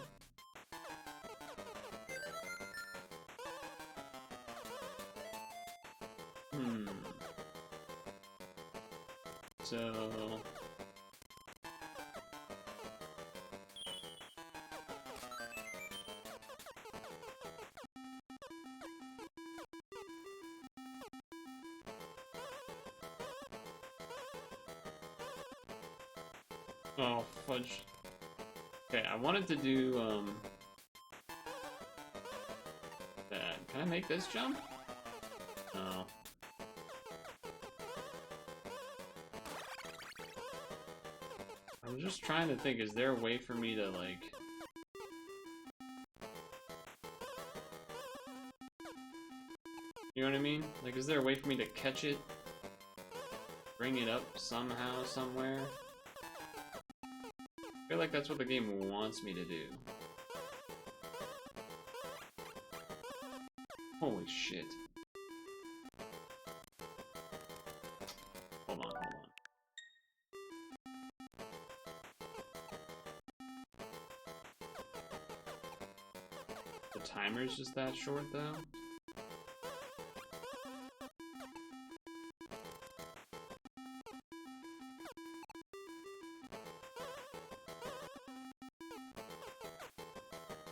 So oh, fudge. Okay, I wanted to do, that. Can I make this jump? No. I'm just trying to think, is there a way for me to, like... You know what I mean? Like, is there a way for me to catch it? Bring it up somehow, somewhere? I feel like that's what the game wants me to do. Holy shit. Hold on, hold on. The timer's just that short, though?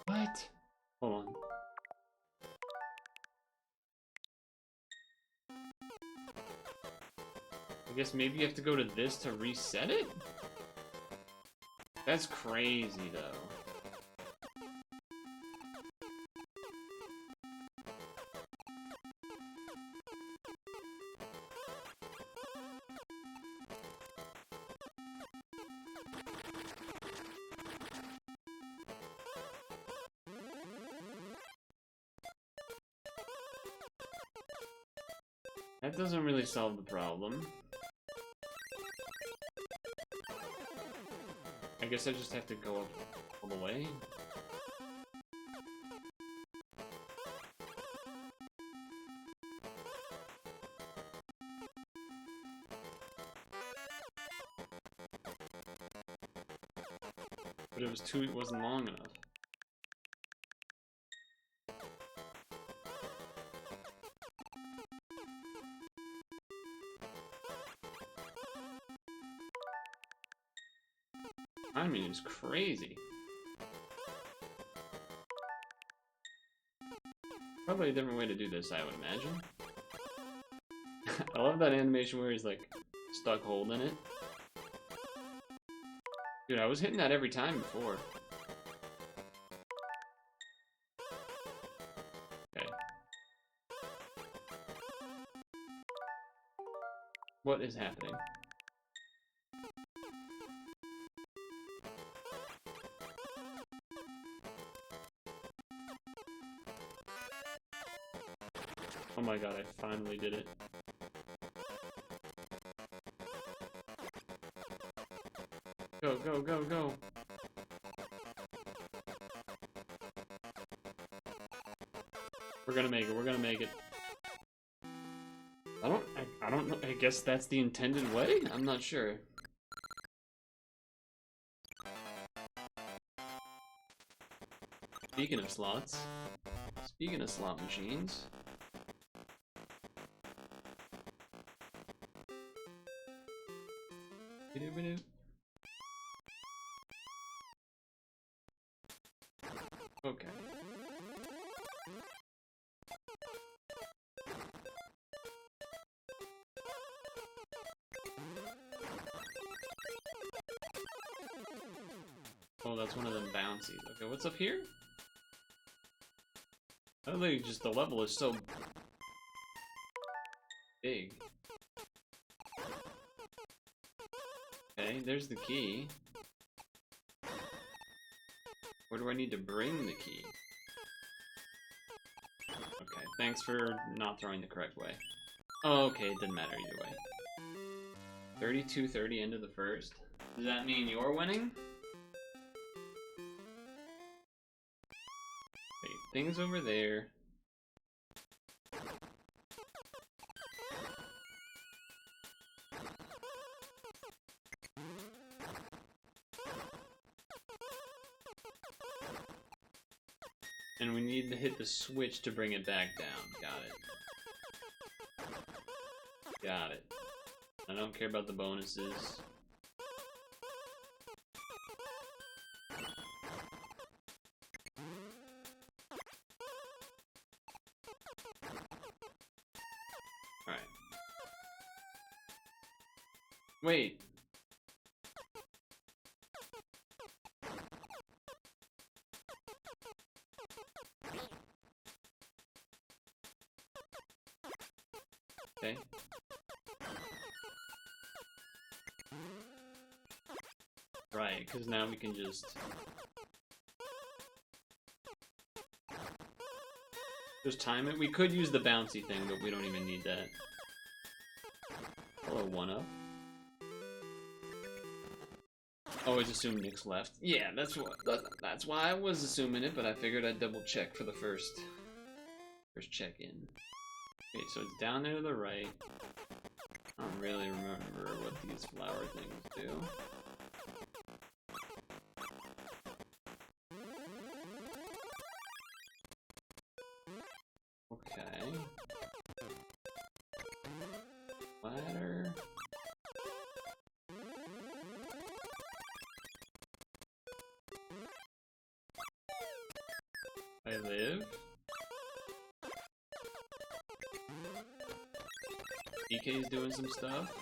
What? Hold on. I guess maybe you have to go to this to reset it? That's crazy, though. That doesn't really solve the problem. I guess I just have to go up all the way. But it wasn't long enough. I mean, it's crazy. Probably a different way to do this, I would imagine. I love that animation where he's like stuck holding it. Dude, I was hitting that every time before. Okay. What is happening? Oh my god, I finally did it. Go, go, go, go! We're gonna make it, we're gonna make it. I don't know, I guess that's the intended way? I'm not sure. Speaking of slots, speaking of slot machines, okay. Oh, that's one of them bouncies. Okay, what's up here? I think just the level is so big. Okay, there's the key. Where do I need to bring the key? Okay, thanks for not throwing the correct way. Oh, okay, it didn't matter either way. 32-30 into the first. Does that mean you're winning? Wait, things over there. And we need to hit the switch to bring it back down. Got it. Got it. I don't care about the bonuses. Alright. Wait. Okay. Right, because now we can just... Just time it. We could use the bouncy thing, but we don't even need that. Hello, 1-up. Always assume Nick's left. Yeah, that's why I was assuming it, but I figured I'd double check for the first check-in. Okay, so it's down there to the right. I don't really remember what these flower things do. Okay. Ladder. I live. DK's doing some stuff.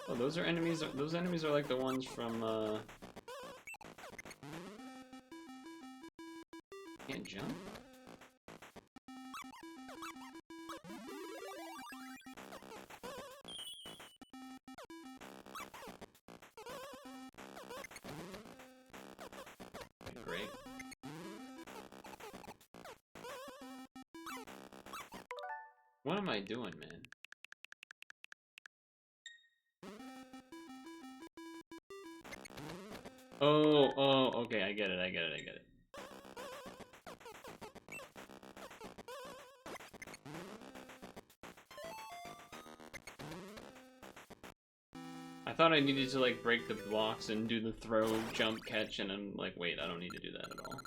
Oh, those are enemies. Those enemies are like the ones from. Can't jump. Okay, great. What am I doing, man? Oh, okay, I get it. I thought I needed to, like, break the blocks and do the throw, jump, catch, and I'm like, wait, I don't need to do that at all.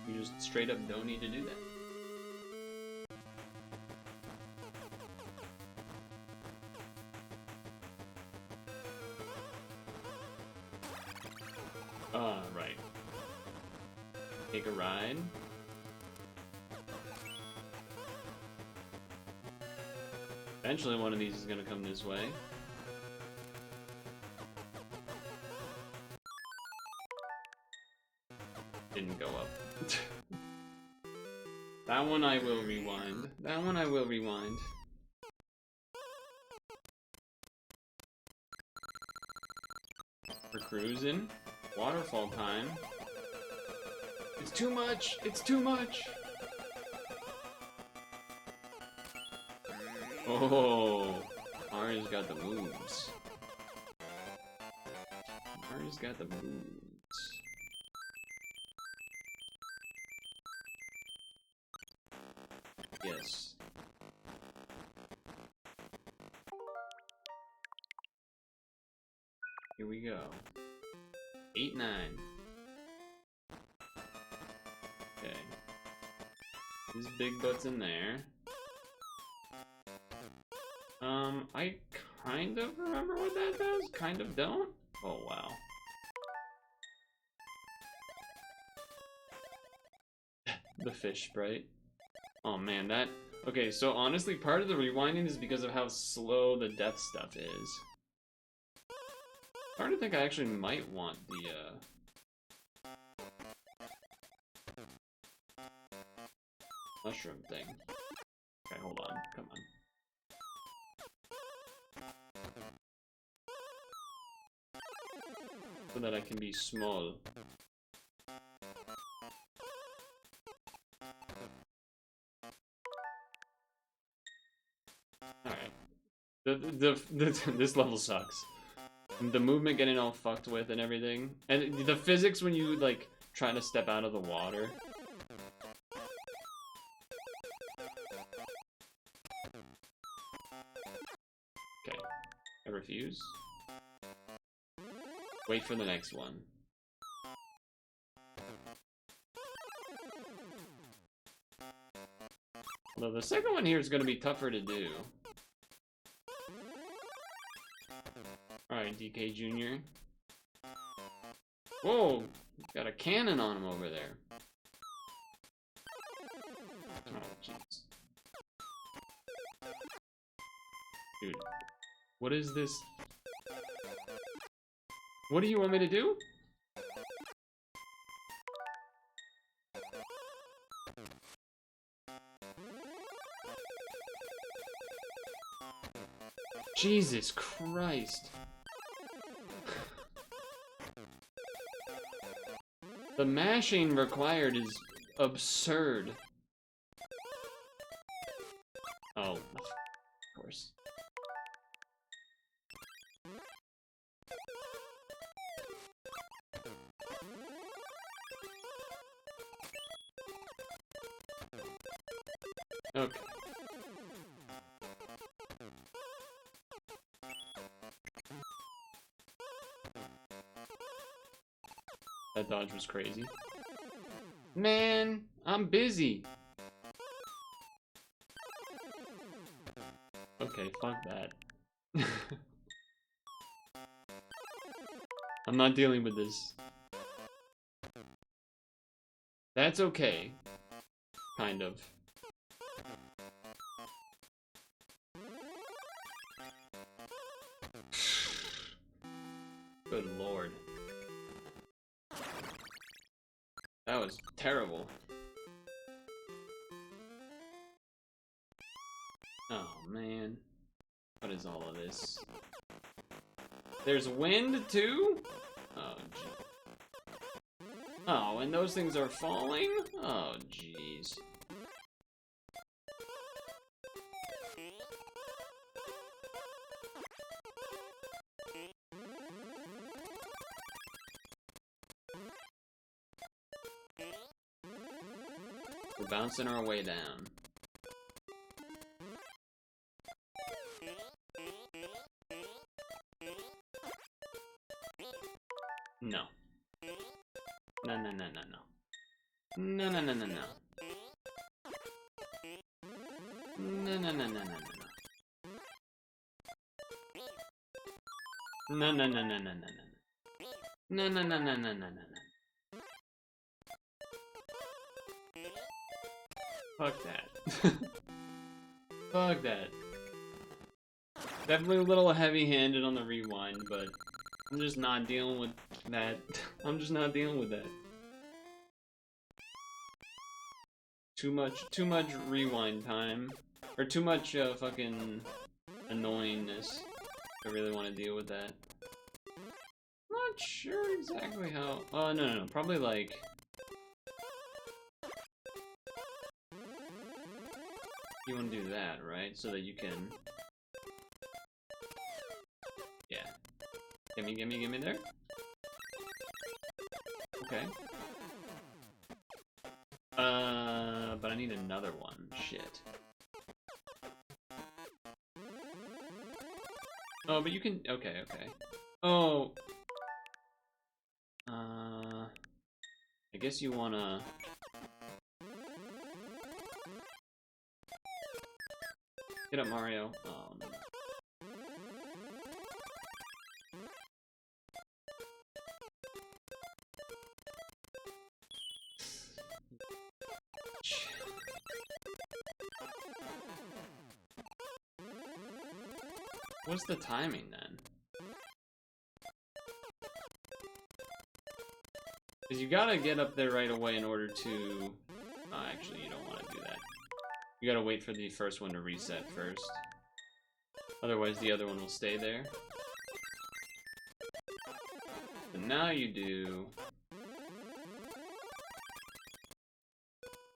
You just straight up don't need to do that. Right. Take a ride. Eventually one of these is gonna come this way. Didn't go up. That one I will rewind. That one I will rewind. We're cruising. Waterfall time. It's too much! It's too much! Oh, Mario's got the moves. Mario's got the moves. Yes. Here we go. 8-9. Okay. These big butts in there. I kind of remember what that does, kind of don't. Oh, wow. The fish sprite. Oh man, that... Okay, so honestly, part of the rewinding is because of how slow the death stuff is. Starting to think I actually might want the, mushroom thing. Okay, hold on. Come on. So that I can be small. Alright. This level sucks. The movement getting all fucked with and everything. And the physics when you, like, try to step out of the water. Okay. I refuse. Wait for the next one. Although the second one here is going to be tougher to do. Alright, DK Jr. Whoa! Got a cannon on him over there. Oh, jeez. Dude. What is this? What do you want me to do? Jesus Christ. The mashing required is absurd. Oh, of course. Okay. That dodge was crazy. Man, I'm busy. Okay, fuck that. I'm not dealing with this. That's okay. Kind of. Good lord. That was terrible. Oh man. What is all of this? There's wind too? Oh gee. Oh, and those things are falling? Oh jeez. We're bouncing our way down. No. No, no, no, no, no. No, no, no, no, no. No, no, no, no, no, no, no. No, no, no, no, no, no, no. No, no, no, no, no, no, no. Fuck that. Fuck that. Definitely a little heavy-handed on the rewind, but I'm just not dealing with that. I'm just not dealing with that. Too much rewind time. Or too much fucking annoyingness. I really want to deal with that. Not sure exactly how. Oh, no, no, no. Probably like. You want to do that, right? So that you can. Yeah. Gimme there. Okay. But I need another one. Shit. Oh, but you can. Okay, okay. Oh. I guess you wanna. Get up, Mario. Oh no. What's the timing then? Because you gotta get up there right away in order to... Oh, actually, you don't want to do that. You gotta wait for the first one to reset first. Otherwise, the other one will stay there. And now you do...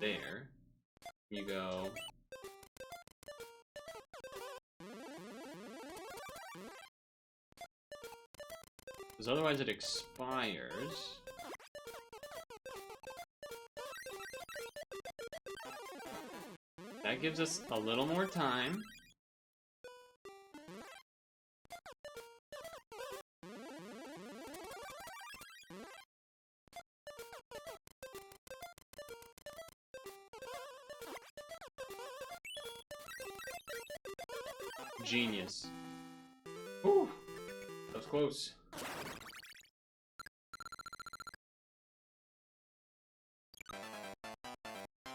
There. You go... Because otherwise it expires. That gives us a little more time. Genius. Whew. That was close.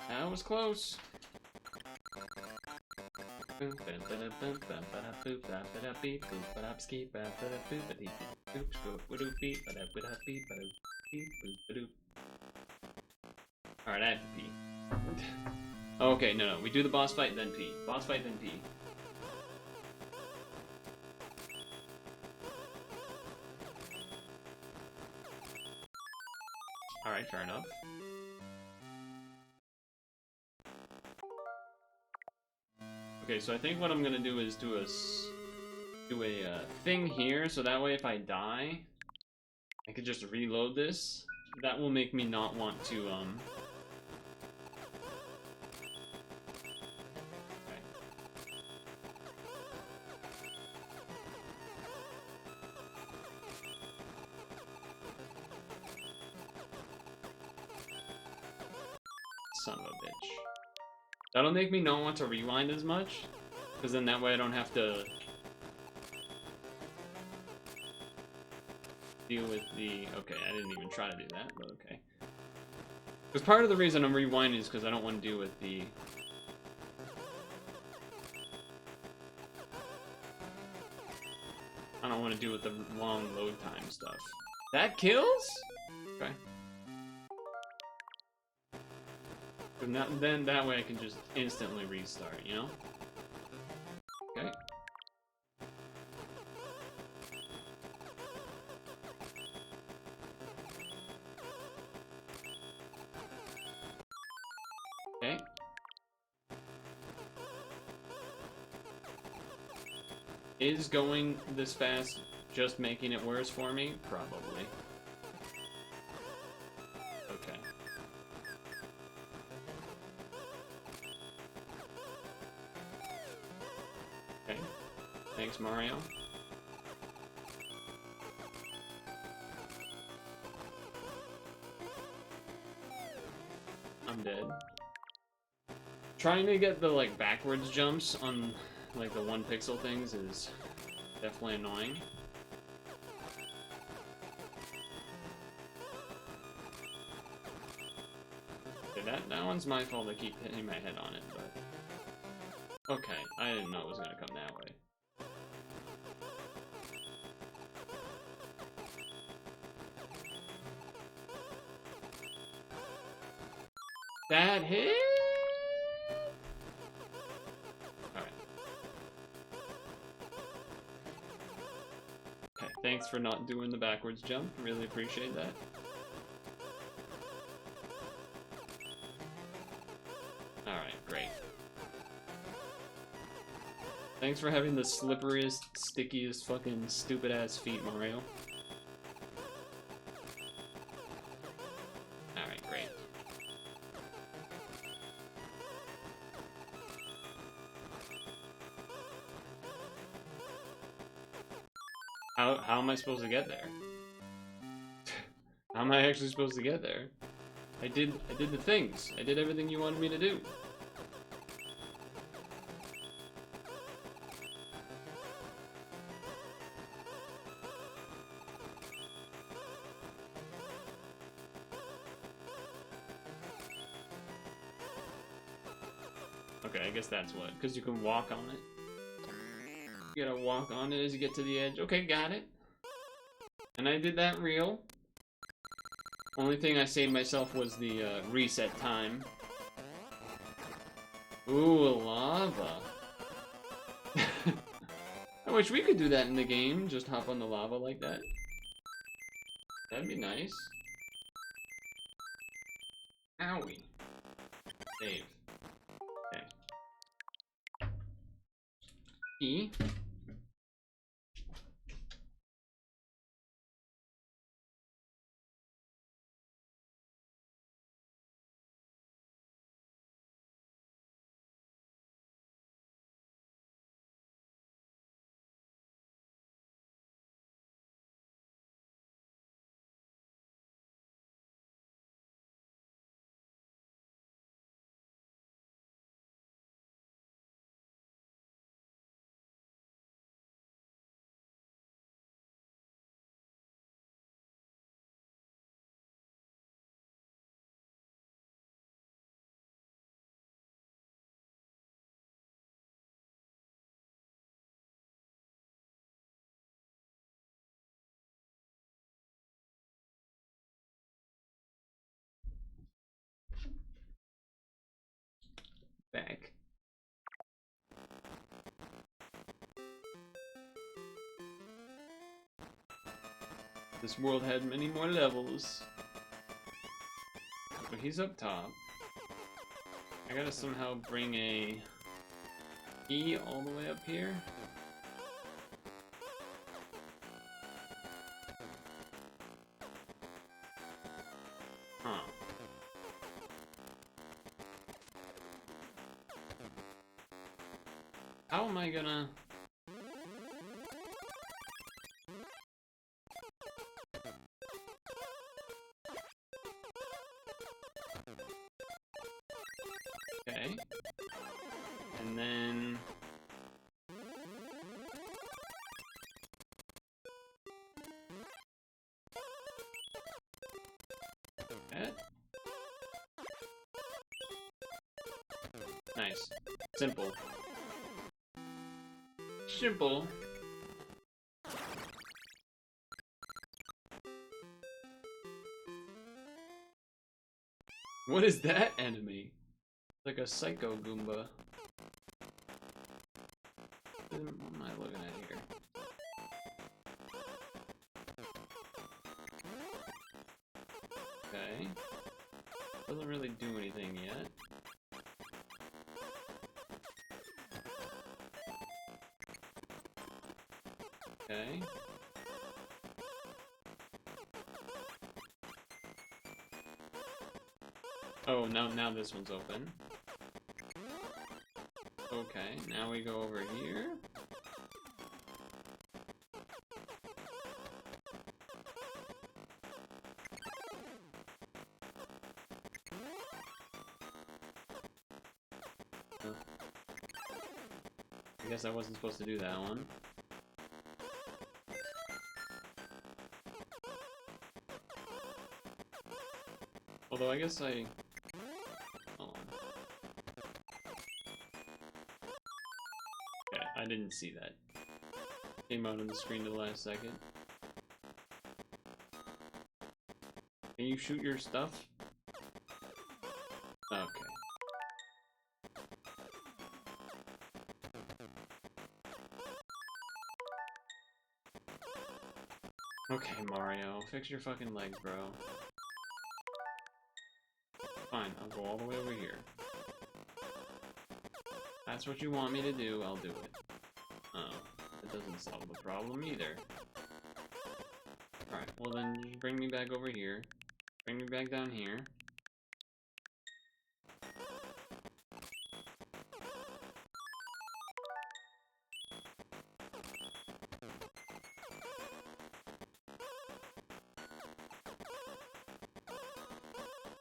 That was close. Alright, I have to pee. Okay, no, we do the boss fight, then pee. Boss fight, then pee. Alright, fair enough. Okay, so I think what I'm gonna do is do a thing here, so that way if I die, I could just reload this. That will make me not want to, Okay. Son of a bitch. That'll make me not want to rewind as much, because then that way I don't have to deal with the... Okay, I didn't even try to do that, but okay. Because part of the reason I'm rewinding is because I don't want to deal with the... I don't want to deal with the long load time stuff. That kills? Okay. Then that way I can just instantly restart, you know? Okay. Okay. Is going this fast just making it worse for me? Probably. Okay. Okay. Thanks, Mario. I'm dead. Trying to get the, like, backwards jumps on, like, the 1 pixel things is definitely annoying. Okay, that one's my fault. I keep hitting my head on it, but... Okay, I didn't know it was gonna come that way. That hit? Alright. Okay, thanks for not doing the backwards jump. Really appreciate that. Alright, great. Thanks for having the slipperiest, stickiest, fucking stupid-ass feet, Mario. Alright, great. How am I supposed to get there? How am I actually supposed to get there? I did the things. I did everything you wanted me to do. Okay, I guess that's what. Because you can walk on it. You gotta walk on it as you get to the edge. Okay, got it. And I did that real. Only thing I saved myself was the reset time. Ooh, lava. I wish we could do that in the game, just hop on the lava like that. That'd be nice. Owie. Save. Okay. E. Back. This world had many more levels. But he's up top. I gotta somehow bring a E all the way up here. Huh. How am I gonna... Okay. And then... that. Nice. Simple. Simple. What is that enemy? Like a psycho Goomba. What am I looking at here? Okay. Doesn't really do anything yet. Okay. Oh, now this one's open. Okay, now we go over here. I guess I wasn't supposed to do that one. Although I guess I... Hold on. Okay, I didn't see that. Came out on the screen at the last second. Can you shoot your stuff? Okay. Okay, Mario, fix your fucking leg, bro. Fine, I'll go all the way over here. That's what you want me to do, I'll do it. Oh, that doesn't solve the problem either. Alright, well then just bring me back over here. Bring me back down here.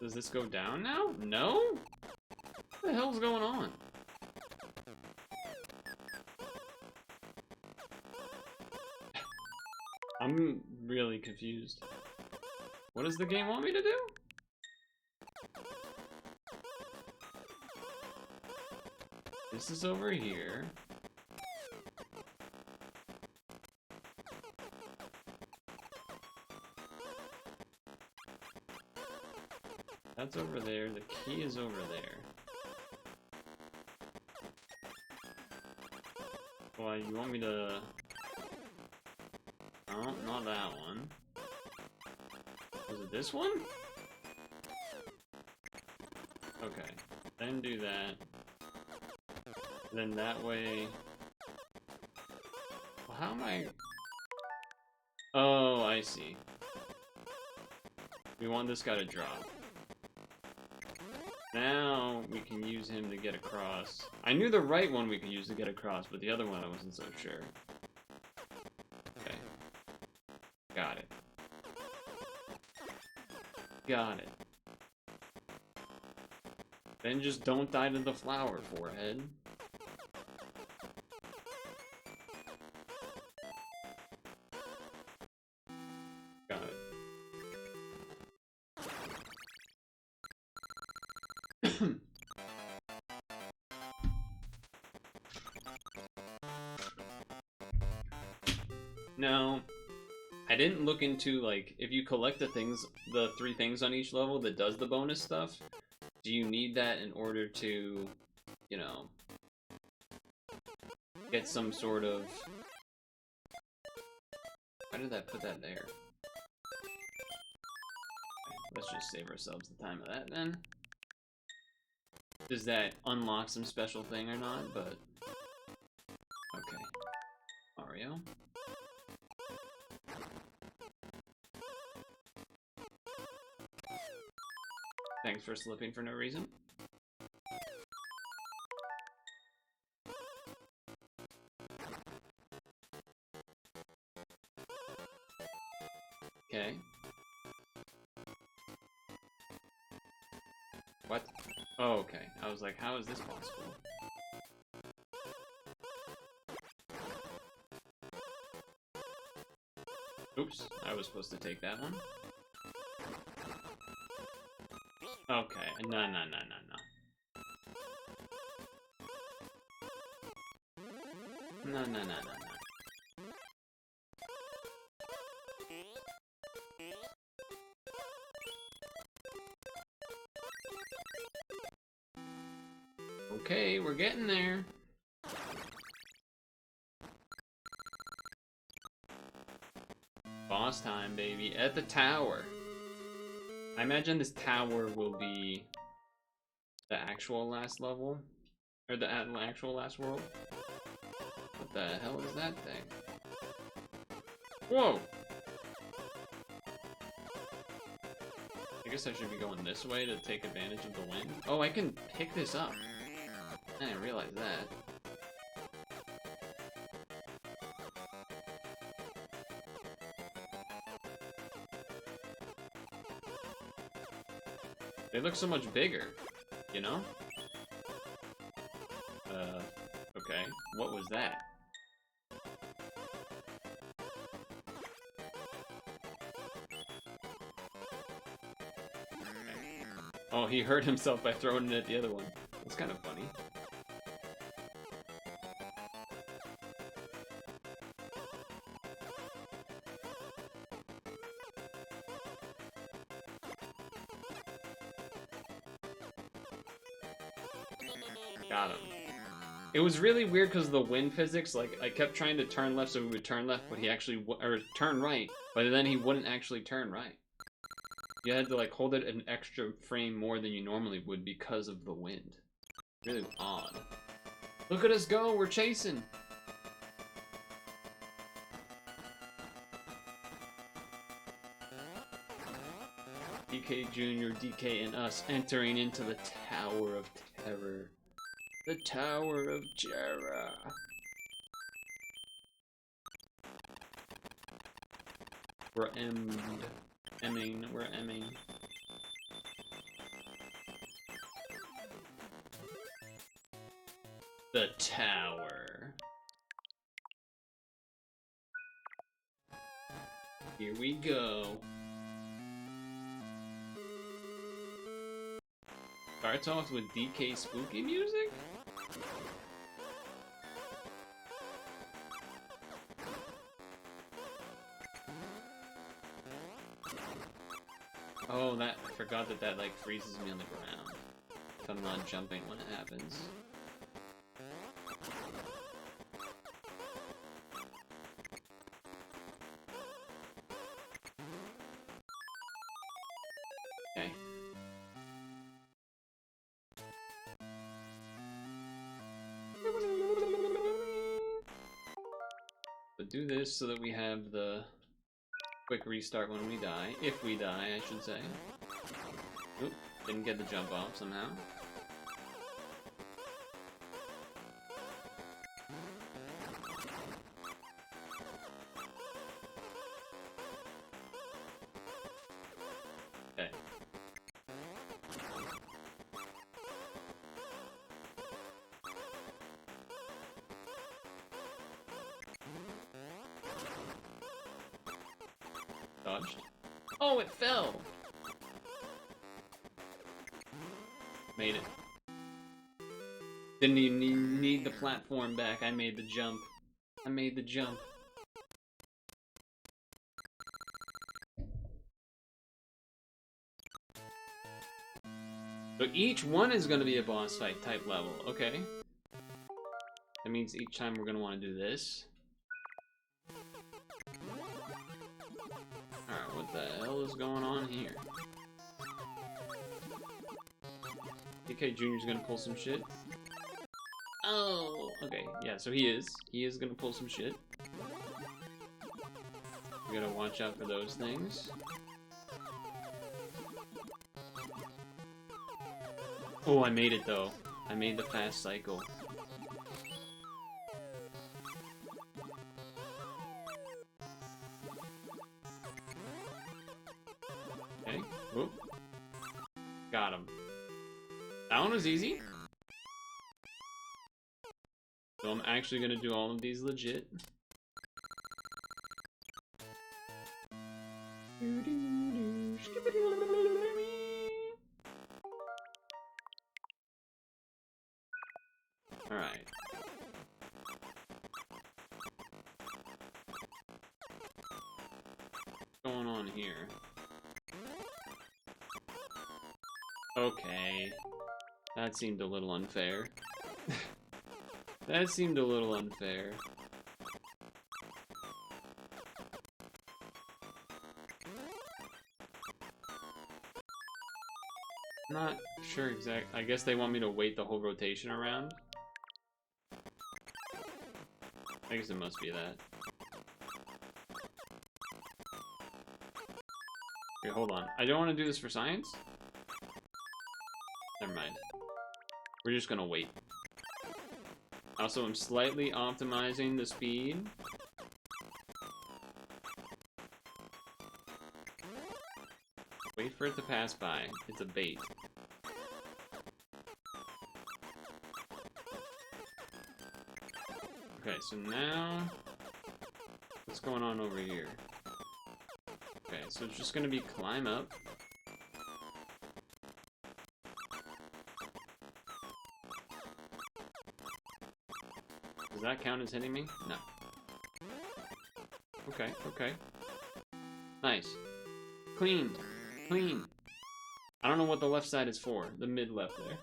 Does this go down now? No? What the hell's going on? I'm really confused. What does the game want me to do? This is over here. That's over there. The key is over there. Well, you want me to... Oh, not that one. Was it this one? Okay. Then do that. Then that way... Well, how am I... Oh, I see. We want this guy to drop. Now we can use him to get across. I knew the right one we could use to get across, but the other one I wasn't so sure. Okay. Got it. Got it. Then just don't die to the flower, forehead. Got it. Now, I didn't look into, like, if you collect the 3 things on each level that does the bonus stuff, do you need that in order to, you know, get some sort of... Why did I put that there? Let's just save ourselves the time of that, then. Does that unlock some special thing or not? But... Okay. Mario. Thanks for slipping for no reason. Okay. What? Oh, okay. I was like, how is this possible? Oops, I was supposed to take that one. Okay, no. No. Okay, we're getting there. Boss time, baby. At the tower. I imagine this tower will be the actual last level. Or the actual last world. What the hell is that thing? Whoa! I guess I should be going this way to take advantage of the wind. Oh, I can pick this up. I didn't realize that. They look so much bigger, you know? Okay. What was that? Okay. Oh, he hurt himself by throwing it at the other one. That's kind of funny. Got him. It was really weird because of the wind physics. Like, I kept trying to turn left so he would turn left, but he actually or turn right, but then he wouldn't actually turn right. You had to like hold it an extra frame more than you normally would because of the wind. Really odd. Look at us go! We're chasing. DK Jr., DK, and us entering into the Tower of Terror. The Tower of Terror. We're we're emming. The tower. Here we go. Starts off with DK spooky music? Oh, that I forgot that that like freezes me on the ground if I'm not jumping when it happens. Okay. So do this so that we have the quick restart when we die. If we die, I should say. Oop, didn't get the jump off somehow. Okay. Dodged. Oh, it fell! Made it. Didn't even need the platform back. I made the jump. I made the jump. So each one is going to be a boss fight type level. Okay. That means each time we're going to want to do this. Alright, what the hell is going on here? DK Jr.'s gonna pull some shit. Oh, okay, yeah, so he is. He is gonna pull some shit. We gotta watch out for those things. Oh, I made it though. I made the fast cycle. Okay, whoop. Got him. That one was easy. So I'm actually gonna do all of these legit. Alright. What's going on here? Okay. That seemed a little unfair. That seemed a little unfair. Not sure exactly. I guess they want me to wait the whole rotation around. I guess it must be that. Okay, hold on. I don't want to do this for science. Never mind. We're just gonna wait. Also, I'm slightly optimizing the speed. Wait for it to pass by. It's a bait. Okay, so now... what's going on over here? Okay, so it's just gonna be climb up. Does that count as hitting me? No. Okay, okay. Nice. Clean. Clean. I don't know what the left side is for. The mid-left there.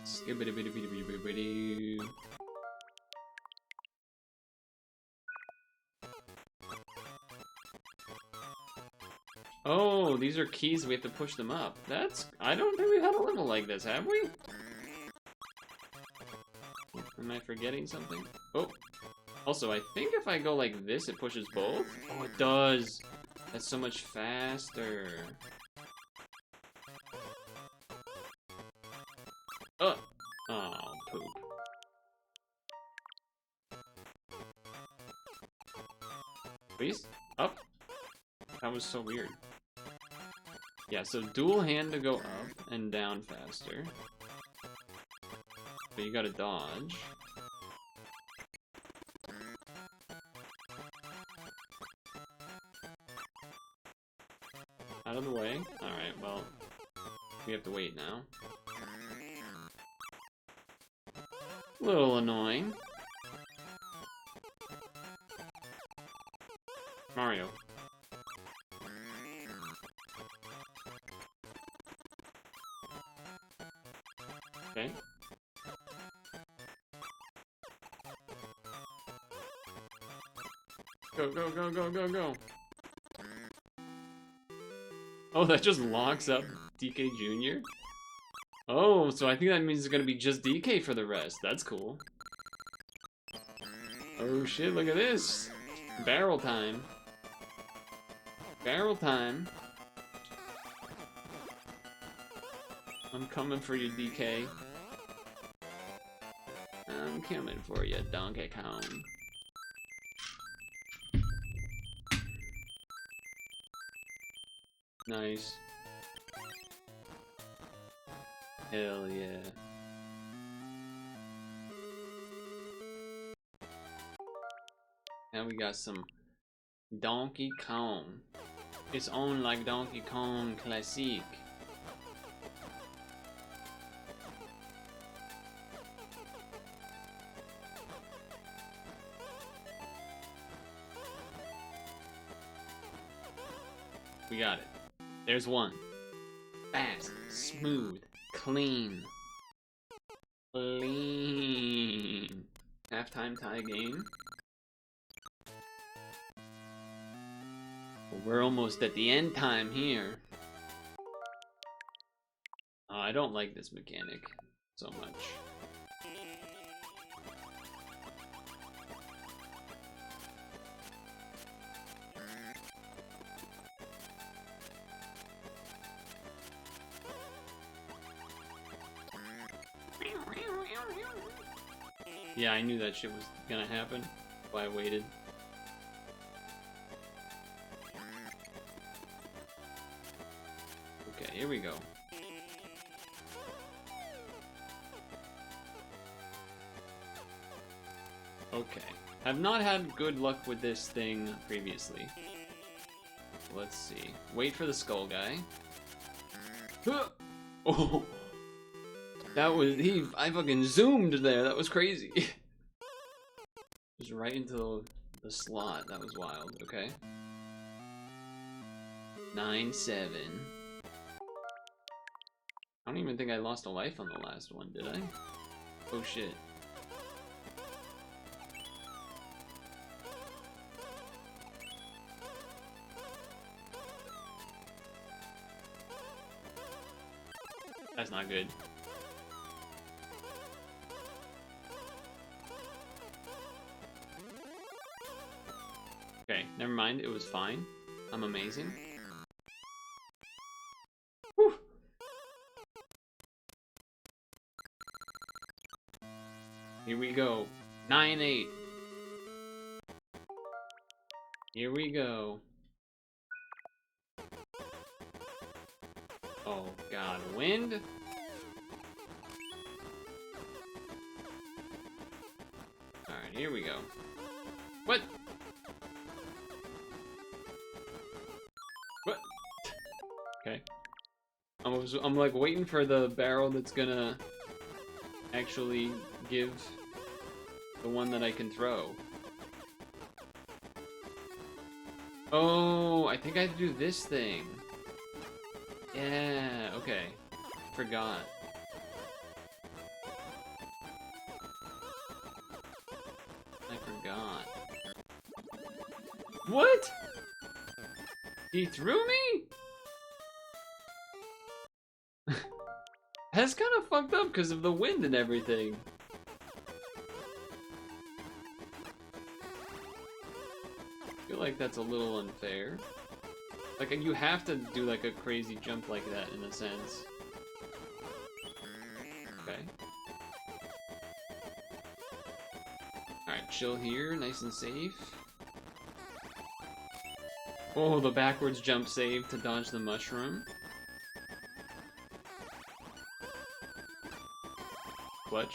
Skibbity-bitty-bitty-bitty-bitty. Oh, these are keys, we have to push them up. That's... I don't think we've had a level like this, have we? Am I forgetting something? Oh. Also, I think if I go like this, it pushes both? Oh, it does! That's so much faster. Oh! Oh, poop. Please? Up? That was so weird. Yeah, so dual hand to go up and down faster. But you gotta dodge. Out of the way. Alright, well, we have to wait now. A little annoying. Mario. Okay. Go, go, go, go, go, go. Oh, that just locks up DK Jr.? Oh, so I think that means it's gonna be just DK for the rest. That's cool. Oh shit, look at this. Barrel time. Barrel time. I'm coming for you, DK. I'm coming for you, Donkey Kong. Nice. Hell yeah. Now we got some Donkey Kong. It's on like Donkey Kong Classic. We got it. There's one. Fast, smooth, clean. Clean. Halftime tie game. Well, we're almost at the end time here. Oh, I don't like this mechanic so much. Yeah, I knew that shit was gonna happen. That's why I waited. Okay, here we go. Okay. I've not had good luck with this thing previously. Let's see. Wait for the skull guy. Oh! That was I fucking zoomed there. That was crazy. Just right into the slot. That was wild. Okay. 9-7. I don't even think I lost a life on the last one, did I? Oh shit. That's not good. Okay, never mind. It was fine. I'm amazing. Whew. Here we go. 9-8. Here we go. Oh god, wind? Alright, here we go. What? What? Okay. I'm like waiting for the barrel that's gonna actually give the one that I can throw. Oh, I think I have to do this thing. Yeah, okay. Forgot. I forgot. What? He threw me? That's kind of fucked up because of the wind and everything. I feel like that's a little unfair. Like, you have to do like a crazy jump like that in a sense. Okay. Alright, chill here, nice and safe. Oh, the backwards jump save to dodge the mushroom. Clutch.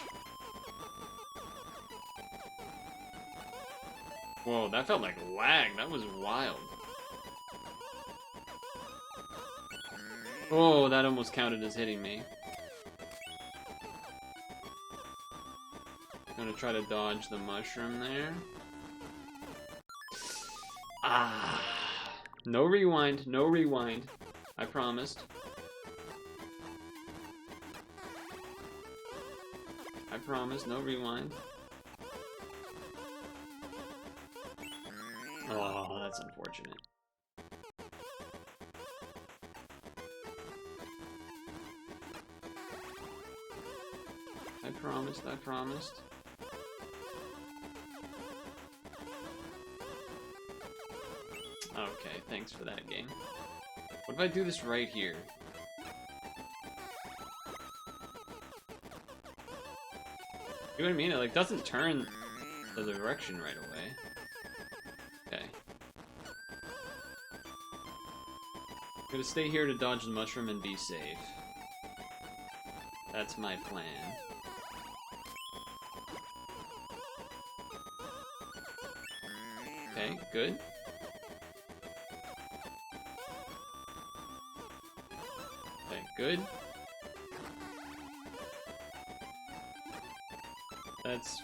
Whoa, that felt like lag. That was wild. Oh, that almost counted as hitting me. I'm gonna try to dodge the mushroom there. Ah. No rewind, no rewind. I promised. I promise, no rewind. Oh, that's unfortunate. I promised, I promised. Okay, thanks for that game. What if I do this right here? You know what I mean? It like doesn't turn the direction right away. Okay. I'm gonna stay here to dodge the mushroom and be safe. That's my plan. Okay, good. Okay, good. That's...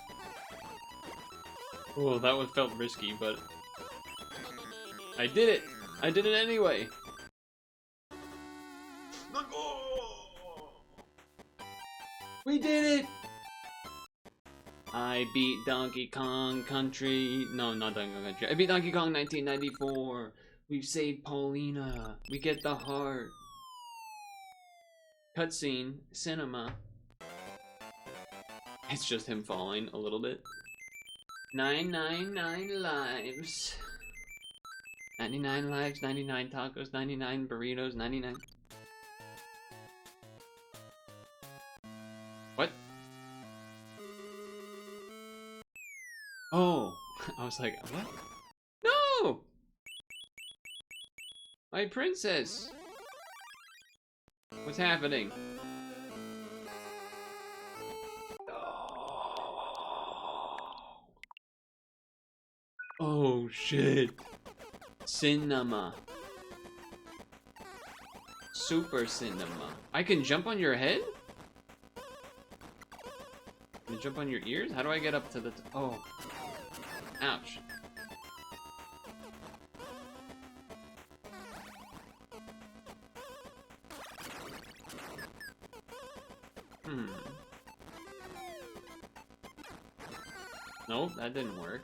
Oh, that one felt risky, but... I did it! I did it anyway! We did it! I beat Donkey Kong Country... No, not Donkey Kong Country. I beat Donkey Kong 1994! We've saved Paulina! We get the heart! Cutscene. Cinema. It's just him falling a little bit. 999 lives. 99 lives, 99 tacos, 99 burritos, 99... What? Oh! I was like, what? No! My princess! What's happening? Oh shit. Cinema. Super cinema. I can jump on your head? Can I jump on your ears? How do I get up to the oh. Ouch. Nope, that didn't work.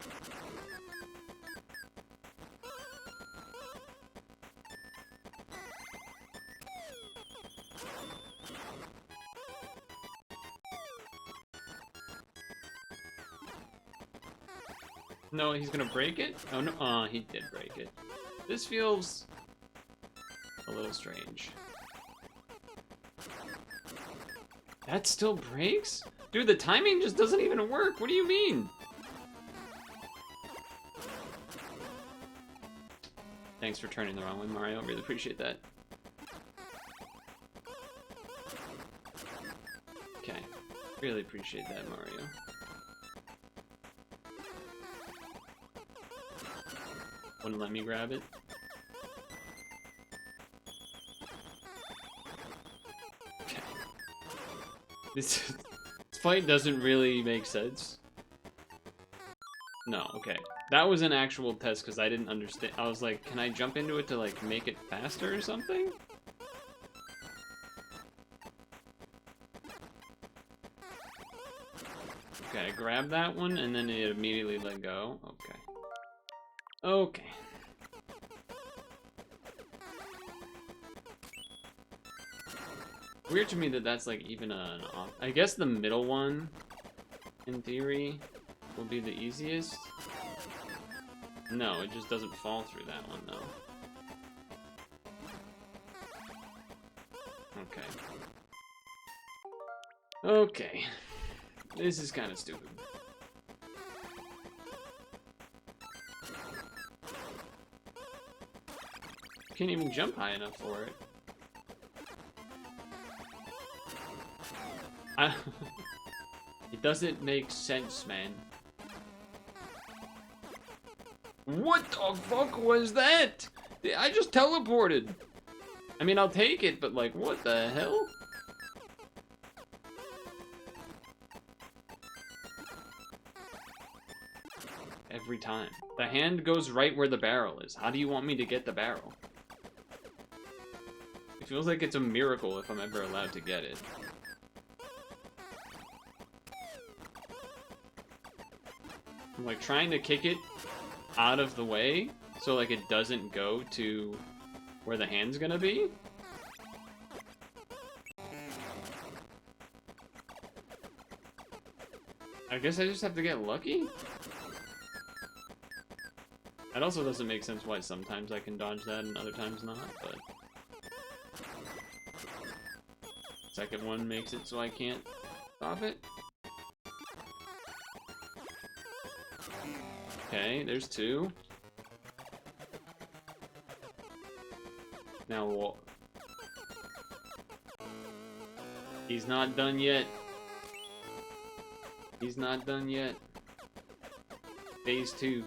No, he's gonna break it? Oh no, he did break it. This feels a little strange. That still breaks? Dude, the timing just doesn't even work. What do you mean? Thanks for turning the wrong way, Mario. Really appreciate that. Okay. Really appreciate that, Mario. Wouldn't let me grab it. Okay. This fight doesn't really make sense. No, okay. That was an actual test because I didn't understand. I was like, can I jump into it to like make it faster or something? Okay, I grabbed that one and then it immediately let go. Okay. Okay. Weird to me that that's like even an off. I guess the middle one, in theory, will be the easiest. No, it just doesn't fall through that one though. Okay. Okay. This is kind of stupid. Can't even jump high enough for it. It doesn't make sense, man. What the fuck was that? I just teleported. I mean, I'll take it, but like, what the hell? every time. The hand goes right where the barrel is. How do you want me to get the barrel? It feels like it's a miracle if I'm ever allowed to get it. I'm like trying to kick it out of the way so like it doesn't go to where the hand's gonna be. I guess I just have to get lucky? That also doesn't make sense why sometimes I can dodge that and other times not, but... Second one makes it so I can't stop it. Okay, there's two. Now what? He's not done yet. He's not done yet. Phase 2.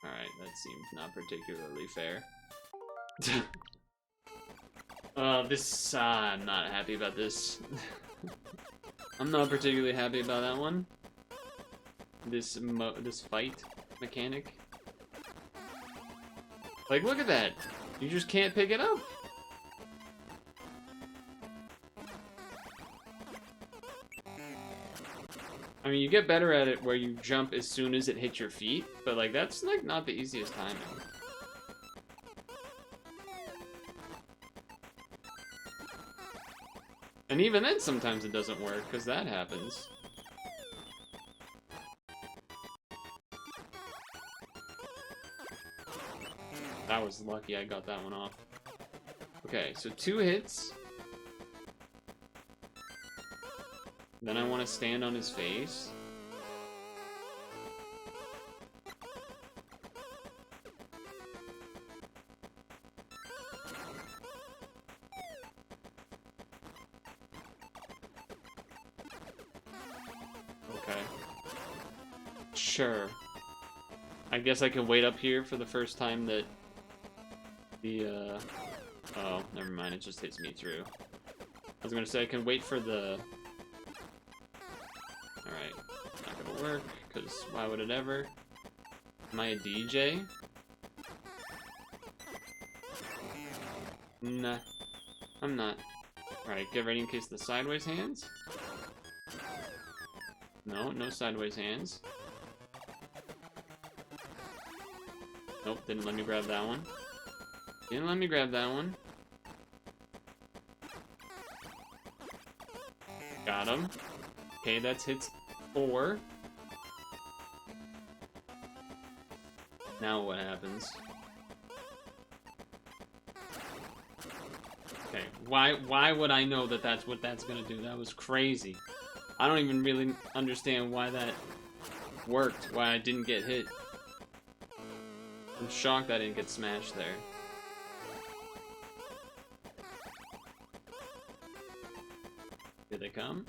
Alright, that seems not particularly fair. I'm not happy about this. I'm not particularly happy about that one. This fight mechanic. Like, look at that! You just can't pick it up! I mean, you get better at it where you jump as soon as it hits your feet, but like, that's like not the easiest timing. And even then, sometimes it doesn't work, because that happens. That was lucky I got that one off. Okay, so 2 hits. Then I want to stand on his face. Okay. Sure. I guess I can wait up here for the first time that the, oh, never mind, it just hits me through. I was gonna say I can wait for the... Alright, not gonna work, because why would it ever? Am I a DJ? Nah, I'm not. Alright, get ready in case the sideways hands. No, no sideways hands. Nope, didn't let me grab that one. Didn't let me grab that one. Got him. Okay, that's hits 4. Now what happens? Okay, why would I know that that's what that's gonna do? That was crazy. I don't even really understand why that worked, why I didn't get hit. I'm shocked I didn't get smashed there. Here they come.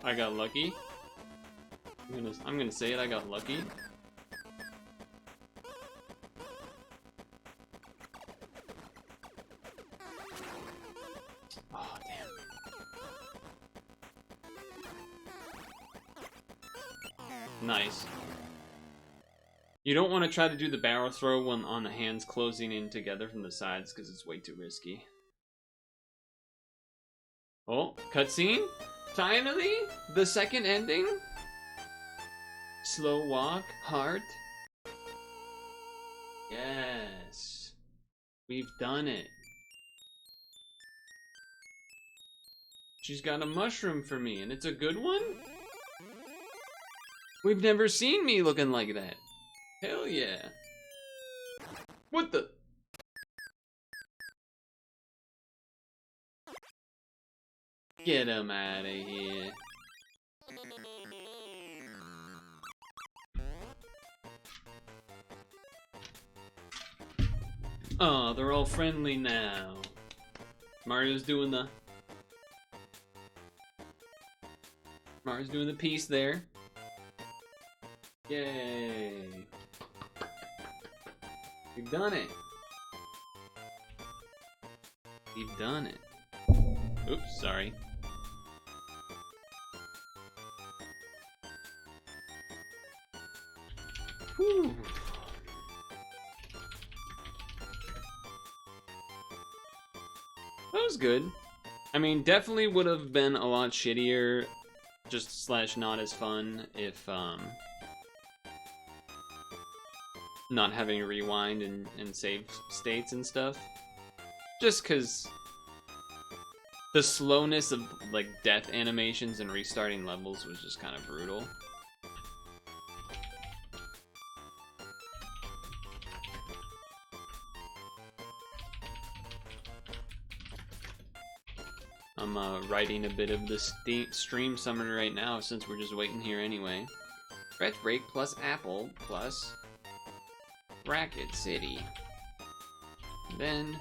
I got lucky. I'm gonna say it, I got lucky. Oh, damn. Nice. You don't want to try to do the barrel throw when on the hands closing in together from the sides because it's way too risky. Oh, cutscene? Finally? The second ending? Slow walk, heart. Yes. We've done it. She's got a mushroom for me, and it's a good one? We've never seen me looking like that. Hell yeah. What the? Get him out of here. Oh, they're all friendly now. Mario's doing the piece there. Yay. We've done it. We've done it. Oops, sorry. Whew. That was good. I mean, definitely would have been a lot shittier, just slash not as fun if not having a rewind and save states and stuff. Just cause the slowness of like death animations and restarting levels was just kind of brutal. I'm writing a bit of the stream summary right now since we're just waiting here anyway. Stretch break plus apple plus Racket City. Then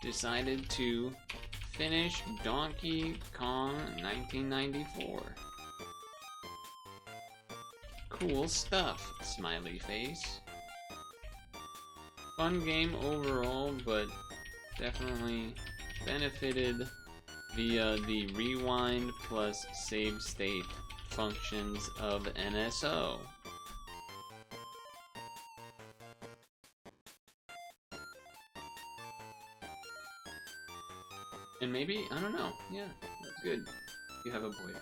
decided to finish Donkey Kong 1994. Cool stuff, smiley face. Fun game overall, but definitely benefited via the rewind plus save state functions of NSO. And maybe, I don't know, yeah, that's good. You have a boyfriend.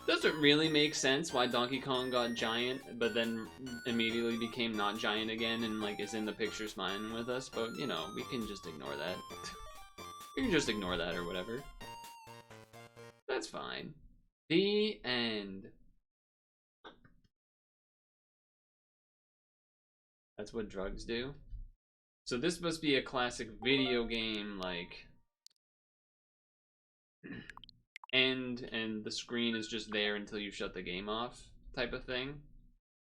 Doesn't really make sense why Donkey Kong got giant, but then immediately became not giant again and like is in the picture smiling with us, but you know, we can just ignore that. We can just ignore that or whatever. That's fine. The end. That's what drugs do. So this must be a classic video game, like end and the screen is just there until you shut the game off type of thing.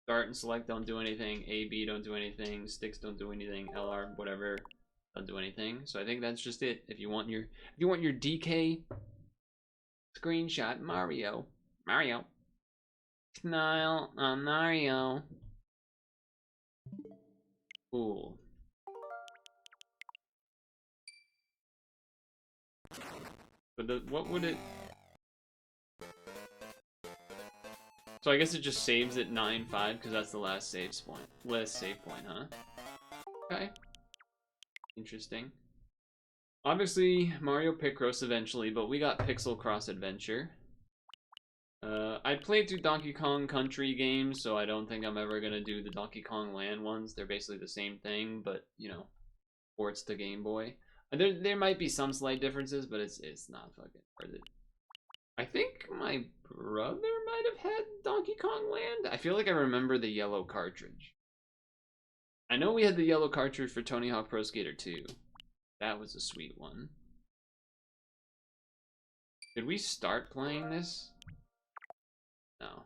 Start and select don't do anything, A, B don't do anything, sticks don't do anything, LR whatever don't do anything. So I think that's just it. If you want your DK screenshot, Mario. Smile on Mario. Cool. But what would it? So I guess it just saves at 9.5 because that's the last save point. Last save point, huh? Okay. Interesting. Obviously, Mario Picross eventually, but we got Pixel Cross Adventure. I played through Donkey Kong Country games, so I don't think I'm ever gonna do the Donkey Kong Land ones. They're basically the same thing, but you know, ports to Game Boy. There might be some slight differences, but it's not fucking worth it. I think my brother might have had Donkey Kong Land. I feel like I remember the yellow cartridge. I know we had the yellow cartridge for Tony Hawk Pro Skater 2. That was a sweet one. Did we start playing this? No.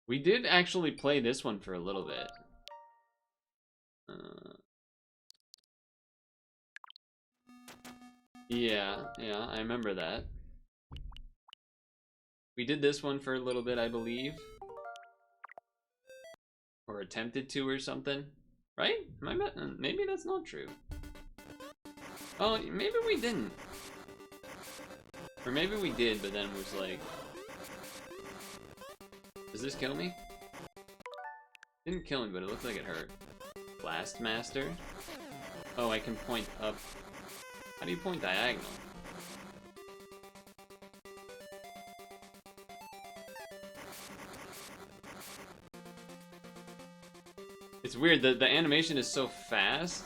We did actually play this one for a little bit. Yeah, I remember that. We did this one for a little bit, I believe. Or attempted to or something. Right? Maybe that's not true. Oh, maybe we didn't. Or maybe we did, but then was like... Does this kill me? Didn't kill me, but it looked like it hurt. Blast Master? Oh, I can point up. How do you point diagonal? It's weird, the animation is so fast,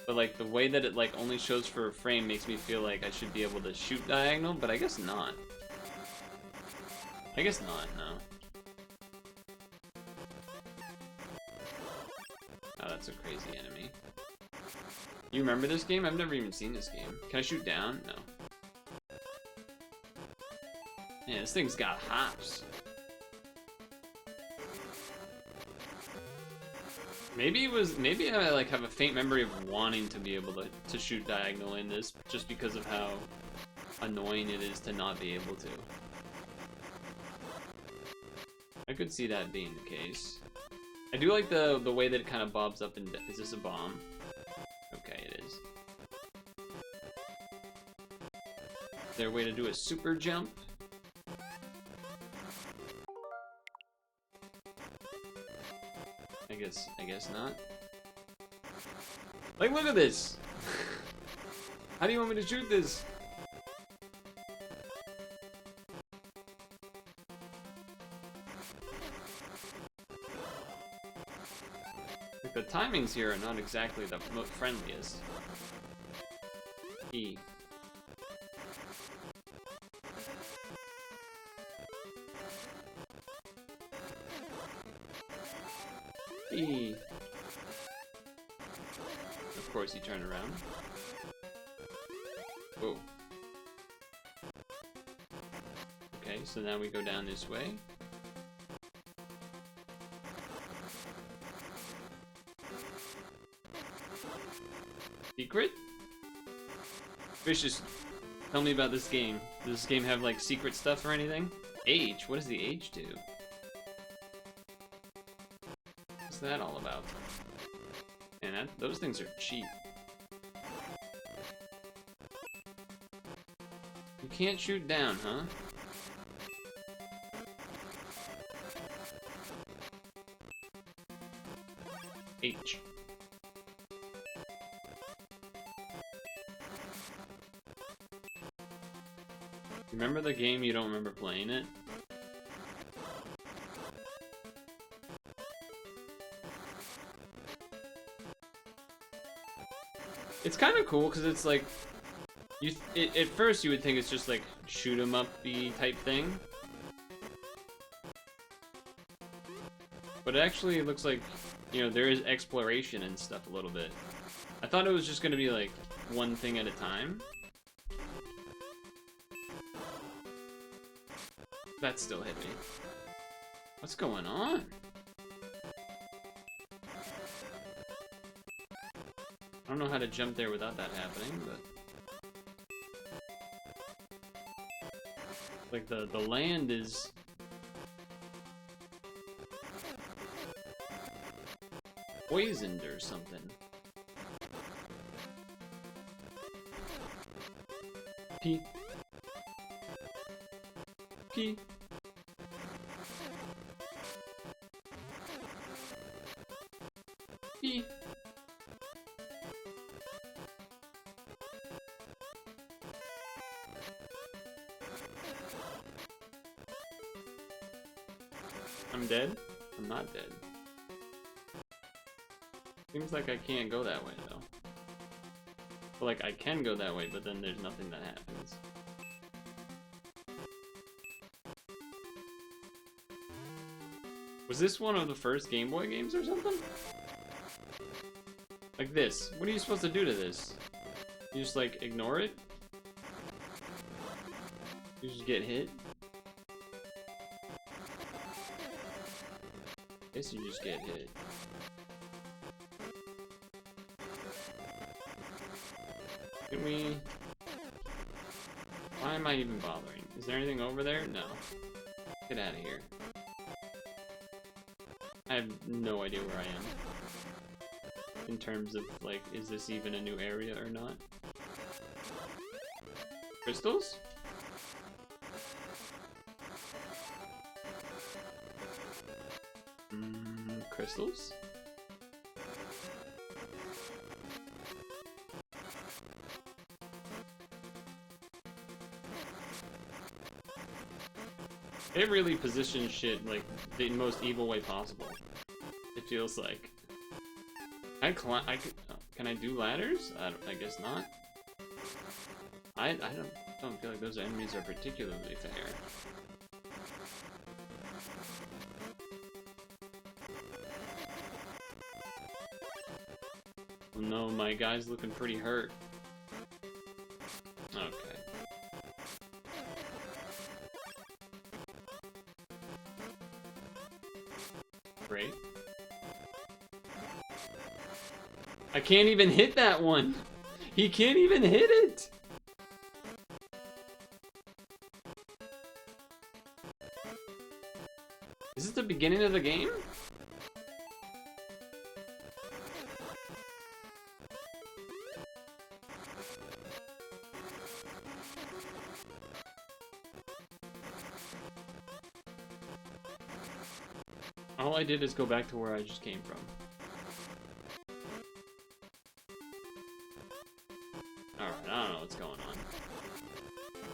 but like the way that it like only shows for a frame makes me feel like I should be able to shoot diagonal, but I guess not. I guess not, no. Oh, that's a crazy enemy. You remember this game? I've never even seen this game. Can I shoot down? No. Man, this thing's got hops. Maybe I like have a faint memory of wanting to be able to shoot diagonal in this just because of how annoying it is to not be able to. I could see that being the case. I do like the way that it kind of bobs up and... Is this a bomb? Okay, it is. Is there a way to do a super jump? I guess not. Like, look at this! How do you want me to shoot this? Like, the timings here are not exactly the most friendliest. E. E. Of course, you turn around. Whoa. Okay, so now we go down this way. Secret? Vicious, tell me about this game. Does this game have, like, secret stuff or anything? H? What does the H do? What's that all about? Man, those things are cheap. You can't shoot down, huh? H. Remember the game, you don't remember playing it? It's kind of cool because it's like, at first you would think it's just like shoot 'em up-y type thing, but it actually looks like, you know, there is exploration and stuff a little bit. I thought it was just gonna be like one thing at a time. That still hit me. What's going on? I don't know how to jump there without that happening, but... Like, the land is... poisoned or something. P. P. P. I'm dead? I'm not dead. Seems like I can't go that way, though. But, like, I can go that way, but then there's nothing that happens. Was this one of the first Game Boy games or something? Like this. What are you supposed to do to this? You just, like, ignore it? You just get hit? Guess you just get hit. Can we... Why am I even bothering? Is there anything over there? No. Get out of here. I have no idea where I am. In terms of, like, is this even a new area or not? Crystals? Crystals? It really positions shit like the most evil way possible. It feels like. Can I do ladders? I guess not. I don't feel like those enemies are particularly fair. Oh no, my guy's looking pretty hurt. Okay. Great. I can't even hit that one! He can't even hit it! Is this beginning of the game? All I did is go back to where I just came from. Alright, I don't know what's going on.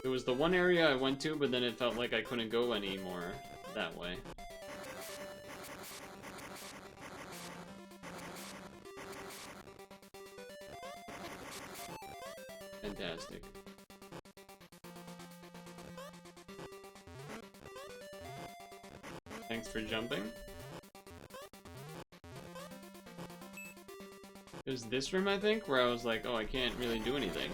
It was the one area I went to, but then it felt like I couldn't go anymore that way. Fantastic. Thanks for jumping. There's this room, I think, where I was like, oh, I can't really do anything.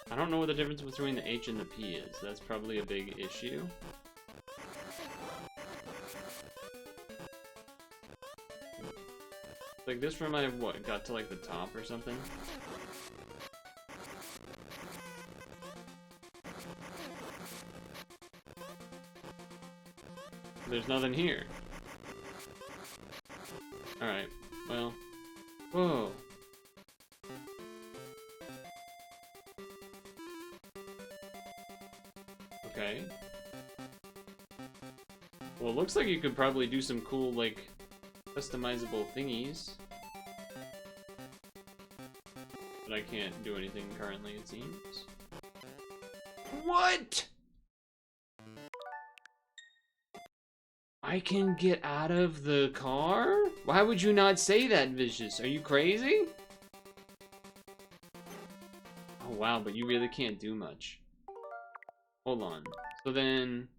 I don't know what the difference between the H and the P is. That's probably a big issue. Like this room, I what, got to like the top or something? There's nothing here. Alright, well. Whoa. Okay. Well, it looks like you could probably do some cool, like, customizable thingies. But I can't do anything currently, it seems. What?! I can get out of the car? Why would you not say that, Vicious? Are you crazy? Oh wow, but you really can't do much. Hold on. So then...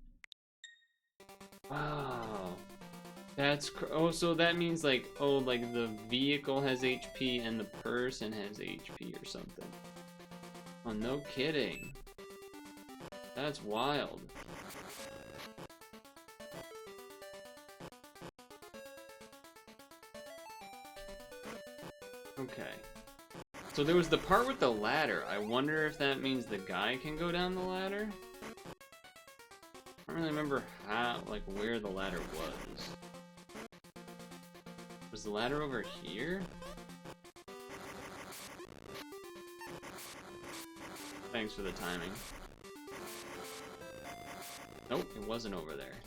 Wow. That's oh, so that means like, oh, like the vehicle has HP and the person has HP or something. Oh, no kidding. That's wild. Okay. So there was the part with the ladder. I wonder if that means the guy can go down the ladder? I don't really remember how, like, where the ladder was. Was the ladder over here? Thanks for the timing. Nope, it wasn't over there.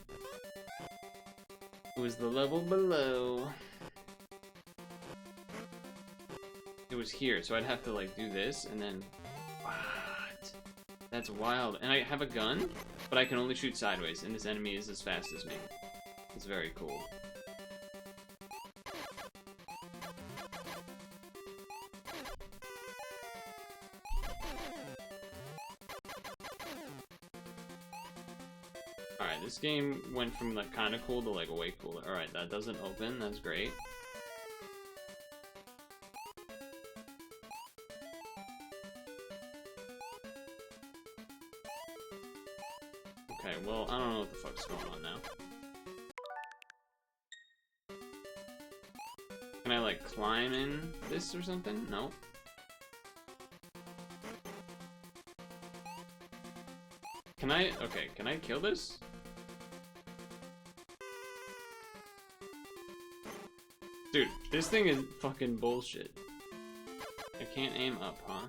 It was the level below. It was here, so I'd have to like do this and then... What? That's wild. And I have a gun, but I can only shoot sideways, and this enemy is as fast as me. It's very cool. Alright, this game went from like kinda cool to like way cooler. Alright, that doesn't open, that's great. Okay, well, I don't know what the fuck's going on now. Can I, like, climb in this or something? No. Can I... Okay, can I kill this? Dude, this thing is fucking bullshit. I can't aim up, huh?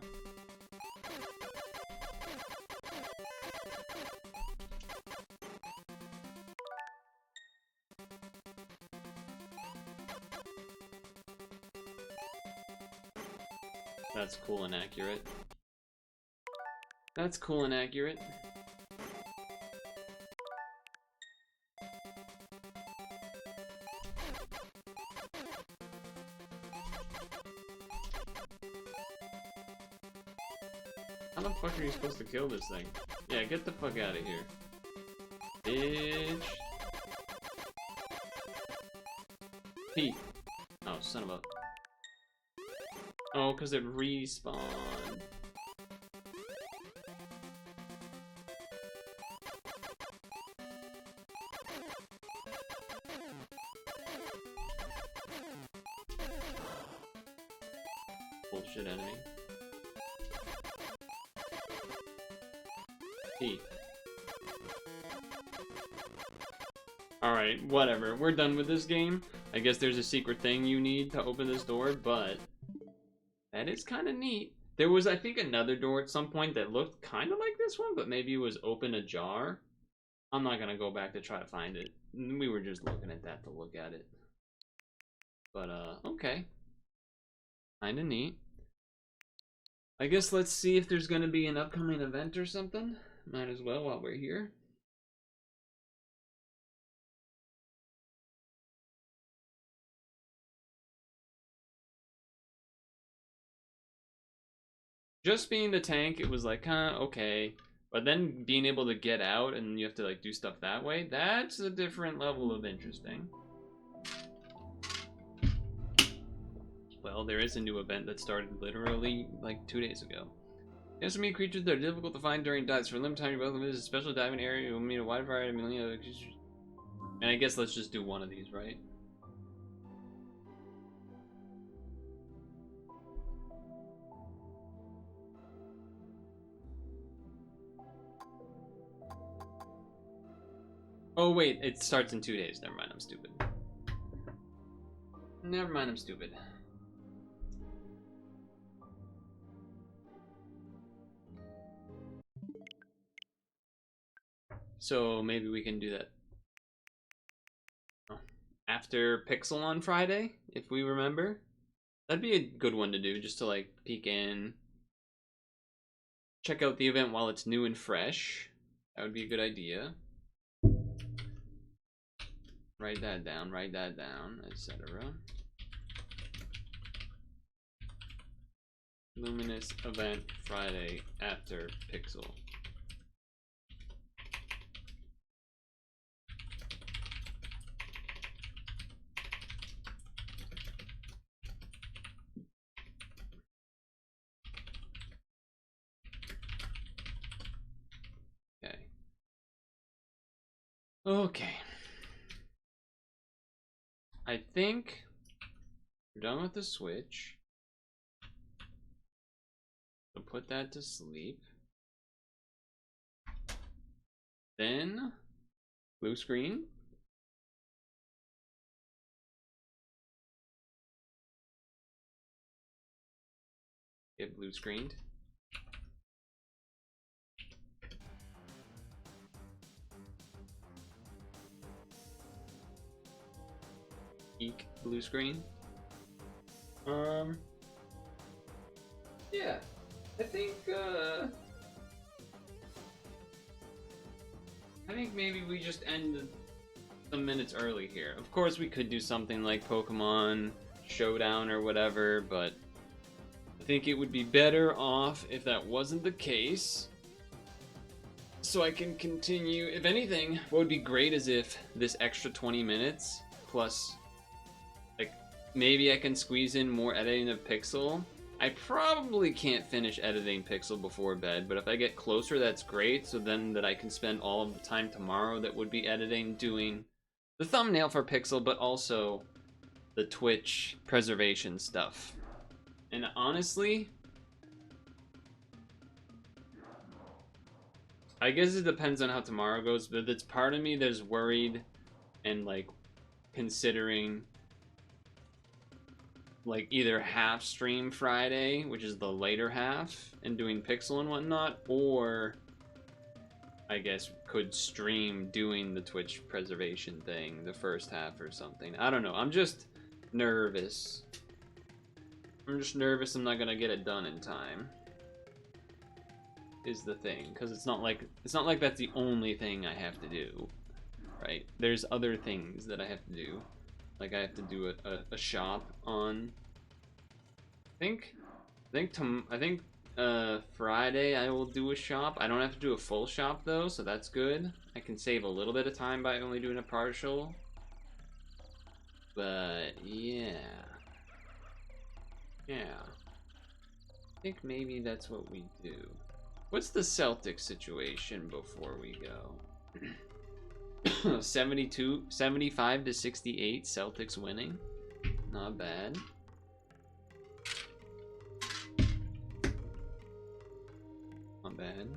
That's cool and accurate. That's cool and accurate. How the fuck are you supposed to kill this thing? Yeah, get the fuck out of here. Bitch. Pete. Oh, son of a... Oh, because it respawned. Bullshit enemy. P. Alright, whatever. We're done with this game. I guess there's a secret thing you need to open this door, but that is kind of neat. There was, I think, another door at some point that looked kind of like this one, but maybe it was open ajar. I'm not gonna go back to try to find it. We were just looking at that to look at it. But, okay. Kinda neat. I guess let's see if there's gonna be an upcoming event or something. Might as well while we're here. Just being the tank, it was like, huh, okay. But then being able to get out and you have to like do stuff that way, that's a different level of interesting. Well, there is a new event that started literally like 2 days ago. There's some creatures that are difficult to find during dives. For a limited time, you're welcome to visit a special diving area. You'll meet a wide variety of million other creatures. And I guess let's just do one of these, right? Oh wait, it starts in 2 days. Never mind, I'm stupid. Never mind, I'm stupid. So maybe we can do that after Pixel on Friday, if we remember. That'd be a good one to do, just to like peek in, check out the event while it's new and fresh. That would be a good idea. Write that down, etc. Luminous event Friday after Pixel. Okay. Okay. I think we're done with the Switch. So put that to sleep. Then blue screen. Get blue screened. Eek blue screen. Yeah. I think maybe we just end some minutes early here. Of course, we could do something like Pokemon Showdown or whatever, but I think it would be better off if that wasn't the case. So I can continue. If anything, what would be great is if this extra 20 minutes plus, like, maybe I can squeeze in more editing of Pixel. I probably can't finish editing Pixel before bed, but if I get closer, that's great. So then that I can spend all of the time tomorrow that would be editing, doing the thumbnail for Pixel, but also the Twitch preservation stuff. And honestly, I guess it depends on how tomorrow goes, but it's part of me that's worried and like considering like either half stream Friday, which is the later half, and doing Pixel and whatnot, or I guess could stream doing the Twitch preservation thing the first half or something. I don't know. I'm just nervous. I'm I'm not gonna get it done in time. Is the thing, because it's not like that's the only thing I have to do, right? There's other things that I have to do. Like I have to do a shop on. I think Friday I will do a shop. I don't have to do a full shop though, so that's good. I can save a little bit of time by only doing a partial. But yeah, I think maybe that's what we do. What's the Celtics situation before we go? 75 to 68, Celtics winning. Not bad. Not bad.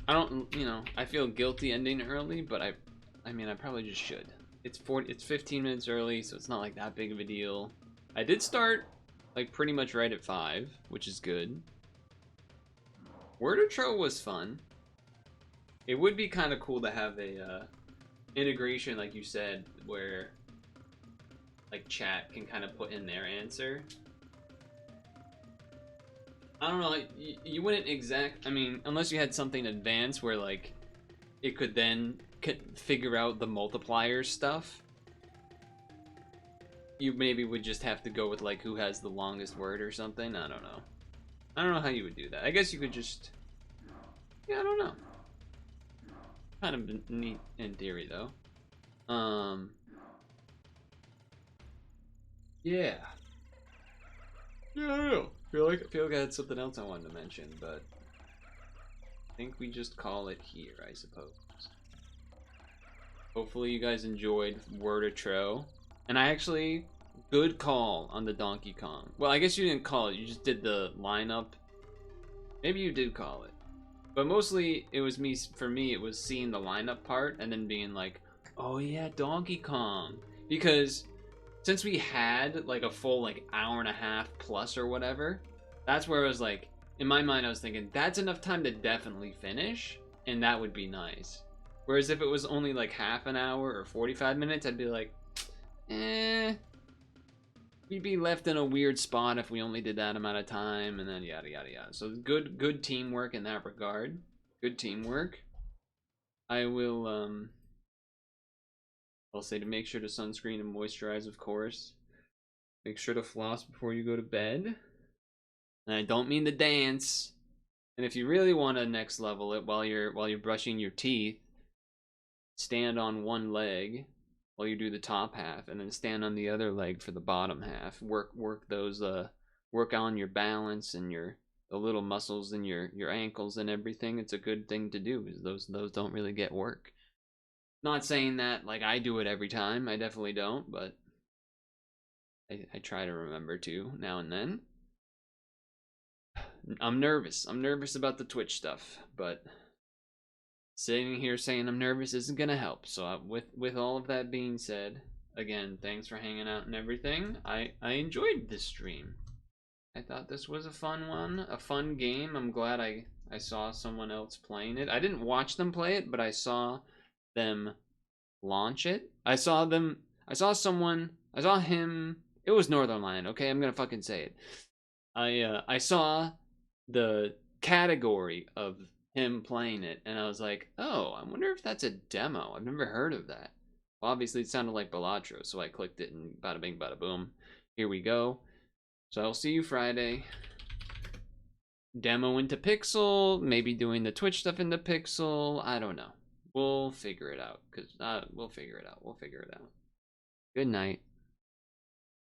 I don't, you know, I feel guilty ending early, but I mean, I probably just should. It's 15 minutes early, so it's not like that big of a deal. I did start like pretty much right at 5, which is good. Wordatro was fun. It would be kind of cool to have a integration, like you said, where like chat can kind of put in their answer. I don't know, you wouldn't I mean, unless you had something advanced where like it could then figure out the multiplier stuff. You maybe would just have to go with like who has the longest word or something. I don't know. I don't know how you would do that. I guess you could just, yeah, I don't know. Kind of neat in theory though. Yeah. Yeah, I don't know. Feel like I had something else I wanted to mention, but I think we just call it here, I suppose. Hopefully you guys enjoyed Wordatro. And I actually, good call on the Donkey Kong. Well, I guess you didn't call it, you just did the lineup. Maybe you did call it. But mostly, it was me, for me, it was seeing the lineup part and then being like, oh yeah, Donkey Kong. Because since we had like a full like hour and a half plus or whatever, that's where I was like, in my mind I was thinking that's enough time to definitely finish, and that would be nice. Whereas if it was only like half an hour or 45 minutes, I'd be like, we'd be left in a weird spot if we only did that amount of time, and then yada yada yada. So good teamwork in that regard. Good teamwork. I will I'll say to make sure to sunscreen and moisturize, of course. Make sure to floss before you go to bed. And I don't mean to dance. And if you really want to next level it while you're brushing your teeth, stand on one leg while you do the top half, and then stand on the other leg for the bottom half. Work those work on your balance and the little muscles in your ankles and everything. It's a good thing to do because those don't really get work. Not saying that like I do it every time. I definitely don't, but I try to remember to now and then. I'm nervous. I'm nervous about the Twitch stuff, but sitting here saying I'm nervous isn't gonna help. So with all of that being said, again, thanks for hanging out and everything. I enjoyed this stream. I thought this was a fun one, a fun game. I'm glad I saw someone else playing it. I didn't watch them play it, but I saw them launch it. I saw him. It was Northernlion. Okay, I'm gonna fucking say it. I saw the category of him playing it, and I was like, oh, I wonder if that's a demo. I've never heard of that. Well, obviously, it sounded like Balatro, so I clicked it, and bada bing, bada boom. Here we go. So I'll see you Friday. Demo into Pixel, maybe doing the Twitch stuff into Pixel. I don't know. We'll figure it out, because we'll figure it out. We'll figure it out. Good night.